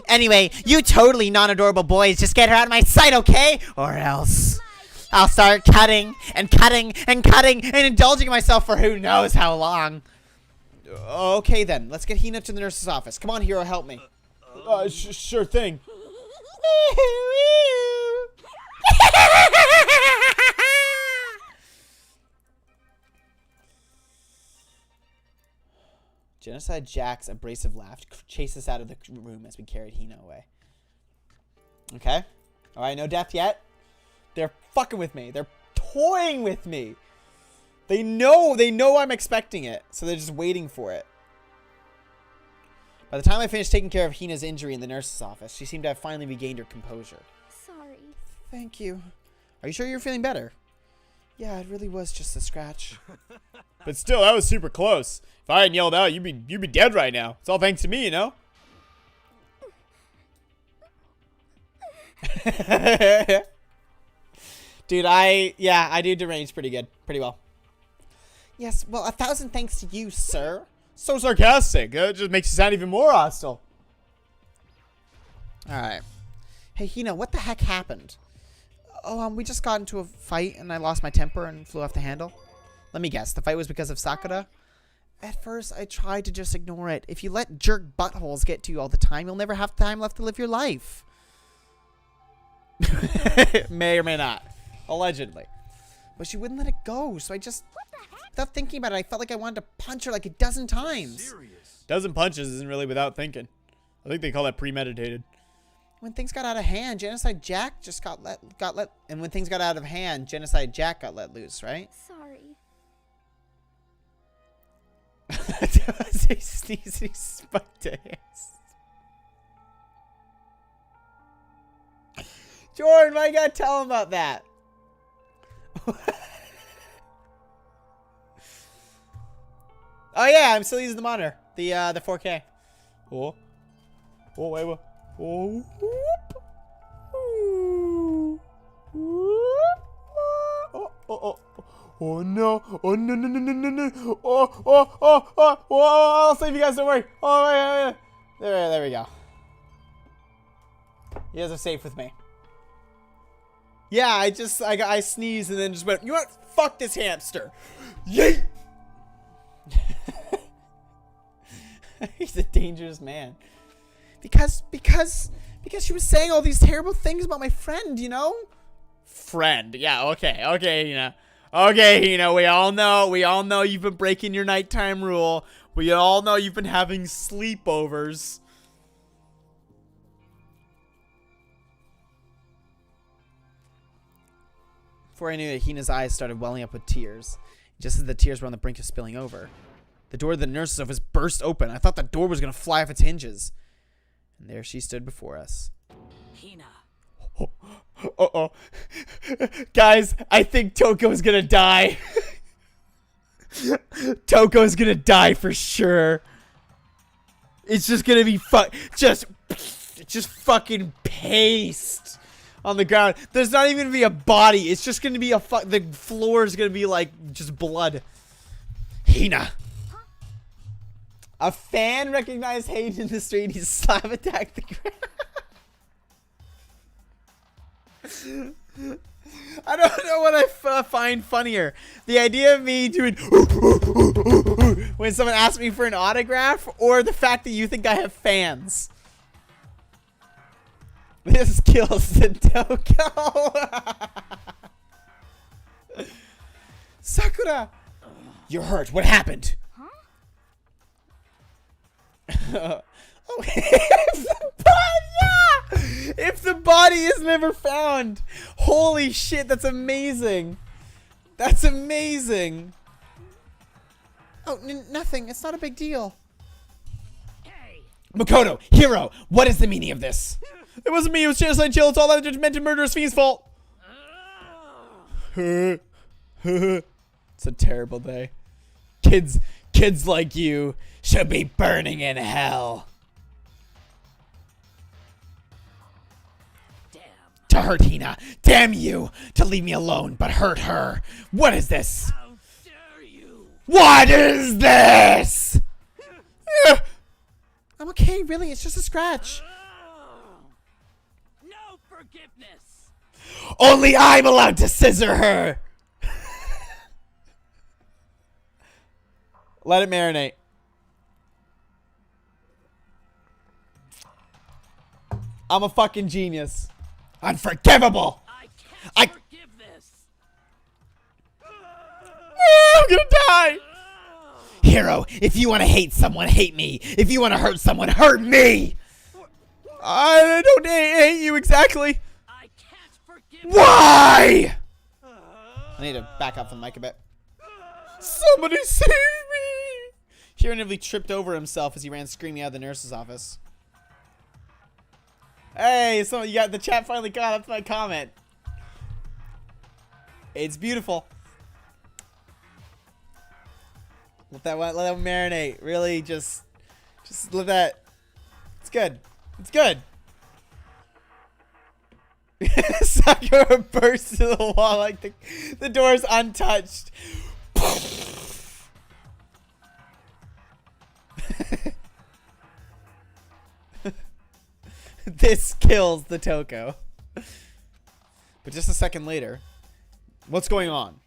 Anyway, you totally non-adorable boys, just get her out of my sight, okay? Or else I'll start cutting and cutting and cutting and indulging myself for who knows how long. Okay then, let's get Hina to the nurse's office. Come on, Hero, help me. Sure thing. Genocide Jack's abrasive laugh chased us out of the room as we carried Hina away. Okay. Alright, no death yet. They're fucking with me. They're toying with me. They know I'm expecting it, so they're just waiting for it. By the time I finished taking care of Hina's injury in the nurse's office, she seemed to have finally regained her composure. Sorry. Thank you. Are you sure you're feeling better? Yeah, it really was just a scratch. But still, that was super close. If I hadn't yelled out, you'd be dead right now. It's all thanks to me, you know? Dude, I do deranged pretty good. Pretty well. Yes, well, 1,000 thanks to you, sir. So sarcastic. It just makes you sound even more hostile. Alright. Hey, Hina, what the heck happened? Oh, we just got into a fight and I lost my temper and flew off the handle. Let me guess, the fight was because of Sakura? At first, I tried to just ignore it. If you let jerk buttholes get to you all the time, you'll never have time left to live your life. May or may not. Allegedly. But she wouldn't let it go, so I just... Without thinking about it, I felt like I wanted to punch her like a dozen times. Serious. Dozen punches isn't really without thinking. I think they call that premeditated. When things got out of hand, Genocide Jack just got let, and when things got out of hand, Genocide Jack got let loose, right? Sorry. He sneezed, he spiked his. Jordan, why you gotta tell him about that? Oh yeah, I'm still using the monitor, the 4K. Oh, wait, what? Oh, oh no! Oh no! Oh! I'll save you guys. Don't worry. Oh, yeah. There we go. You guys are safe with me. Yeah, I sneezed and then just went, you know what? Fuck this hamster. Yeet! He's a dangerous man. Because she was saying all these terrible things about my friend, you know? Friend. Yeah, okay, Hina. Okay, Hina, we all know you've been breaking your nighttime rule. We all know you've been having sleepovers. Before I knew it, Hina's eyes started welling up with tears, just as the tears were on the brink of spilling over. The door to the nurse's office burst open. I thought the door was going to fly off its hinges. And there she stood before us. Hina. Uh-oh. Guys, I think Toko's going to die. Toko's going to die for sure. It's just gonna be just fucking paste on the ground. There's not even gonna be a body. It's just gonna be the floor is gonna be like just blood. Hina. A fan recognized Hayden in the street. He slam attacked the ground. I don't know what I find funnier. The idea of me doing when someone asks me for an autograph, or the fact that you think I have fans. This kills the Toko. Sakura! You're hurt. What happened? Oh, if the body is never found. Holy shit, that's amazing. That's amazing. Oh, nothing. It's not a big deal. Makoto, hero, what is the meaning of this? It wasn't me, it was genocide, chill, it's all that demented murderous fiend's fault. It's a terrible day. Kids like you should be burning in hell. Damn. To hurt Hina. Damn you to leave me alone, but hurt her. What is this? How dare you? What is this? I'm okay, really. It's just a scratch. No forgiveness. Only I'm allowed to scissor her. Let it marinate. I'm a fucking genius. Unforgivable. I can't forgive this. I'm gonna die. Hero, if you want to hate someone, hate me. If you want to hurt someone, hurt me. I don't hate you exactly. I can't forgive. Why? I need to back up from the mic a bit. Somebody save me. Hero nearly tripped over himself as he ran screaming out of the nurse's office. Hey, so you got the chat finally got up to my comment. It's beautiful. Let that marinate. Really, just let that. It's good. It's good. Sakura bursts to the wall like the door's untouched. This kills the Toko. But just a second later, what's going on?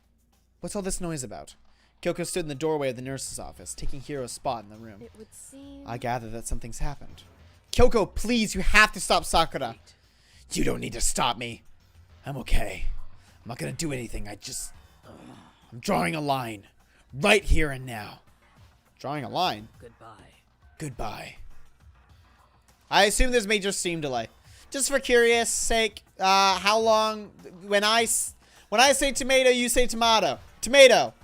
What's all this noise about? Kyoko stood in the doorway of the nurse's office, taking Hiro's spot in the room. It would seem... I gather that something's happened. Kyoko, please, you have to stop Sakura. You don't need to stop me. I'm okay. I'm not gonna do anything. I'm drawing a line. Right here and now. Drawing a line. Goodbye. I assume there's major stream delay. Just for curious sake, how long... When I say tomato, you say tomato. Tomato.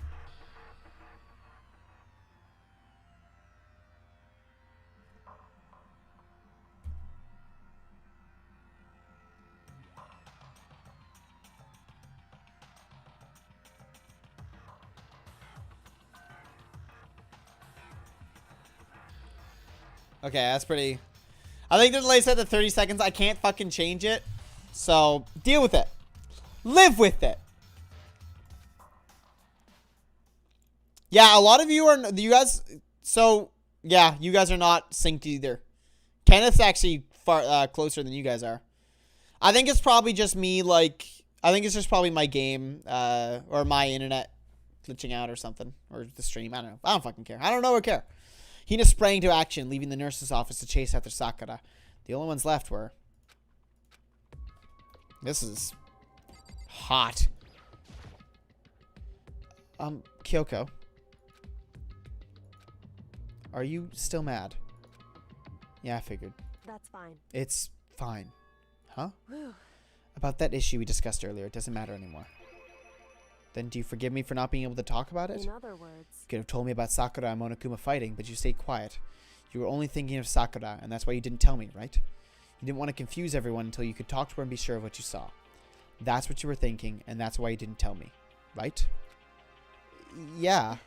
Okay, that's pretty... I think the delay set to 30 seconds. I can't fucking change it. So, deal with it. Live with it. Yeah, a lot of you are... You guys... So, yeah, you guys are not synced either. Kenneth's actually far closer than you guys are. I think it's probably just me, like... I think it's just probably my game, or my internet glitching out or something. Or the stream. I don't know. I don't fucking care. I don't know or care. Hina sprang to action, leaving the nurse's office to chase after Sakura. The only ones left were... This is... hot. Kyoko. Are you still mad? Yeah, I figured. That's fine. It's fine. Huh? Whew. About that issue we discussed earlier, it doesn't matter anymore. Then do you forgive me for not being able to talk about it? In other words... You could have told me about Sakura and Monokuma fighting, but you stayed quiet. You were only thinking of Sakura, and that's why you didn't tell me, right? You didn't want to confuse everyone until you could talk to her and be sure of what you saw. That's what you were thinking, and that's why you didn't tell me, right? Yeah.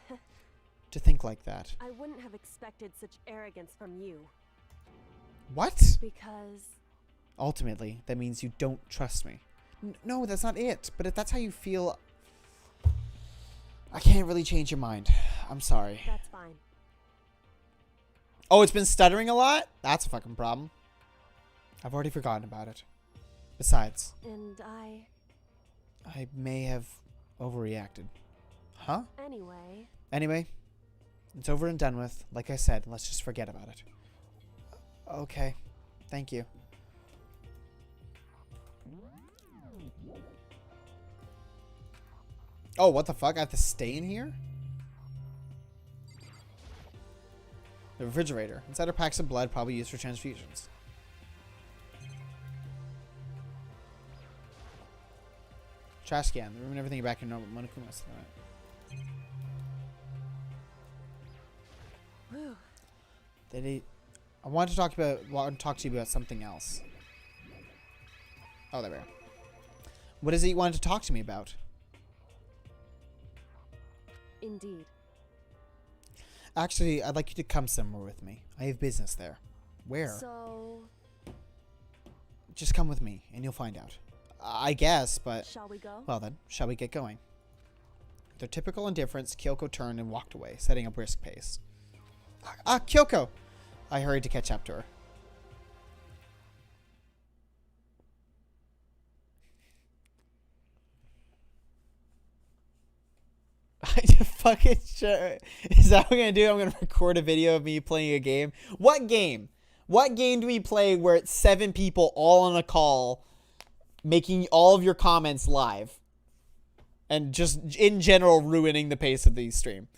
to think like that. I wouldn't have expected such arrogance from you. What? Because Ultimately, that means you don't trust me. No, that's not it. But if that's how you feel, I can't really change your mind. I'm sorry. that's fine. Oh, it's been stuttering a lot? That's a fucking problem. I've already forgotten about it. Besides, And I may have overreacted. Huh? anyway, Anyway, it's over and done with. Like I said, let's just forget about it. Okay. Thank you. Oh, what the fuck? I have to stay in here? The refrigerator. Inside are packs of blood, probably used for transfusions. Trash can. The room and everything back in normal. Monokuma said that. whew, Did he? I want to talk to you about something else. Oh, there we are. What is it you wanted to talk to me about? indeed. Actually, I'd like you to come somewhere with me. I have business there. Where? So, Just come with me, and you'll find out. I guess, but... shall we go? Well then, shall we get going? With their typical indifference, Kyoko turned and walked away, setting a brisk pace. Ah, Kyoko! I hurried to catch up to her. Fucking sure. Is that what I'm gonna do? I'm gonna record a video of me playing a game. What game? What game do we play where it's 7 people all on a call, making all of your comments live, and just in general ruining the pace of the stream?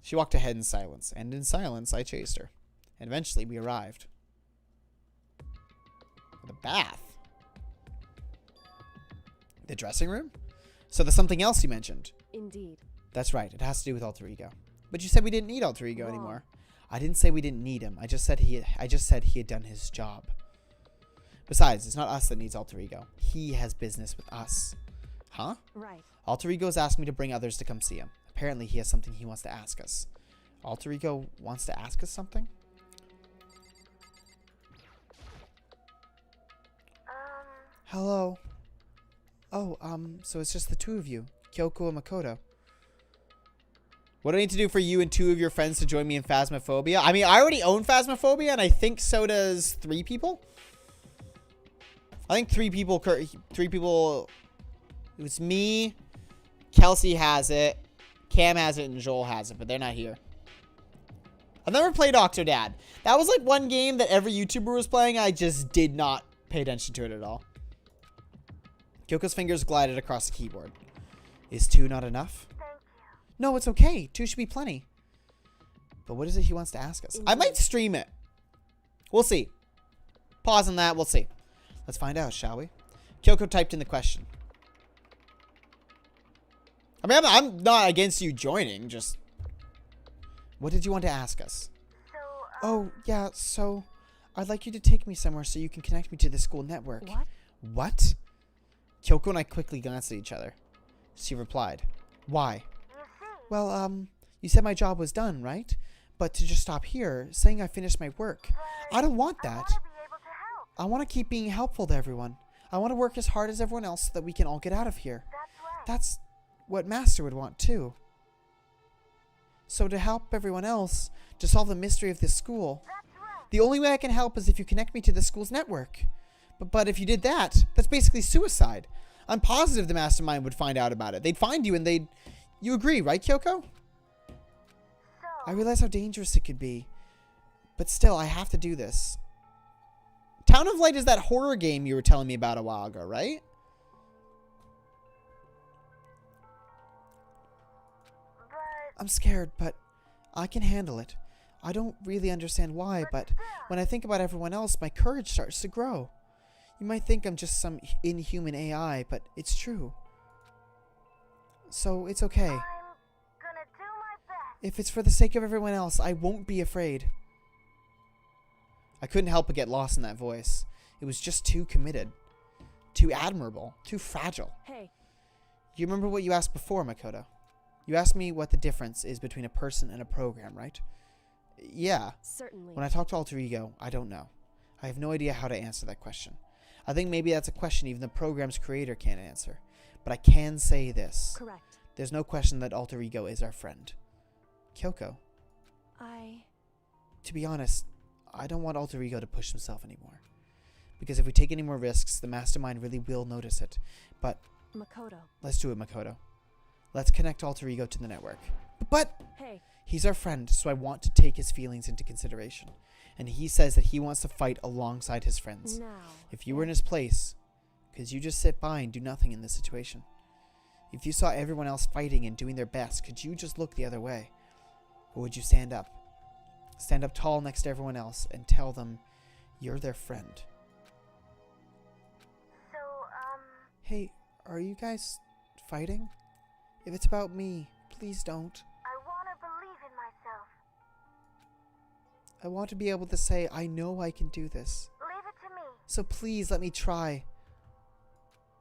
She walked ahead in silence, and in silence I chased her. And eventually we arrived. The bath. The dressing room? So there's something else you mentioned. Indeed. That's right. It has to do with Alter Ego. But you said we didn't need Alter Ego anymore. I didn't say we didn't need him. I just said he had done his job. Besides, it's not us that needs Alter Ego. He has business with us. Huh? Right. Alter Ego's asked me to bring others to come see him. Apparently, he has something he wants to ask us. Alter Ego wants to ask us something? Hello. Oh, so it's just the 2 of you. Kyoko and Makoto. What do I need to do for you and 2 of your friends to join me in Phasmophobia? I mean, I already own Phasmophobia, and I think so does 3 people. I think 3 people. 3 people. It was me. Kelsey has it. Cam has it, and Joel has it, but they're not here. I've never played Octodad. That was like one game that every YouTuber was playing. I just did not pay attention to it at all. Kyoko's fingers glided across the keyboard. Is 2 not enough? Thank you. No, it's okay. 2 should be plenty. But what is it he wants to ask us? I might stream it. We'll see. Pause on that. We'll see. Let's find out, shall we? Kyoko typed in the question. I mean, I'm not against you joining. Just... What did you want to ask us? So, Oh, yeah, so... I'd like you to take me somewhere so you can connect me to the school network. What? What? Kyoko and I quickly glanced at each other. She replied, Why? you see, Well, you said my job was done, right? But to just stop here, saying I finished my work. I don't want I that. want to be able to help. I want to keep being helpful to everyone. I want to work as hard as everyone else so that we can all get out of here. That's right. That's what Master would want, too. So to help everyone else, to solve the mystery of this school, That's right. the only way I can help is if you connect me to the school's network. But if you did that, that's basically suicide. I'm positive the mastermind would find out about it. They'd find you and they'd... You agree, right, Kyoko? So, I realize how dangerous it could be. But still, I have to do this. Town of Light is that horror game you were telling me about a while ago, right? but I'm scared, but I can handle it. I don't really understand why, but when I think about everyone else, my courage starts to grow. You might think I'm just some inhuman AI, but it's true. So it's okay. I'm gonna do my best. If it's for the sake of everyone else, I won't be afraid. I couldn't help but get lost in that voice. It was just too committed. Too admirable. Too fragile. Hey, You remember what you asked before, Makoto? You asked me what the difference is between a person and a program, right? Yeah. Certainly. When I talk to Alter Ego, I don't know. I have no idea how to answer that question. I think maybe that's a question even the program's creator can't answer. But I can say this. Correct. There's no question that Alter Ego is our friend. Kyoko, to be honest, I don't want Alter Ego to push himself anymore. Because if we take any more risks, the Mastermind really will notice it. But Makoto. let's do it, Makoto. Let's connect Alter Ego to the network. But Hey. he's our friend, so I want to take his feelings into consideration. And he says that he wants to fight alongside his friends. Now. If you were in his place, could you just sit by and do nothing in this situation? If you saw everyone else fighting and doing their best, could you just look the other way? Or would you stand up? Stand up tall next to everyone else and tell them you're their friend. So, Hey, are you guys fighting? If it's about me, please don't. I want to believe in myself. I want to be able to say, I know I can do this. Leave it to me. So please let me try.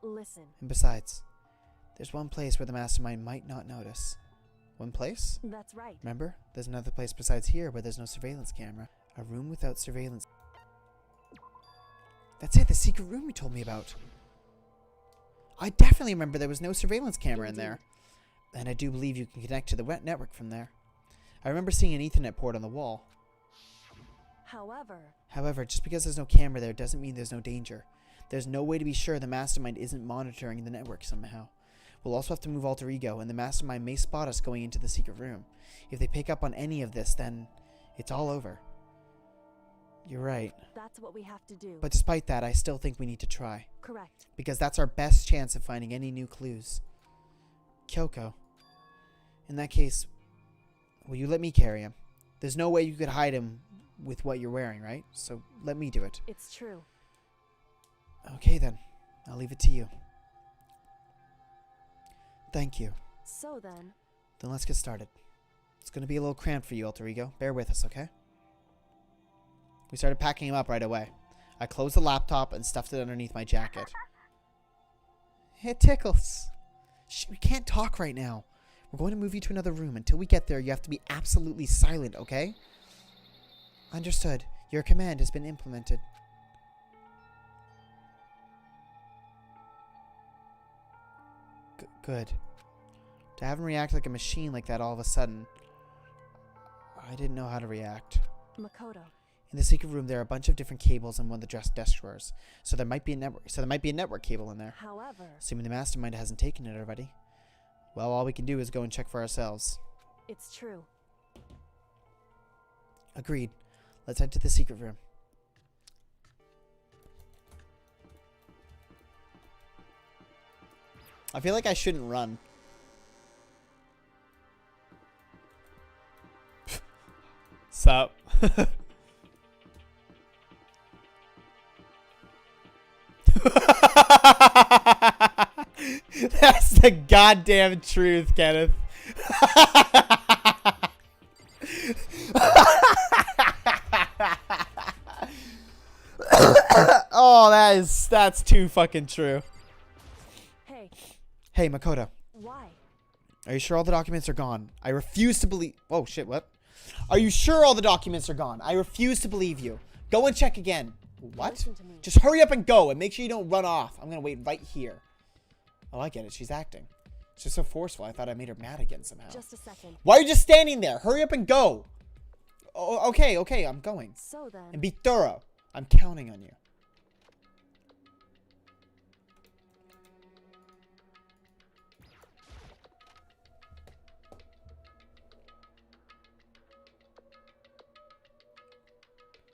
Listen. And besides, there's one place where the Mastermind might not notice. One place? That's right. Remember? There's another place besides here where there's no surveillance camera. A room without surveillance. That's it, the secret room you told me about. I definitely remember there was no surveillance camera in there. And I do believe you can connect to the wet network from there. I remember seeing an Ethernet port on the wall. However, just because there's no camera there doesn't mean there's no danger. There's no way to be sure the Mastermind isn't monitoring the network somehow. We'll also have to move Alter Ego, and the Mastermind may spot us going into the secret room. If they pick up on any of this, then it's all over. You're right. That's what we have to do. But despite that, I still think we need to try. Correct. Because that's our best chance of finding any new clues. Kyoko, in that case, will you let me carry him? There's no way you could hide him with what you're wearing, right? So let me do it. It's true. Okay then, I'll leave it to you. Thank you. So then let's get started. It's going to be a little cramped for you, Alter Ego. Bear with us, okay? We started packing him up right away. I closed the laptop and stuffed it underneath my jacket. It tickles. Shh, we can't talk right now. We're going to move you to another room. Until we get there, you have to be absolutely silent, okay? Understood. Your command has been implemented. Good. To have him react like a machine like that all of a sudden, I didn't know how to react. Makoto. In the secret room, there are a bunch of different cables in one of the desk drawers. So there might be a network cable in there. However, Assuming the Mastermind hasn't taken it already. Well, all we can do is go and check for ourselves. it's true. Agreed. Let's head to the secret room. I feel like I shouldn't run. Sup? That's the goddamn truth, Kenneth. Oh, that's too fucking true. Hey, Hey, Makoto. why? Are you sure all the documents are gone? I refuse to believe... Oh, shit, what? Are you sure all the documents are gone? I refuse to believe you. Go and check again. What? Listen to me. Just hurry up and go, and make sure you don't run off. I'm gonna wait right here. Oh, I get it. She's acting. It's just so forceful. I thought I made her mad again somehow. Just a second. Why are you just standing there? Hurry up and go. Oh, okay, I'm going. So then. And be thorough. I'm counting on you.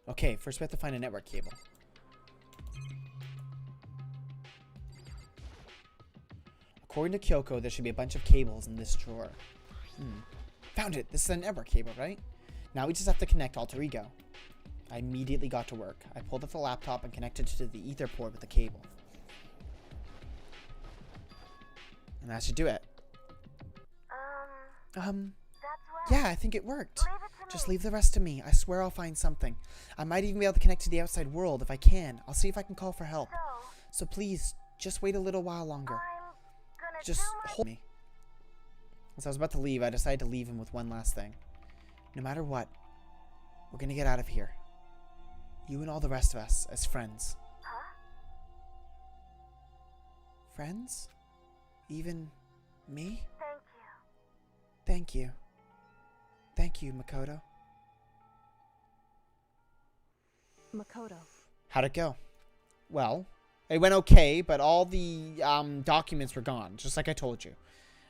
Okay, first we have to find a network cable. According to Kyoko, there should be a bunch of cables in this drawer. Found it! This is a network cable, right? Now we just have to connect Alter Ego. I immediately got to work. I pulled up the laptop and connected to the ether port with the cable. And that should do it. That's right. Yeah, I think it worked. Leave it to Just me. leave the rest to me. I swear I'll find something. I might even be able to connect to the outside world if I can. I'll see if I can call for help. So please, just wait a little while longer. I'm gonna Just do my... hold me. As I was about to leave, I decided to leave him with one last thing. No matter what, we're gonna get out of here. You and all the rest of us as friends. Huh? Friends? Even me? Thank you. Thank you. Thank you, Makoto. Makoto. How'd it go? Well, it went okay, but all the documents were gone, just like I told you.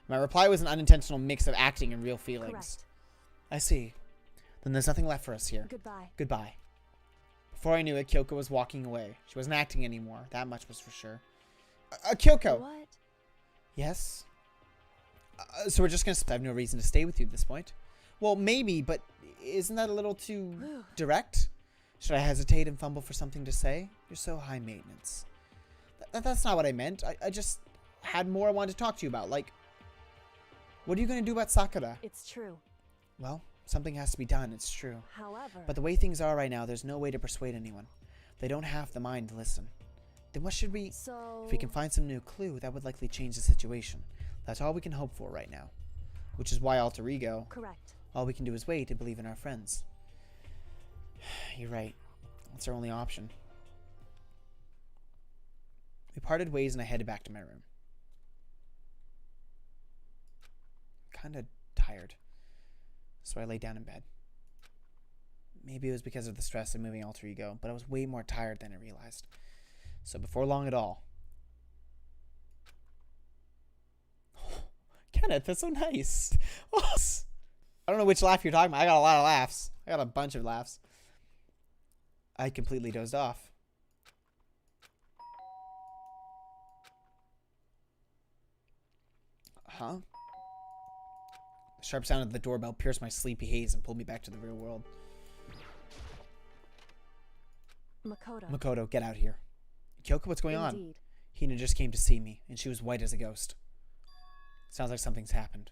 My reply was an unintentional mix of acting and real feelings. Correct. I see. Then there's nothing left for us here. Goodbye. Goodbye. Before I knew it, Kyoko was walking away. She wasn't acting anymore. That much was for sure. Kyoko! What? Yes? So we're just gonna... I have no reason to stay with you at this point. Well, maybe, but isn't that a little too direct? Should I hesitate and fumble for something to say? You're so high maintenance. That's not what I meant. I just had more I wanted to talk to you about. Like, what are you going to do about Sakura? It's true. Well, something has to be done. It's true. However... But the way things are right now, there's no way to persuade anyone. They don't have the mind to listen. Then what should we... So... If we can find some new clue, that would likely change the situation. That's all we can hope for right now. Which is why Alter Ego... Correct. All we can do is wait and believe in our friends. You're right. That's our only option. We parted ways and I headed back to my room. Kinda tired. So I lay down in bed. Maybe it was because of the stress of moving Alter Ego, but I was way more tired than I realized. So before long at all... Kenneth, that's so nice. I don't know which laugh you're talking about. I got a lot of laughs. I got a bunch of laughs. I completely dozed off. Huh? The sharp sound of the doorbell pierced my sleepy haze and pulled me back to the real world. Makoto, get out here. Kyoko, what's going on? Hina just came to see me, and she was white as a ghost. Sounds like something's happened.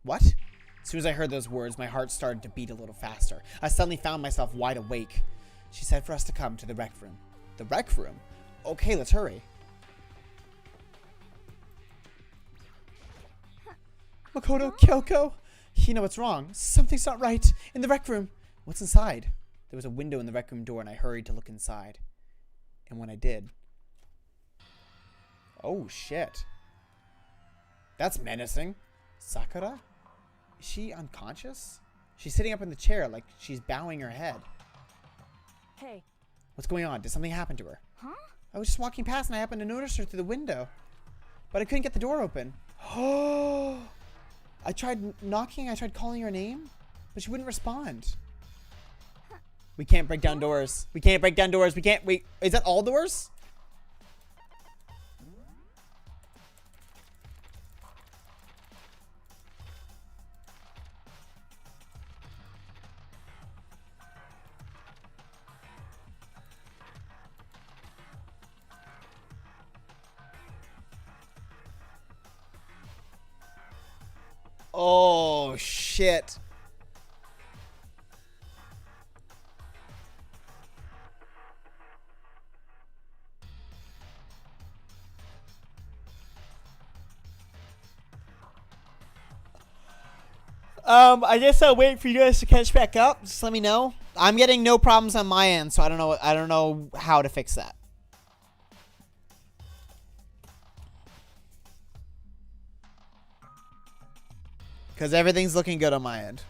What? As soon as I heard those words, my heart started to beat a little faster. I suddenly found myself wide awake. She said for us to come to the rec room. The rec room? Okay, let's hurry. Makoto, Kyoko! Hina, what's wrong? Something's not right. In the rec room. What's inside? There was a window in the rec room door and I hurried to look inside. And when I did... Oh, shit. That's menacing. Sakura? Is she unconscious? She's sitting up in the chair like she's bowing her head. Hey. What's going on? Did something happen to her? Huh? I was just walking past and I happened to notice her through the window. But I couldn't get the door open. Oh! I tried knocking, I tried calling her name, but she wouldn't respond. We can't break down doors. We can't break down doors. We can't... Wait, is that all doors? Oh, shit. I guess I'll wait for you guys to catch back up. Just let me know. I'm getting no problems on my end, so I don't know how to fix that. Because everything's looking good on my end.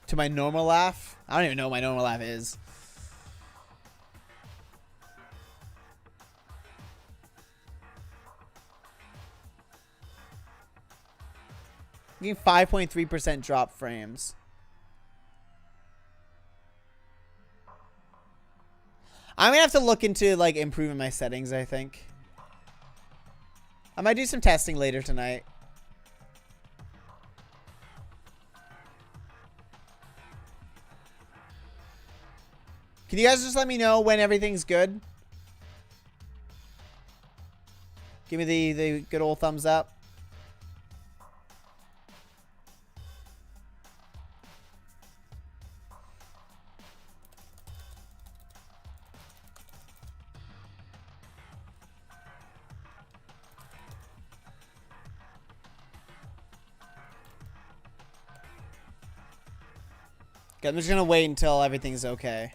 To my normal laugh? I don't even know what my normal laugh is. Getting 5.3% drop frames. I'm gonna have to look into like improving my settings, I think. I might do some testing later tonight. Can you guys just let me know when everything's good? Give me the good old thumbs up. Okay, I'm just gonna wait until everything's okay.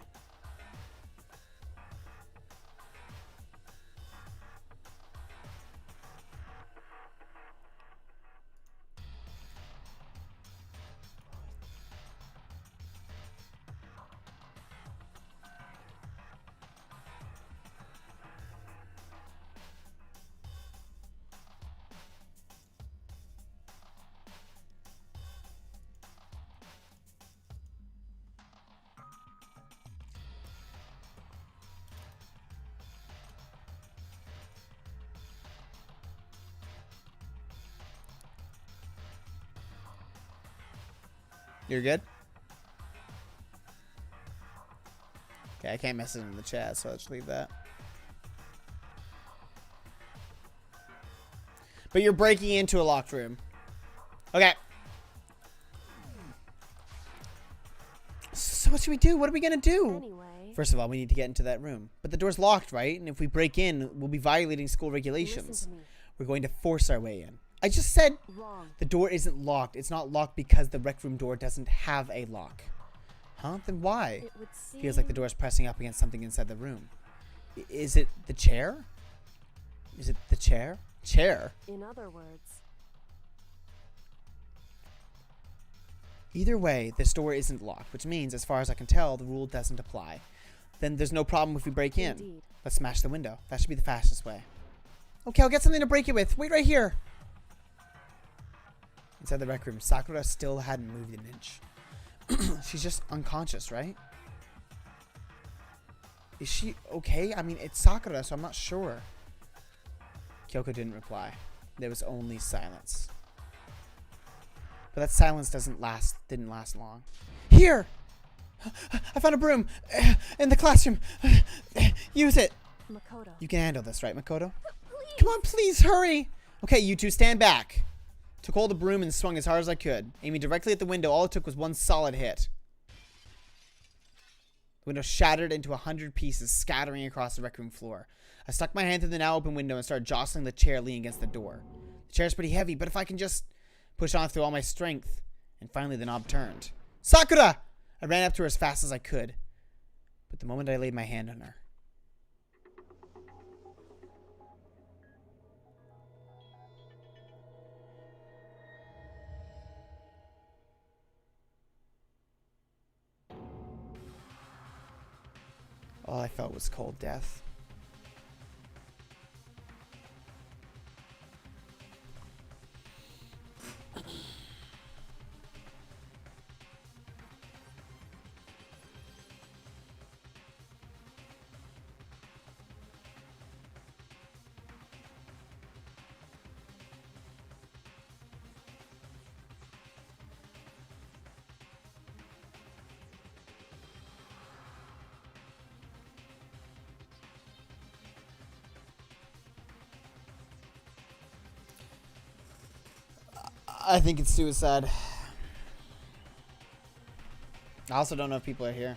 You're good? Okay, I can't message in the chat, so I'll just leave that. But you're breaking into a locked room. Okay. So what should we do? What are we gonna do? Anyway, First of all, we need to get into that room. But the door's locked, right? And if we break in, we'll be violating school listen regulations. to me. We're going to force our way in. I just said Wrong. the door isn't locked. It's not locked because the rec room door doesn't have a lock. Huh? Then why? It would seem Feels like the door is pressing up against something inside the room. Is it the chair? Is it the chair? Chair? In other words, Either way, this door isn't locked, which means, as far as I can tell, the rule doesn't apply. Then there's no problem if we break in. indeed. Let's smash the window. That should be the fastest way. Okay, I'll get something to break it with. Wait right here. Inside the rec room, Sakura still hadn't moved an inch. She's just unconscious, right? Is she okay? I mean, it's Sakura, so I'm not sure. Kyoko didn't reply. There was only silence. But that silence didn't last long. Here! I found a broom in the classroom. Use it. Makoto. You can handle this, right, Makoto? Come on, please, hurry! Okay, you two, stand back. Took hold of the broom and swung as hard as I could. Aiming directly at the window, all it took was one solid hit. The window shattered into 100 pieces, scattering across the rec room floor. I stuck my hand through the now open window and started jostling the chair leaning against the door. The chair's pretty heavy, but if I can just push on through all my strength. And finally the knob turned. Sakura! I ran up to her as fast as I could. But the moment I laid my hand on her, all I felt was cold death. I think it's suicide. I also don't know if people are here.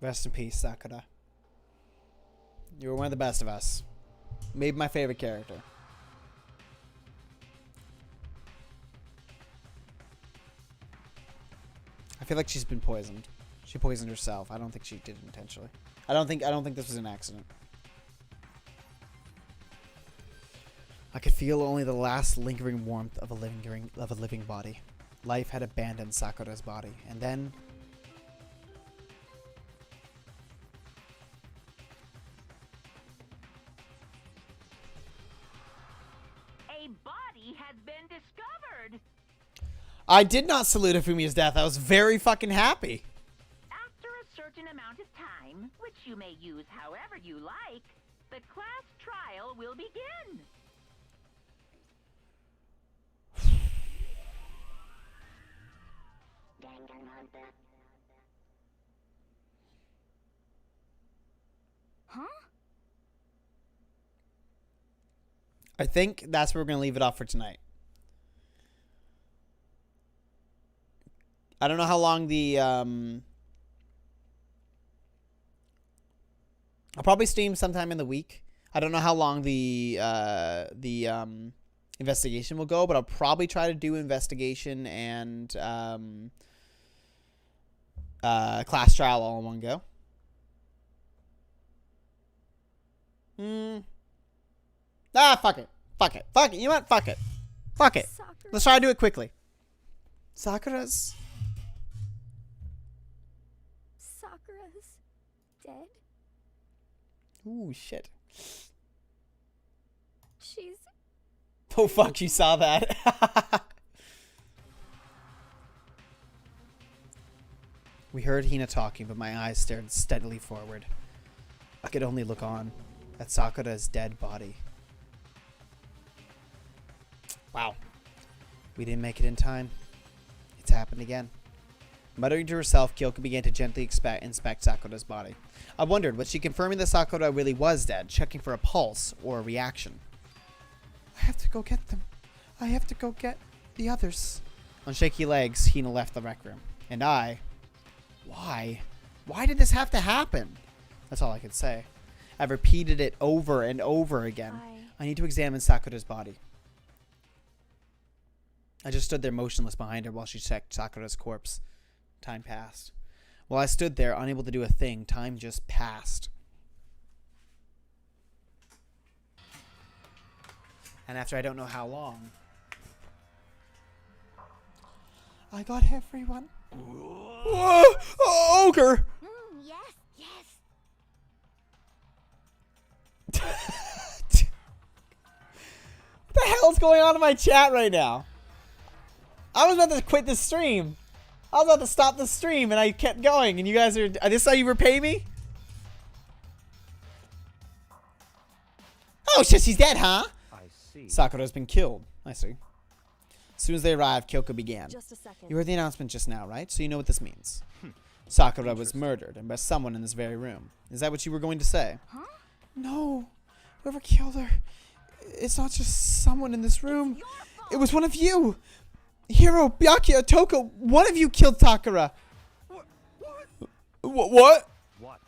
Rest in peace, Sakura. You were one of the best of us. Maybe my favorite character. I feel like she's been poisoned. She poisoned herself. I don't think she did it intentionally. I don't think this was an accident. I could feel only the last lingering warmth of a living body. Life had abandoned Sakura's body, and then a body has been discovered. I did not salute Ifumi's death. I was very fucking happy. After a certain amount of time, which you may use however you like, the class trial will begin. Danganrompa. Huh? I think that's where we're going to leave it off for tonight. I don't know how long the I'll probably stream sometime in the week. I don't know how long the investigation will go, but I'll probably try to do investigation and class trial all in one go. Fuck it. Fuck it. Fuck it. You know what? Fuck it. Fuck it. Sakura. Let's try to do it quickly. Sakura's dead. Ooh, shit. She's... Oh, fuck, you saw that. We heard Hina talking, but my eyes stared steadily forward. I could only look on at Sakura's dead body. Wow. We didn't make it in time. It's happened again. Muttering to herself, Kyoko began to gently inspect Sakura's body. I wondered, was she confirming that Sakura really was dead, checking for a pulse or a reaction? I have to go get them. I have to go get the others. On shaky legs, Hina left the rec room. And I... Why? Why did this have to happen? That's all I could say. I've repeated it over and over again. I need to examine Sakura's body. I just stood there motionless behind her while she checked Sakura's corpse. Time passed. While I stood there, unable to do a thing, time just passed. And after I don't know how long, I got everyone. Whoa! Ogre! Yes. What the hell's going on in my chat right now? I was about to quit the stream. I was about to stop the stream and I kept going and you guys are... This how you repay me? Oh shit, she's dead, huh? I see. Sakura's been killed. I see. As soon as they arrived, Kyoko began. Just a second. You heard the announcement just now, right? So you know what this means. Sakura was murdered and by someone in this very room. Is that what you were going to say? Huh? No. Whoever killed her. It's not just someone in this room. It was one of you. Hiro, Byakuya, Toko, one of you killed Sakura. What? What?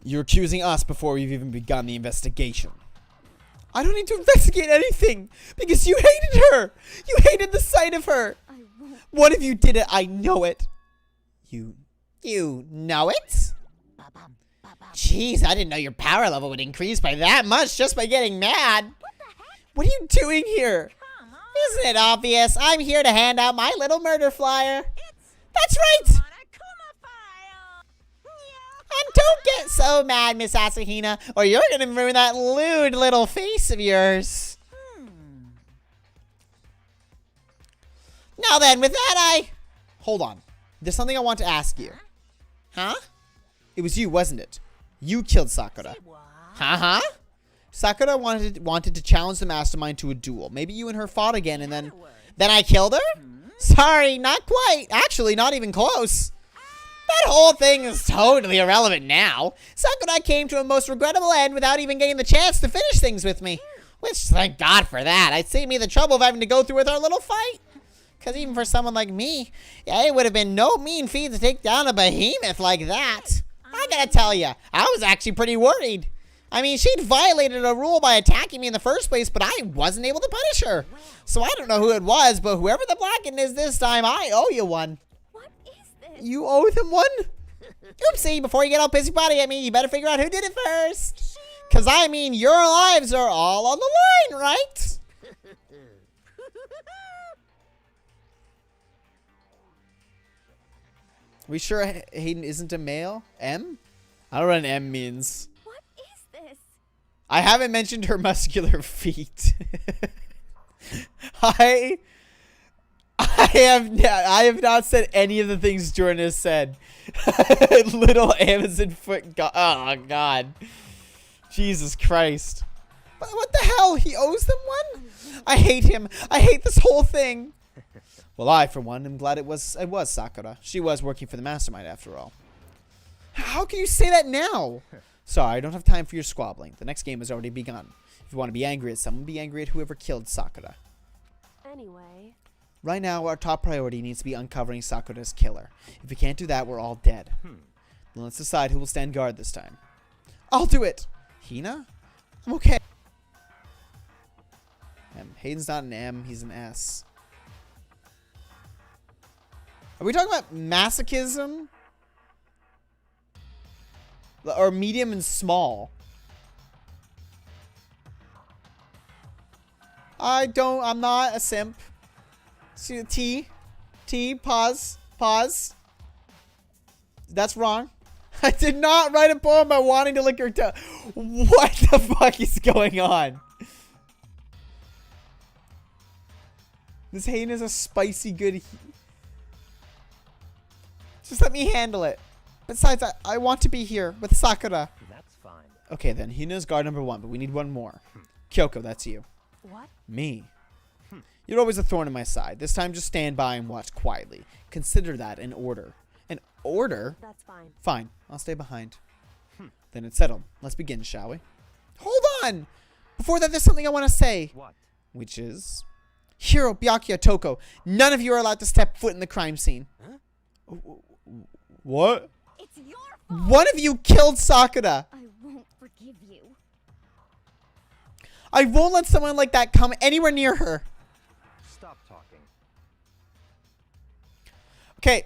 You're accusing us before we've even begun the investigation. I don't need to investigate anything because you hated her. You hated the sight of her. I won't. One of you did it. I know it. You know it? Jeez, I didn't know your power level would increase by that much just by getting mad. What are you doing here? Isn't it obvious? I'm here to hand out my little murder flyer. That's right. And don't get so mad, Miss Asahina, or you're gonna ruin that lewd little face of yours. Now then, with that, hold on. There's something I want to ask you. Huh? It was you, wasn't it? You killed Sakura. Huh? Sakura wanted to challenge the mastermind to a duel. Maybe you and her fought again and then I killed her? Sorry, not quite. Actually, not even close. That whole thing is totally irrelevant now. Sakura came to a most regrettable end without even getting the chance to finish things with me. Which, thank God for that. I'd save me the trouble of having to go through with our little fight. Because even for someone like me, it would have been no mean feat to take down a behemoth like that. I gotta tell you, I was actually pretty worried. I mean, she'd violated a rule by attacking me in the first place, but I wasn't able to punish her. So I don't know who it was, but whoever the Blacken is this time, I owe you one. What is this? You owe them one? Oopsie, before you get all busybody at me, you better figure out who did it first. Because, I mean, your lives are all on the line, right? We sure Hayden isn't a male? M? I don't know what an M means. What is this? I haven't mentioned her muscular feet. I have not said any of the things Jordan has said. Little Amazon foot. Oh God, Jesus Christ! What the hell? He owes them one? I hate him. I hate this whole thing. Well, I, for one, am glad it was Sakura. She was working for the mastermind after all. How can you say that now? Sorry, I don't have time for your squabbling. The next game has already begun. If you want to be angry at someone, be angry at whoever killed Sakura. Anyway. Right now, our top priority needs to be uncovering Sakura's killer. If we can't do that, we're all dead. Then let's decide who will stand guard this time. I'll do it. Hina? I'm okay. Hayden's not an M, he's an S. Are we talking about masochism? Or medium and small? I'm not a simp. See, pause. That's wrong. I did not write a poem about wanting to lick her toe. What the fuck is going on? This Hayden is a spicy good. Just let me handle it. Besides, I want to be here with Sakura. That's fine. Okay, then. Hina's guard number 1, but we need one more. Kyoko, that's you. What? Me. You're always a thorn in my side. This time, just stand by and watch quietly. Consider that an order. An order? That's fine. Fine. I'll stay behind. Then it's settled. Let's begin, shall we? Hold on! Before that, there's something I want to say. What? Which is... Hiro, Byakuya, Toko, none of you are allowed to step foot in the crime scene. Huh? What? It's your fault. One of you killed Sakura. I won't forgive you. I won't let someone like that come anywhere near her. Stop talking. Okay,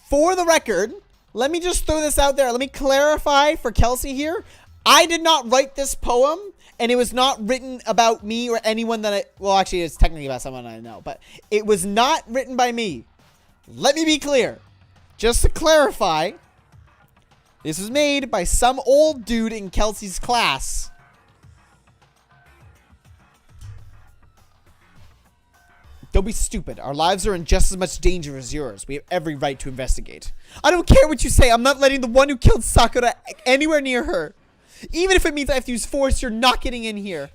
for the record, let me just throw this out there. Let me clarify for Kelsey here. I did not write this poem, and it was not written about me or anyone that well, actually, it's technically about someone I know, but it was not written by me. Let me be clear. Just to clarify, this was made by some old dude in Kelsey's class. Don't be stupid. Our lives are in just as much danger as yours. We have every right to investigate. I don't care what you say. I'm not letting the one who killed Sakura anywhere near her. Even if it means I have to use force, you're not getting in here.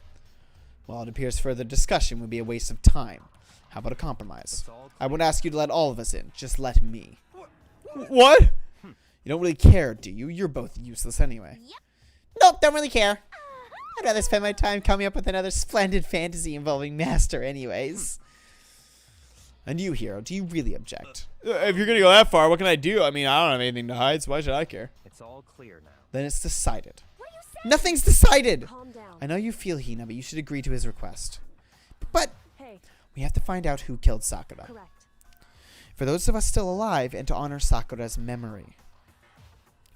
Well, it appears further discussion would be a waste of time. How about a compromise? I won't ask you to let all of us in. Just let me. What? You don't really care, do you? You're both useless anyway. Yep. Nope, don't really care. I'd rather spend my time coming up with another splendid fantasy involving Master anyways. And you, Hero, do you really object? If you're gonna go that far, what can I do? I mean, I don't have anything to hide, so why should I care? It's all clear now. Then it's decided. What are you saying? Nothing's decided! Calm down. I know you feel Hina, but you should agree to his request. But Hey, we have to find out who killed Sakura. correct. For those of us still alive, and to honor Sakura's memory.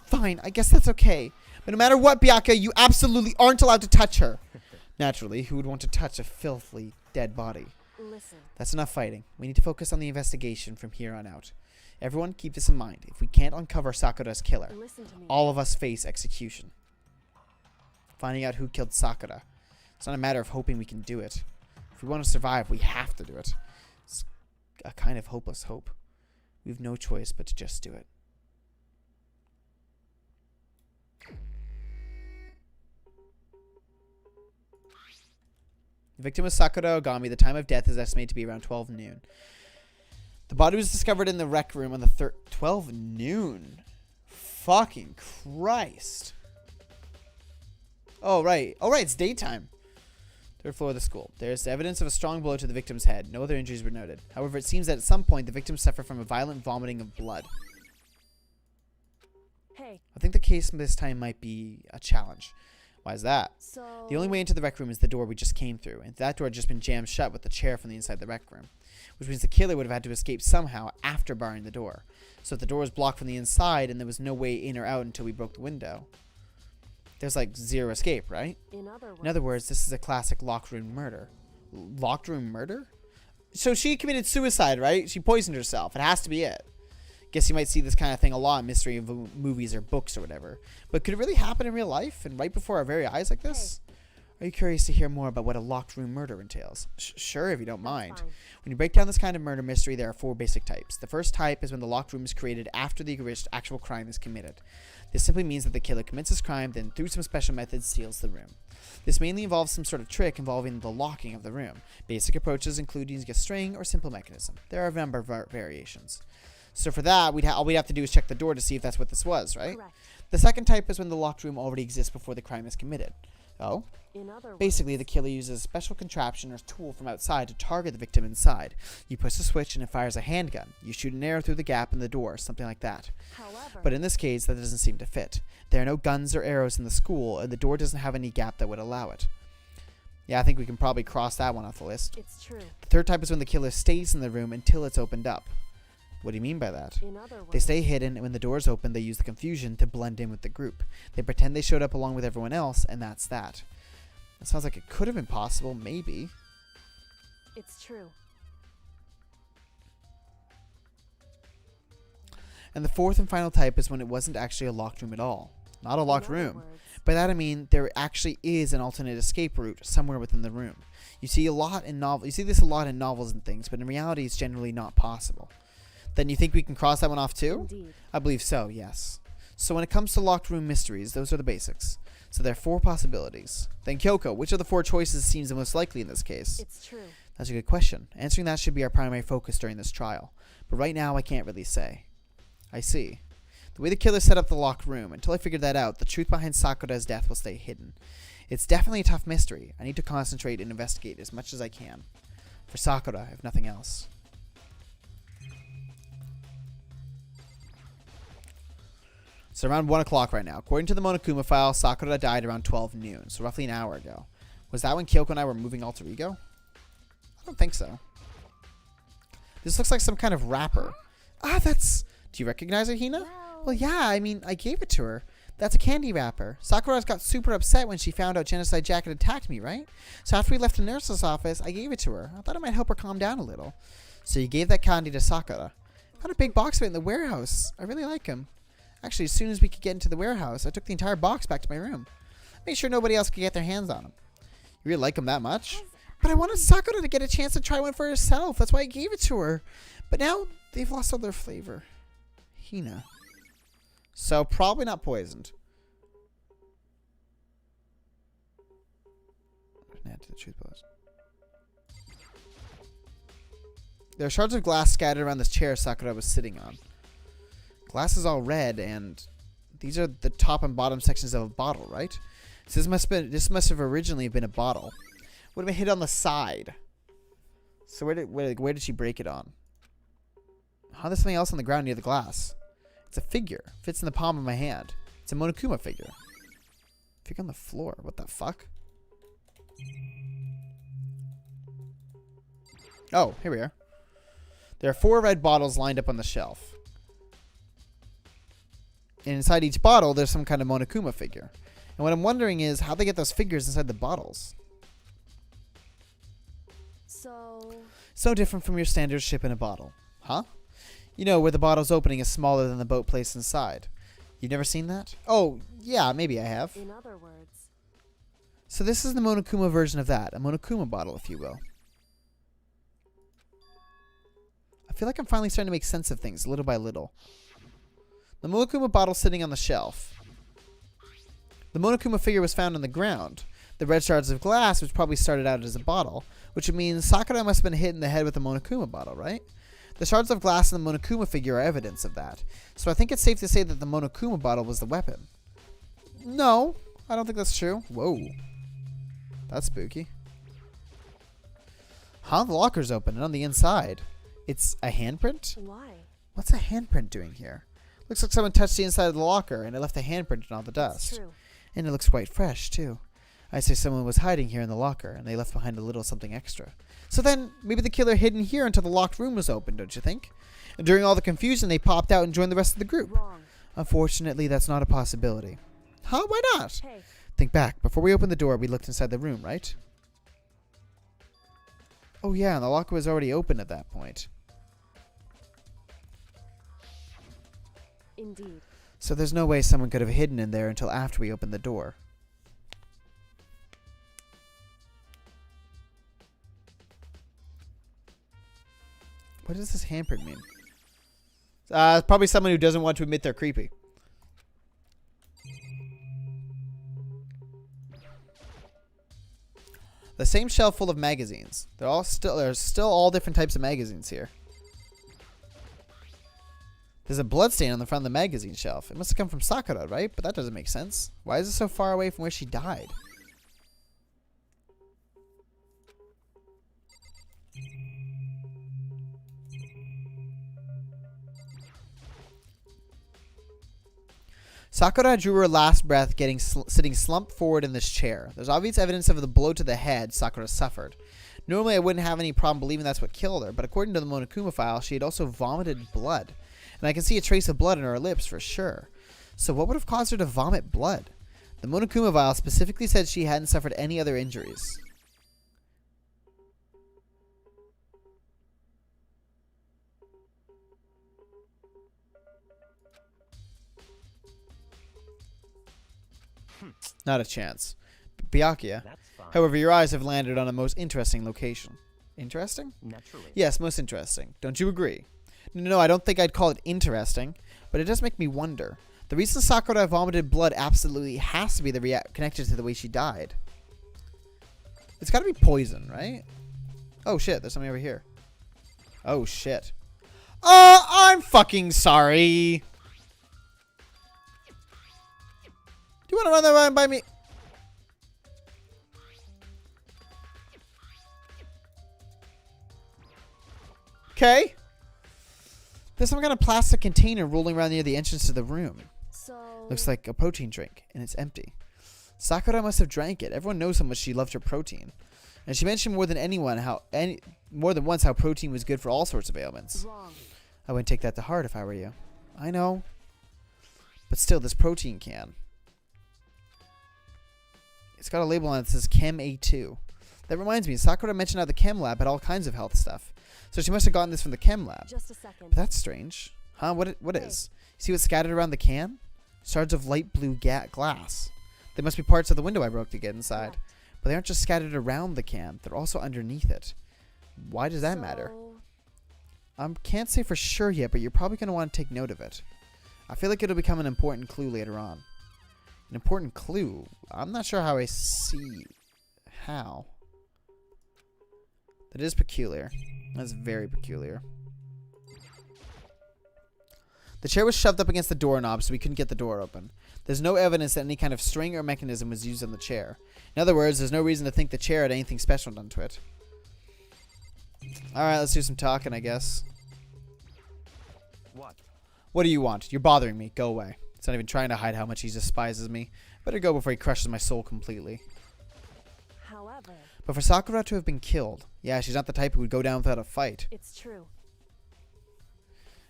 Fine, I guess that's okay. But no matter what, Byakuya, you absolutely aren't allowed to touch her. Naturally, who would want to touch a filthy, dead body? Listen. That's enough fighting. We need to focus on the investigation from here on out. Everyone keep this in mind. If we can't uncover Sakura's killer, Listen to me. all of us face execution. Finding out who killed Sakura. It's not a matter of hoping we can do it. If we want to survive, we have to do it. It's a kind of hopeless hope. We have no choice but to just do it. The victim was Sakura Ogami. The time of death is estimated to be around 12 noon. The body was discovered in the rec room on the 12 noon. Fucking Christ. Oh, right. Oh, right. It's daytime. Third floor of the school. There's evidence of a strong blow to the victim's head. No other injuries were noted. However, it seems that at some point the victim suffered from a violent vomiting of blood. Hey, I think the case this time might be a challenge. Why is that? so... The only way into the rec room is the door we just came through, and that door had just been jammed shut with the chair from the inside the rec room, which means the killer would have had to escape somehow after barring the door. So if the door was blocked from the inside and there was no way in or out until we broke the window, there's like zero escape, right? In In other words, this is a classic locked room murder. Locked room murder? So she committed suicide, right? She poisoned herself. It has to be it. Guess you might see this kind of thing a lot in mystery movies or books or whatever. But could it really happen in real life and right before our very eyes like this? Hey. Are you curious to hear more about what a locked room murder entails? Sure, if you don't mind. fine. When you break down this kind of murder mystery, there are 4 basic types. The first type is when the locked room is created after the actual crime is committed. This simply means that the killer commits his crime, then through some special methods seals the room. This mainly involves some sort of trick involving the locking of the room. Basic approaches include using a string or simple mechanism. There are a number of variations. So for that, all we'd have to do is check the door to see if that's what this was, right? Correct. The second type is when the locked room already exists before the crime is committed. Oh? In other Basically, words, the killer uses a special contraption or tool from outside to target the victim inside. You push the switch and it fires a handgun. You shoot an arrow through the gap in the door, something like that. however, But in this case, that doesn't seem to fit. There are no guns or arrows in the school, and the door doesn't have any gap that would allow it. Yeah, I think we can probably cross that one off the list. it's true. The third type is when the killer stays in the room until it's opened up. What do you mean by that? In other words, They stay hidden, and when the door's open, they use the confusion to blend in with the group. They pretend they showed up along with everyone else, and that's that. That sounds like it could have been possible, maybe. it's true. And the fourth and final type is when it wasn't actually a locked room at all. Not a locked In other room. words, By that I mean there actually is an alternate escape route somewhere within the room. You see this a lot in novels and things, but in reality it's generally not possible. Then you think we can cross that one off too? indeed. I believe so, yes. So when it comes to locked room mysteries, those are the basics. So there are 4 possibilities. Then Kyoko, which of the 4 choices seems the most likely in this case? It's true. That's a good question. Answering that should be our primary focus during this trial. But right now I can't really say. I see. The way the killer set up the locked room, until I figured that out, the truth behind Sakura's death will stay hidden. It's definitely a tough mystery. I need to concentrate and investigate as much as I can. For Sakura, if nothing else. So around 1 o'clock right now. According to the Monokuma file, Sakura died around 12 noon, so roughly an hour ago. Was that when Kyoko and I were moving alter ego? I don't think so. This looks like some kind of wrapper. Ah, that's... Do you recognize it, Hina? Well, yeah, I mean, I gave it to her. That's a candy wrapper. Sakura got super upset when she found out Genocide Jacket attacked me, right? So after we left the nurse's office, I gave it to her. I thought it might help her calm down a little. So you gave that candy to Sakura. I found a big box of it in the warehouse. I really like him. Actually, as soon as we could get into the warehouse, I took the entire box back to my room. Made sure nobody else could get their hands on him. You really like him that much? But I wanted Sakura to get a chance to try one for herself. That's why I gave it to her. But now, they've lost all their flavor. Hina. So, probably not poisoned. Add to the truth pose. There are shards of glass scattered around this chair Sakura was sitting on. Glass is all red, and these are the top and bottom sections of a bottle, right? So this must have originally been a bottle. Would have been hit on the side. So where did she break it on? Huh, there's something else on the ground near the glass. It's a figure. Fits in the palm of my hand. It's a Monokuma figure. Figure on the floor. What the fuck? Oh, here we are. There are 4 red bottles lined up on the shelf. And inside each bottle, there's some kind of Monokuma figure. And what I'm wondering is how they get those figures inside the bottles. So different from your standard ship in a bottle. Huh? You know, where the bottle's opening is smaller than the boat placed inside. You've never seen that? Oh, yeah, maybe I have. In other words. So this is the Monokuma version of that. A Monokuma bottle, if you will. I feel like I'm finally starting to make sense of things, little by little. The Monokuma bottle sitting on the shelf. The Monokuma figure was found on the ground. The red shards of glass, which probably started out as a bottle, which means Sakura must have been hit in the head with the Monokuma bottle, right? The shards of glass in the Monokuma figure are evidence of that. So I think it's safe to say that the Monokuma bottle was the weapon. No, I don't think that's true. Whoa. That's spooky. Huh? The locker's open, and on the inside, it's a handprint? Why? What's a handprint doing here? Looks like someone touched the inside of the locker, and it left a handprint in all the dust. It's true. And it looks quite fresh, too. I say someone was hiding here in the locker, and they left behind a little something extra. So then, maybe the killer hid in here until the locked room was open, don't you think? And during all the confusion, they popped out and joined the rest of the group. Wrong. Unfortunately, that's not a possibility. Huh? Why not? Hey. Think back. Before we opened the door, we looked inside the room, right? Oh yeah, and the locker was already open at that point. Indeed. So there's no way someone could have hidden in there until after we opened the door. What does this hampered mean? Probably someone who doesn't want to admit they're creepy. The same shelf full of magazines. There's still all different types of magazines here. There's a bloodstain on the front of the magazine shelf. It must have come from Sakura, right? But that doesn't make sense. Why is it so far away from where she died? Sakura drew her last breath sitting slumped forward in this chair. There's obvious evidence of the blow to the head Sakura suffered. Normally I wouldn't have any problem believing that's what killed her, but according to the Monokuma file, she had also vomited blood. And I can see a trace of blood on her lips for sure. So what would have caused her to vomit blood? The Monokuma file specifically said she hadn't suffered any other injuries. Not a chance. Byakuya. However, your eyes have landed on a most interesting location. Interesting? Naturally. Yes, most interesting. Don't you agree? No, I don't think I'd call it interesting, but it does make me wonder. The reason Sakura vomited blood absolutely has to be connected to the way she died. It's got to be poison, right? Oh shit, there's something over here. Oh shit. I'm fucking sorry. Do you want to run that around by me? Okay. There's some kind of plastic container rolling around near the entrance to the room. So Looks like a protein drink, and it's empty. Sakura must have drank it. Everyone knows how much she loved her protein. And she mentioned more than once how protein was good for all sorts of ailments. wrong. I wouldn't take that to heart if I were you. I know. But still, this protein can. It's got a label on it that says Chem A2. That reminds me, Sakura mentioned how the Chem Lab had all kinds of health stuff. So she must have gotten this from the Chem Lab. Just a second. But that's strange. Huh? What is? See what's scattered around the can? Shards of light blue glass. They must be parts of the window I broke to get inside. Correct. But they aren't just scattered around the can. They're also underneath it. Why does that matter? Can't say for sure yet, but you're probably going to want to take note of it. I feel like it'll become an important clue later on. An important clue? I'm not sure how I see how. That is peculiar. That's very peculiar. The chair was shoved up against the doorknob so we couldn't get the door open. There's no evidence that any kind of string or mechanism was used on the chair. In other words, there's no reason to think the chair had anything special done to it. Alright, let's do some talking, I guess. What do you want? You're bothering me. Go away. It's not even trying to hide how much he despises me. Better go before he crushes my soul completely. However, But for Sakura to have been killed, yeah, she's not the type who would go down without a fight. it's true.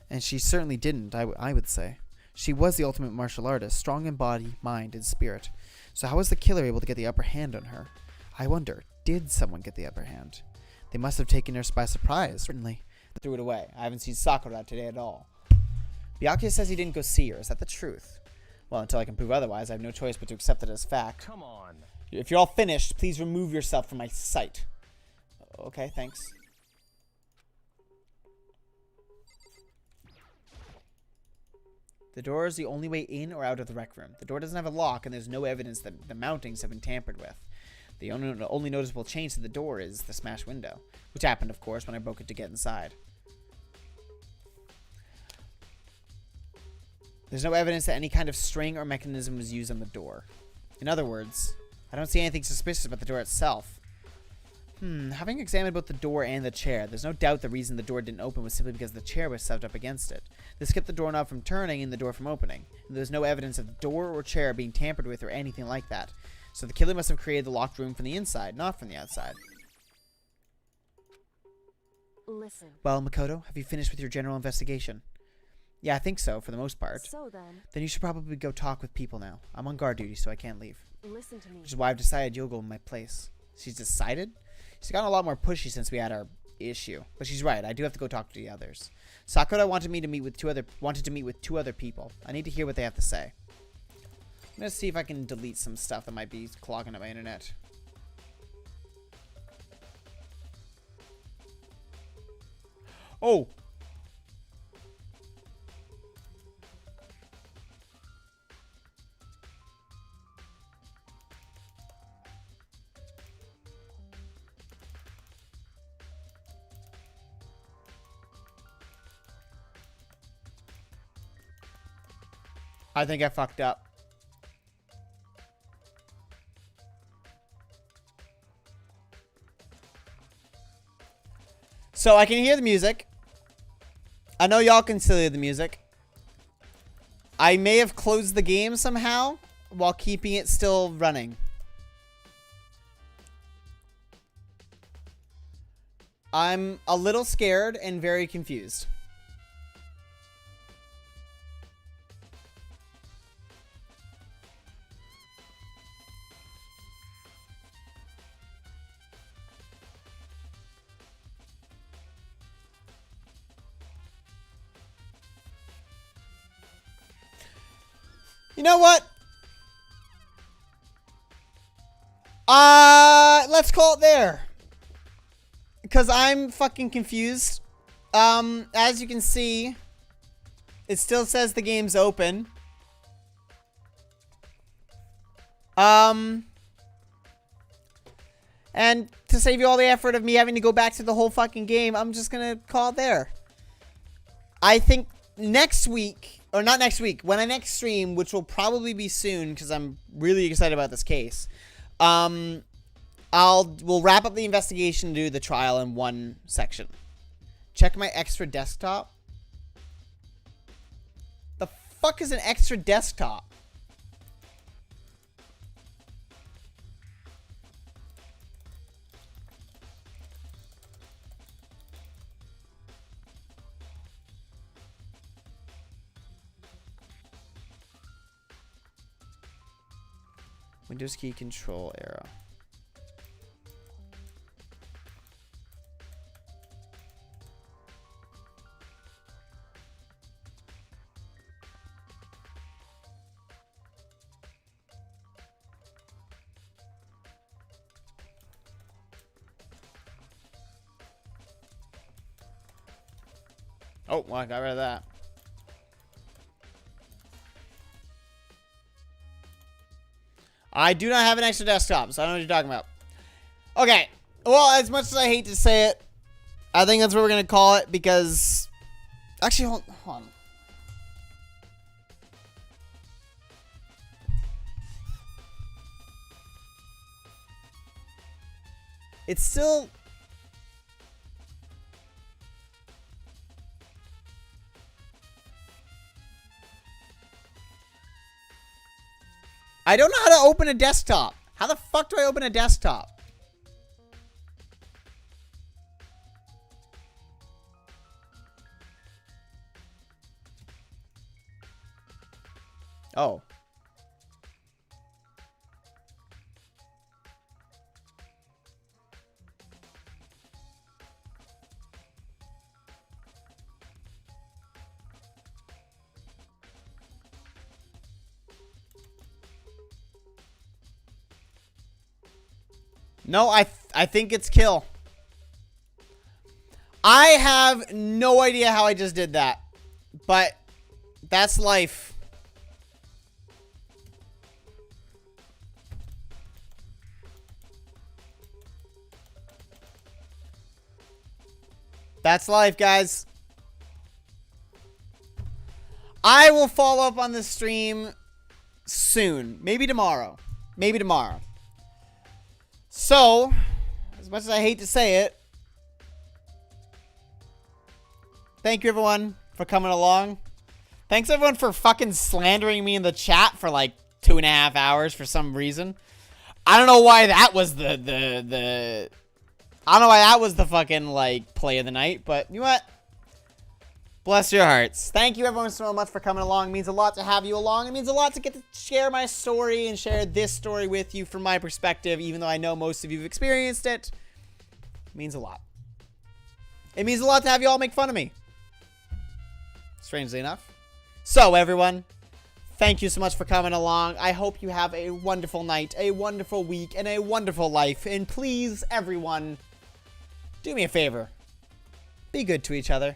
And she certainly didn't, I would say. She was the ultimate martial artist, strong in body, mind, and spirit. So how was the killer able to get the upper hand on her? I wonder, did someone get the upper hand? They must have taken her by surprise, certainly. Threw it away. I haven't seen Sakura today at all. Byakuya says he didn't go see her. Is that the truth? Well, until I can prove otherwise, I have no choice but to accept it as fact. Come on. If you're all finished, please remove yourself from my sight. Okay, thanks. The door is the only way in or out of the rec room. The door doesn't have a lock, and there's no evidence that the mountings have been tampered with. The only noticeable change to the door is the smashed window, which happened, of course, when I broke it to get inside. There's no evidence that any kind of string or mechanism was used on the door. In other words, I don't see anything suspicious about the door itself. Having examined both the door and the chair, there's no doubt the reason the door didn't open was simply because the chair was shoved up against it. This kept the doorknob from turning and the door from opening. And there's no evidence of the door or chair being tampered with or anything like that. So the killer must have created the locked room from the inside, not from the outside. Listen. Well, Makoto, have you finished with your general investigation? Yeah, I think so, for the most part. So then, Then you should probably go talk with people now. I'm on guard duty, so I can't leave. listen to me. Which is why I've decided you'll go in my place. She's decided? She's gotten a lot more pushy since we had our issue. But she's right, I do have to go talk to the others. Sakura wanted to meet with two other people. I need to hear what they have to say. I'm gonna see if I can delete some stuff that might be clogging up my internet. Oh. I think I fucked up. So I can hear the music. I know y'all can still hear the music. I may have closed the game somehow while keeping it still running. I'm a little scared and very confused. You know what? Let's call it there. Because I'm fucking confused. As you can see, it still says the game's open. And to save you all the effort of me having to go back to the whole fucking game, I'm just gonna call it there. I think next week, or not next week, when I next stream, which will probably be soon, because I'm really excited about this case, we'll wrap up the investigation and do the trial in one section. Check my extra desktop. The fuck is an extra desktop? Windows key control arrow. Oh, well, I got rid of that. I do not have an extra desktop, so I don't know what you're talking about. Okay. Well, as much as I hate to say it, I think that's what we're going to call it because... Actually, hold on. It's still... I don't know how to open a desktop. How the fuck do I open a desktop? Oh. No, I think it's kill. I have no idea how I just did that. But that's life. That's life, guys. I will follow up on this stream soon. Maybe tomorrow. Maybe tomorrow. So, as much as I hate to say it, thank you everyone for coming along. Thanks everyone for fucking slandering me in the chat for like 2.5 hours for some reason. I don't know why that was the I don't know why that was the fucking like play of the night, but you know what? Bless your hearts. Thank you everyone so much for coming along. It means a lot to have you along. It means a lot to get to share my story and share this story with you from my perspective, even though I know most of you have experienced it. It means a lot. It means a lot to have you all make fun of me. Strangely enough. So everyone, thank you so much for coming along. I hope you have a wonderful night, a wonderful week, and a wonderful life. And please, everyone, do me a favor. Be good to each other.